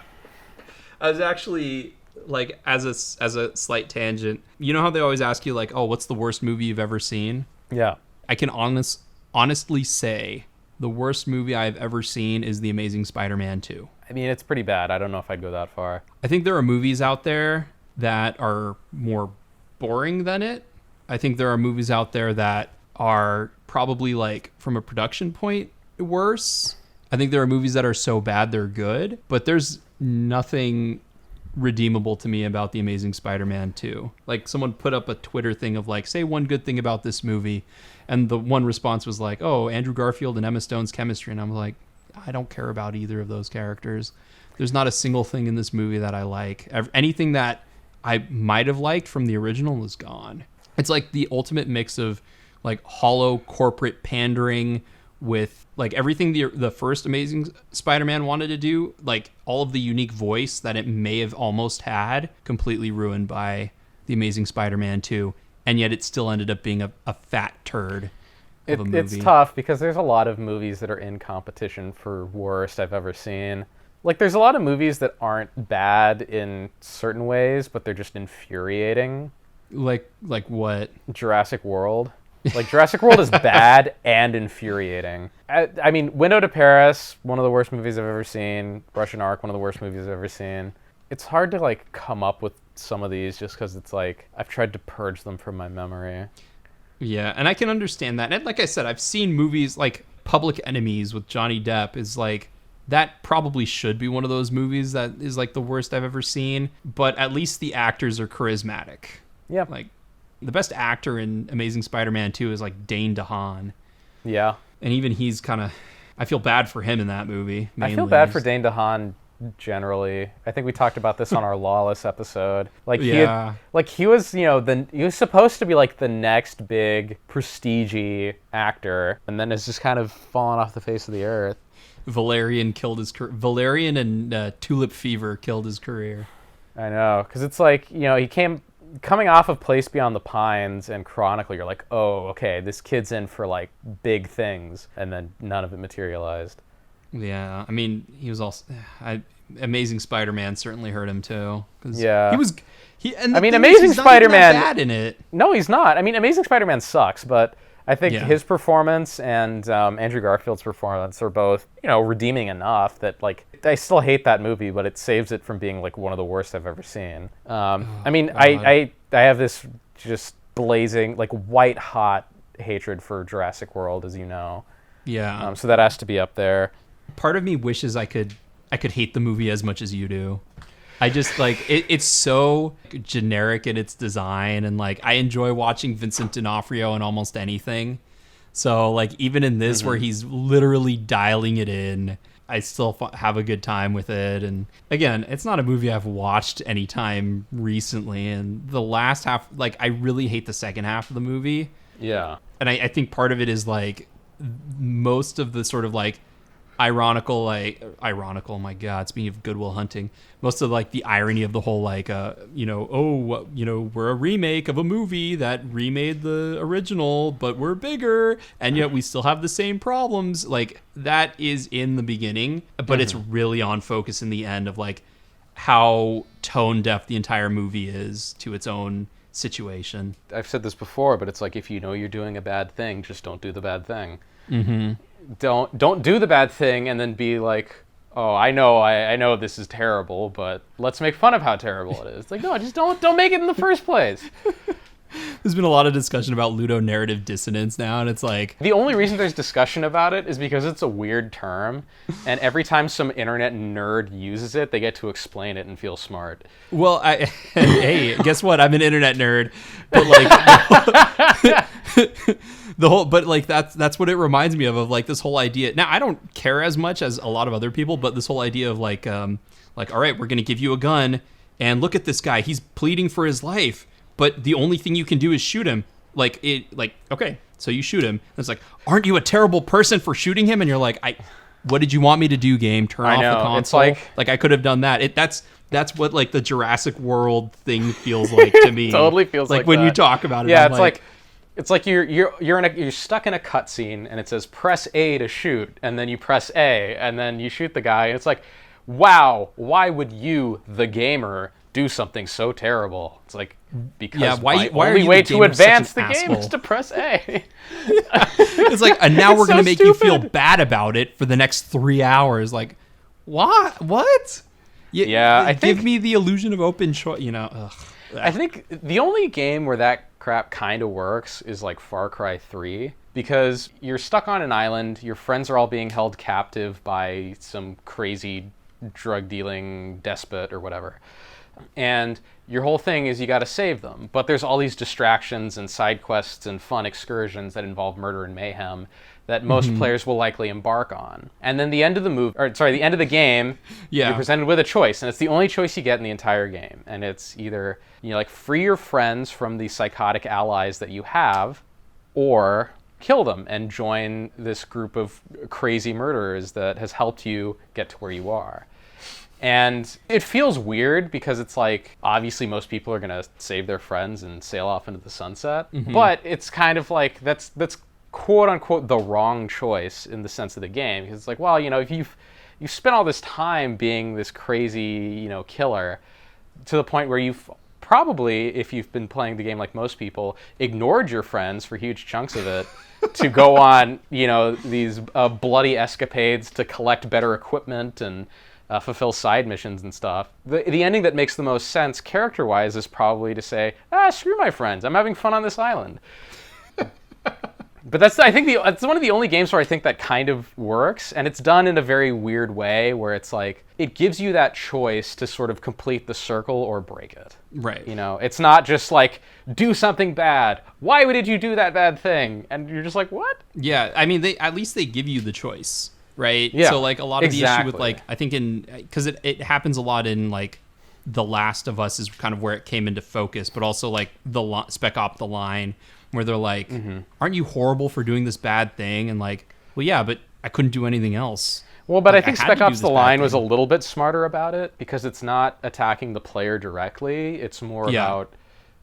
was actually, like, as a slight tangent, you know how they always ask you, like, oh, what's the worst movie you've ever seen? Yeah. I can honestly say the worst movie I've ever seen is The Amazing Spider-Man 2. I mean, it's pretty bad. I don't know if I'd go that far. I think there are movies out there that are more boring than it. I think there are movies out there that are probably, like, from a production point, worse. I think there are movies that are so bad they're good, but there's nothing redeemable to me about The Amazing Spider-Man 2. Like, someone put up a Twitter thing of, like, say one good thing about this movie, and the one response was like, oh, Andrew Garfield and Emma Stone's chemistry, and I'm like, I don't care about either of those characters. There's not a single thing in this movie that I like. Anything that I might have liked from the original is gone. It's like the ultimate mix of, like, hollow corporate pandering with, like, everything the first Amazing Spider-Man wanted to do, like, all of the unique voice that it may have almost had, completely ruined by The Amazing Spider-Man 2, and yet it still ended up being a fat turd of a movie. It's tough because there's a lot of movies that are in competition for worst I've ever seen. Like, there's a lot of movies that aren't bad in certain ways, but they're just infuriating. Like what? Jurassic World. Like, Jurassic World is bad and infuriating. I mean, Window to Paris, one of the worst movies I've ever seen. Russian Ark, one of the worst movies I've ever seen. It's hard to, like, come up with some of these just because it's like I've tried to purge them from my memory. Yeah, and I can understand that. And like I said, I've seen movies like Public Enemies with Johnny Depp is like, that probably should be one of those movies that is like the worst I've ever seen, but at least the actors are charismatic. Yeah. Like, the best actor in Amazing Spider-Man 2 is like Dane DeHaan. Yeah. And even he's kind of, I feel bad for him in that movie. Mainly. I feel bad for Dane DeHaan generally. I think we talked about this on our Lawless episode. Like, yeah. he was, you know, he was supposed to be like the next big prestige-y actor, and then it's just kind of fallen off the face of the earth. Valerian and Tulip Fever killed his career. I know, because it's like, you know, coming off of Place Beyond the Pines and Chronicle, you're like, oh, okay, this kid's in for, like, big things, and then none of it materialized. Yeah, I mean, he was also... Amazing Spider-Man certainly hurt him, too. Yeah. Amazing Spider-Man... He's not bad in it. No, he's not. I mean, Amazing Spider-Man sucks, but I think his performance and Andrew Garfield's performance are both, you know, redeeming enough that, like, I still hate that movie, but it saves it from being, like, one of the worst I've ever seen. I have this just blazing, like, white-hot hatred for Jurassic World, as you know. Yeah. So that has to be up there. Part of me wishes I could hate the movie as much as you do. I just, like, it's so generic in its design, and, like, I enjoy watching Vincent D'Onofrio in almost anything. So, like, even in this where he's literally dialing it in, I still have a good time with it. And again, it's not a movie I've watched anytime recently, and the last half, like, I really hate the second half of the movie. Yeah. And I think part of it is, like, most of the sort of, like, ironical, my God, speaking of Good Will Hunting, most of, like, the irony of the whole, like, we're a remake of a movie that remade the original, but we're bigger, and yet we still have the same problems. Like, that is in the beginning, but it's really on focus in the end of, like, how tone deaf the entire movie is to its own situation. I've said this before, but it's like, if you know you're doing a bad thing, just don't do the bad thing. Mm-hmm. Don't do the bad thing and then be like, oh, I know this is terrible, but let's make fun of how terrible it is. It's like, no, just don't make it in the first place. There's been a lot of discussion about ludonarrative dissonance now, and it's like... The only reason there's discussion about it is because it's a weird term, and every time some internet nerd uses it, they get to explain it and feel smart. Well, hey, guess what? I'm an internet nerd, but, like... The whole, but like that's what it reminds me of like this whole idea. Now I don't care as much as a lot of other people, but this whole idea of like all right, we're gonna give you a gun and look at this guy, he's pleading for his life, but the only thing you can do is shoot him. Okay, so you shoot him. And it's like, aren't you a terrible person for shooting him? And you're like, what did you want me to do, game? Turn off the console? It's like I could have done that. That's what like the Jurassic World thing feels like to me. Totally feels like when that. you talk about it. Yeah, I'm it's like you're stuck in a cutscene and it says press A to shoot, and then you press A and then you shoot the guy. And it's like, wow, why would you, the gamer, do something so terrible? It's like, because why my are only you way the to gamer advance such an the game asshole? is to press A. It's like, and now It's we're so gonna make you feel stupid. bad about it for the next 3 hours. Like, what? Yeah, I think- give me the illusion of open choice. Ugh. I think the only game where that crap kind of works is like Far Cry 3, because you're stuck on an island, your friends are all being held captive by some crazy drug-dealing despot or whatever. And your whole thing is you got to save them. But there's all these distractions and side quests and fun excursions that involve murder and mayhem that most players will likely embark on. And then the end of the game, Yeah. you're presented with a choice, and it's the only choice you get in the entire game. And it's either like free your friends from the psychotic allies that you have, or kill them and join this group of crazy murderers that has helped you get to where you are. And it feels weird because it's like, obviously most people are going to save their friends and sail off into the sunset. But it's kind of like, that's quote unquote the wrong choice in the sense of the game. Because it's like, well, if you've spent all this time being this crazy, killer, to the point where you've probably, if you've been playing the game like most people, ignored your friends for huge chunks of it to go on, these bloody escapades to collect better equipment and fulfill side missions and stuff. The ending that makes the most sense character-wise is probably to say, screw my friends, I'm having fun on this island. But it's one of the only games where I think that kind of works, and it's done in a very weird way where it's like, it gives you that choice to sort of complete the circle or break it. Right. It's not just like, do something bad. Why did you do that bad thing? And you're just like, what? Yeah, I mean, at least they give you the choice, right? Yeah, So like a lot of the issue with exactly. like, I think because it happens a lot in like The Last of Us is kind of where it came into focus, but also like Spec Op The Line, where they're like, aren't you horrible for doing this bad thing? And like, well, yeah, but I couldn't do anything else. Well, but Like, I think had to Spec do Ops this The bad Line was a thing. little bit smarter about it because it's not attacking the player directly. It's more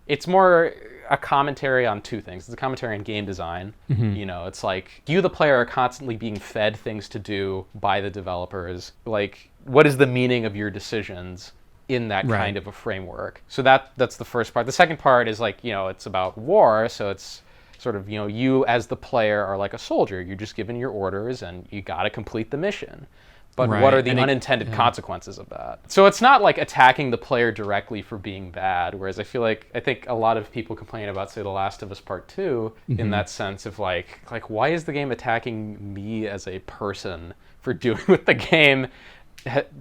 it's more a commentary on two things. It's a commentary on game design. It's like, you, the player, are constantly being fed things to do by the developers. Like, what is the meaning of your decisions in that Right. kind of a framework? So that's the first part. The second part is like, it's about war, so it's sort of, you as the player are like a soldier. You're just given your orders and you got to complete the mission. But Right. what are the And unintended consequences of that? So it's not like attacking the player directly for being bad, whereas I think a lot of people complain about, say, The Last of Us Part 2 in that sense of like why is the game attacking me as a person for doing what the game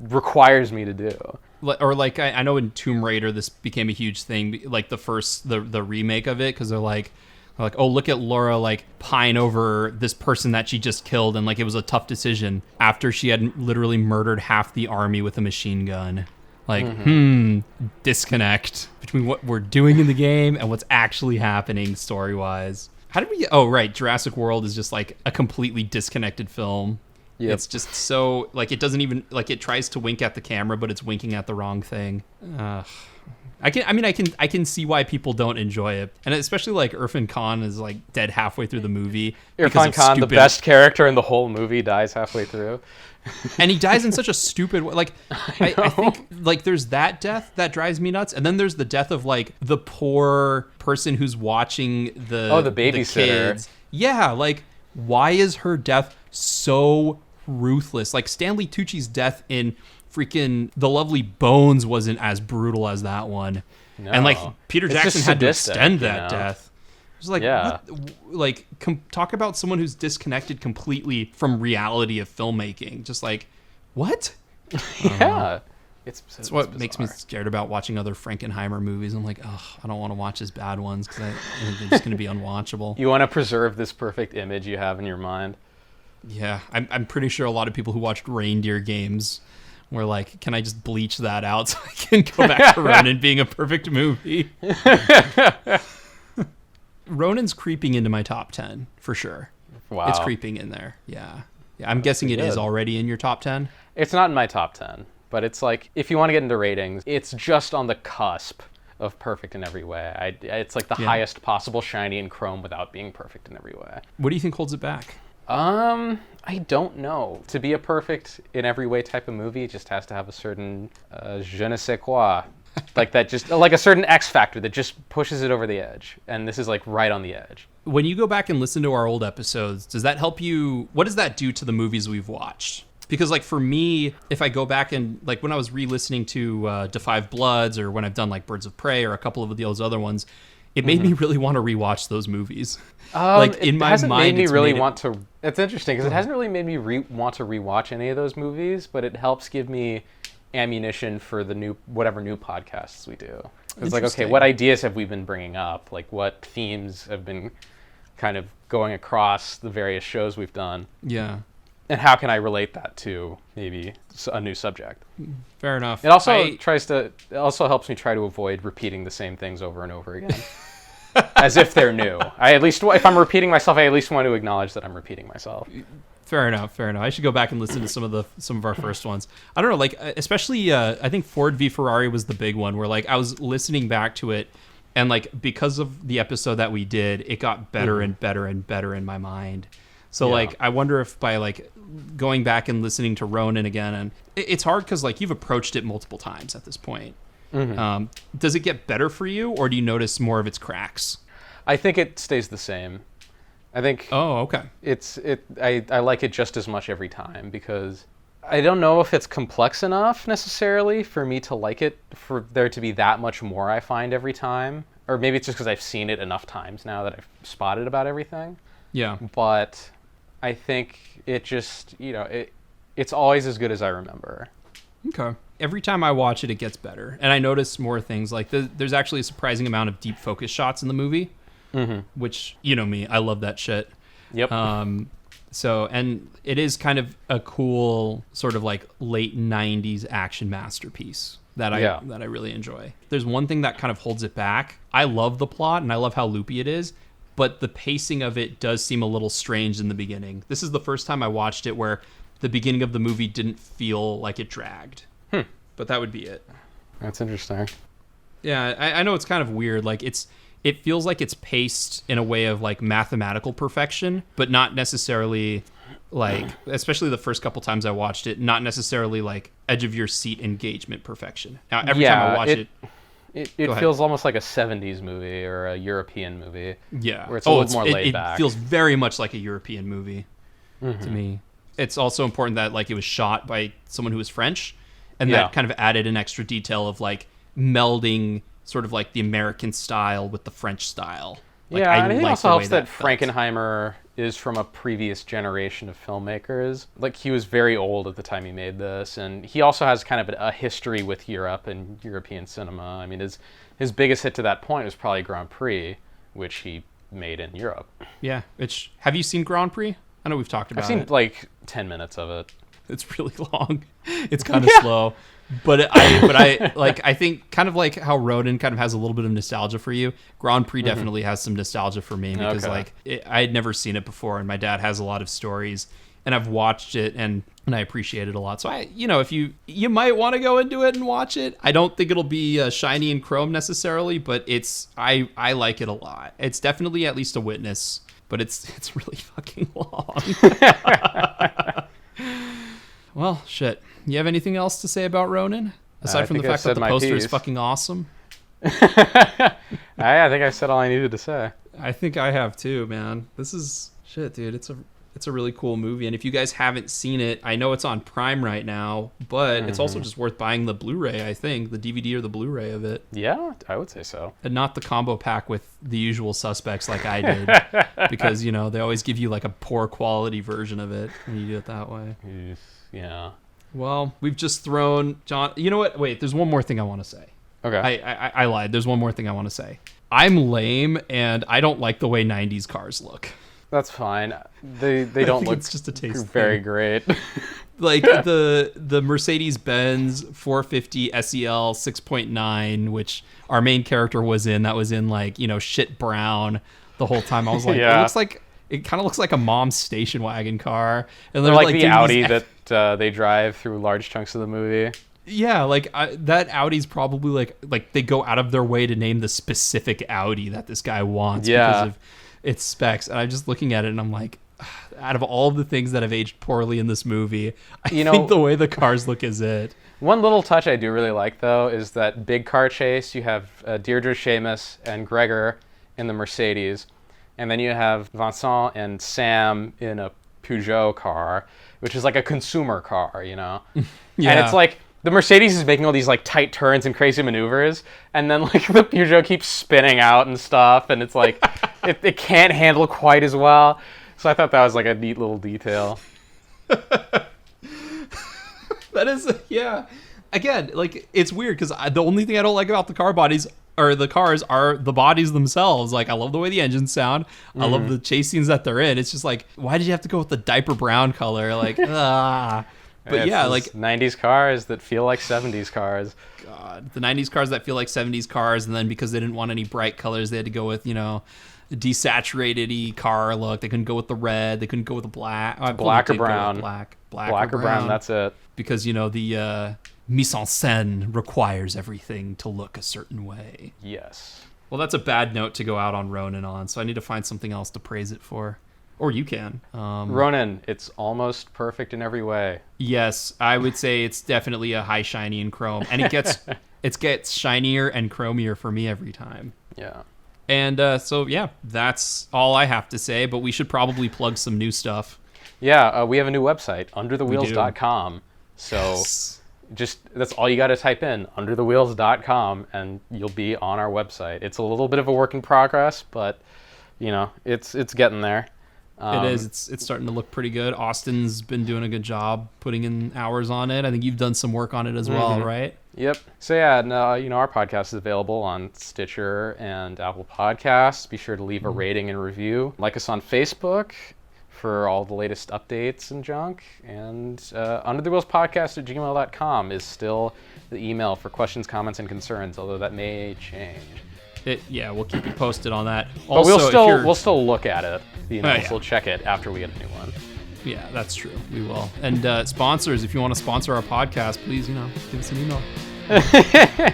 requires me to do? Or like I know in Tomb Raider this became a huge thing, like the remake of it, because they're like, oh, look at Laura like pine over this person that she just killed, and like it was a tough decision after she had literally murdered half the army with a machine gun. Like, disconnect between what we're doing in the game and what's actually happening story-wise. How did we? Oh, right, Jurassic World is just like a completely disconnected film. Yep. It's just so like it doesn't even like it tries to wink at the camera, but it's winking at the wrong thing. I can see why people don't enjoy it, and especially like Irfan Khan is like dead halfway through the movie. because Irfan of Khan, the stupid- best character in the whole movie, dies halfway through. and he dies in such a stupid way. Like I think like there's that death that drives me nuts, and then there's the death of like the poor person who's watching the babysitter. kids. Yeah, like why is her death so ruthless? Like Stanley Tucci's death in freaking The Lovely Bones wasn't as brutal as that one. No. And like Peter It's Jackson just had to sadistic, extend you that know? death. It was like, Yeah. like talk about someone who's disconnected completely from reality of filmmaking. Just like, what? Yeah. That's what makes me scared about watching other Frankenheimer movies. I'm like, oh, I don't want to watch his bad ones because they're just going to be unwatchable. You want to preserve this perfect image you have in your mind. Yeah, I'm pretty sure a lot of people who watched Reindeer Games were like, can I just bleach that out so I can go back to Ronin being a perfect movie? Ronin's creeping into my top 10 for sure. Wow. It's creeping in there. Yeah. I'm guessing it is already in your top 10. It's not in my top 10, but it's like, if you want to get into ratings, it's just on the cusp of perfect in every way. It's like the highest possible shiny and chrome without being perfect in every way. What do you think holds it back? I don't know. To be a perfect in every way type of movie, it just has to have a certain je ne sais quoi. Like that, just like a certain X factor that just pushes it over the edge. And this is like right on the edge. When you go back and listen to our old episodes, does that help you? What does that do to the movies we've watched? Because like for me, if I go back and like when I was re-listening to Da Five Bloods or when I've done like Birds of Prey or a couple of those other ones, it made me really want to rewatch those movies. Like in my mind, it's interesting because it hasn't really made me want to rewatch any of those movies, but it helps give me ammunition for the whatever new podcasts we do. It's like, okay, what ideas have we been bringing up? Like what themes have been kind of going across the various shows we've done? Yeah. And how can I relate that to maybe a new subject? Fair enough. It also it also helps me try to avoid repeating the same things over and over again. As if they're new. If I'm repeating myself, I at least want to acknowledge that I'm repeating myself. Fair enough. I should go back and listen to some of our first ones. I don't know, like especially I think Ford v Ferrari was the big one where like I was listening back to it and like because of the episode that we did, it got better and better and better in my mind. So like I wonder if by like going back and listening to Ronin again, and it's hard because like you've approached it multiple times at this point. Does it get better for you, or do you notice more of its cracks? I think it stays the same. I think. Oh, okay. I like it just as much every time because I don't know if it's complex enough necessarily for me to like it, for there to be that much more I find every time, or maybe it's just because I've seen it enough times now that I've spotted about everything. Yeah. But I think it just it's always as good as I remember. Okay. Every time I watch it, it gets better. And I notice more things. Like there's actually a surprising amount of deep focus shots in the movie, which, you know me, I love that shit. Yep. So, and it is kind of a cool sort of like late 90s action masterpiece that I really enjoy. There's one thing that kind of holds it back. I love the plot and I love how loopy it is, but the pacing of it does seem a little strange in the beginning. This is the first time I watched it where the beginning of the movie didn't feel like it dragged. But that would be it. That's interesting. Yeah, I know it's kind of weird. Like it feels like it's paced in a way of like mathematical perfection, but not necessarily like, especially the first couple times I watched it, not necessarily like edge of your seat engagement perfection. Now every time I watch it feels almost like a 70s movie or a European movie. Yeah. Where it's a little more laid back. It feels very much like a European movie to me. It's also important that like it was shot by someone who was French, and that kind of added an extra detail of like melding sort of like the American style with the French style. Like, I think it also helps that Frankenheimer is from a previous generation of filmmakers. Like he was very old at the time he made this, and he also has kind of a history with Europe and European cinema. I mean, his biggest hit to that point was probably Grand Prix, which he made in Europe. Yeah. Have you seen Grand Prix? I know we've talked about it. I've seen like 10 minutes of it. It's really long. It's kind of slow. But I think kind of like how Ronin kind of has a little bit of nostalgia for you. Grand Prix definitely has some nostalgia for me because I had never seen it before, and my dad has a lot of stories, and I've watched it and I appreciate it a lot. So if you might want to go into it and watch it. I don't think it'll be shiny and chrome necessarily, but I like it a lot. It's definitely at least a witness, but it's really fucking long. Well, shit. You have anything else to say about Ronin? Aside from the fact that the poster is fucking awesome? I think I said all I needed to say. I think I have too, man. This is shit, dude. It's a really cool movie. And if you guys haven't seen it, I know it's on Prime right now, but it's also just worth buying the Blu-ray, I think. The DVD or the Blu-ray of it. Yeah, I would say so. And not the combo pack with the usual suspects like I did. Because, they always give you like a poor quality version of it when you do it that way. Yeah. Well, we've just thrown John. You know what? Wait, there's one more thing I want to say. Okay. I lied. There's one more thing I want to say. I'm lame, and I don't like the way 90s cars look. That's fine. They don't look it's just a taste very thing. great. Like the Mercedes-Benz 450 SEL 6.9, which our main character was in, that was in like, shit brown the whole time. I was like, Yeah. it kind of looks like a mom's station wagon car. And They're they're like the doing Audi these- that they drive through large chunks of the movie. Yeah, that Audi's probably like they go out of their way to name the specific Audi that this guy wants because of its specs. And I'm just looking at it and I'm like, out of all of the things that have aged poorly in this movie, I think the way the cars look is it. One little touch I do really like, though, is that big car chase. You have Deirdre Seamus and Gregor in the Mercedes, and then you have Vincent and Sam in a Peugeot car, which is like a consumer car, Yeah. And it's like the Mercedes is making all these like tight turns and crazy maneuvers, and then like the Peugeot keeps spinning out and stuff, and it's like it can't handle quite as well. So I thought that was like a neat little detail. That is, yeah. Again, like, it's weird because the only thing I don't like about the car bodies or the cars are the bodies themselves. Like, I love the way the engines sound. I love the chase scenes that they're in. It's just like, why did you have to go with the diaper brown color? Like, But yeah, like 90s cars that feel like 70s cars. God, the 90s cars that feel like 70s cars, and then because they didn't want any bright colors, they had to go with, desaturated-y car look. They couldn't go with the red. They couldn't go with the black. Black or brown. Black or brown, that's it. Because, the mise en scène requires everything to look a certain way. Yes. Well, that's a bad note to go out on Ronin on, so I need to find something else to praise it for. Or you can. Ronin, it's almost perfect in every way. Yes, I would say it's definitely a high shiny and chrome. And it gets shinier and chromier for me every time. Yeah. And so, yeah, that's all I have to say, but we should probably plug some new stuff. Yeah, we have a new website, underthewheels.com. So that's all you got to type in, underthewheels.com, and you'll be on our website. It's a little bit of a work in progress, but, it's getting there. It is. It's starting to look pretty good. Austin's been doing a good job putting in hours on it. I think you've done some work on it as well, right? Yep. So yeah, no, our podcast is available on Stitcher and Apple Podcasts. Be sure to leave a rating and review. Like us on Facebook for all the latest updates and junk. And underthewheelspodcast@gmail.com is still the email for questions, comments, and concerns, although that may change. We'll keep you posted on that. But Also, we'll still look at it. We'll yeah. still check it after we get a new one. Yeah, that's true. We will. And sponsors, if you want to sponsor our podcast, please, give us an email.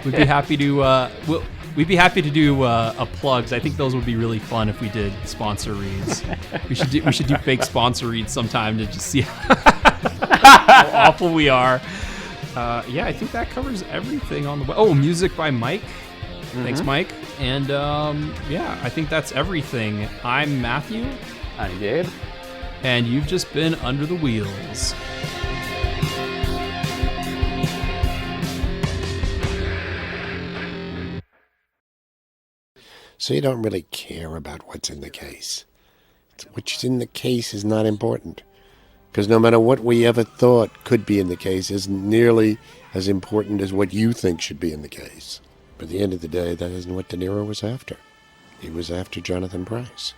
We'd be happy to. We'd be happy to do plugs. I think those would be really fun if we did sponsor reads. We should do fake sponsor reads sometime to just see how awful we are. I think that covers everything on the web. Oh, music by Mike. Thanks, Mike. And I think that's everything. I'm Matthew. I'm Gabe. And you've just been Under the Wheels. So you don't really care about what's in the case. What's in the case is not important. Because no matter what we ever thought could be in the case isn't nearly as important as what you think should be in the case. But at the end of the day, that isn't what De Niro was after. He was after Jonathan Pryce.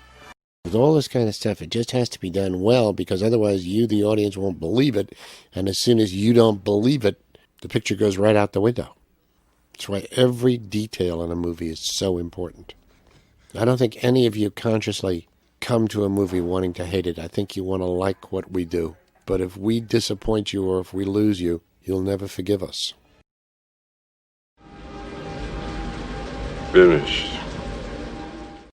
With all this kind of stuff, it just has to be done well, because otherwise you, the audience, won't believe it. And as soon as you don't believe it, the picture goes right out the window. That's why every detail in a movie is so important. I don't think any of you consciously come to a movie wanting to hate it. I think you want to like what we do. But if we disappoint you or if we lose you, you'll never forgive us. Finished.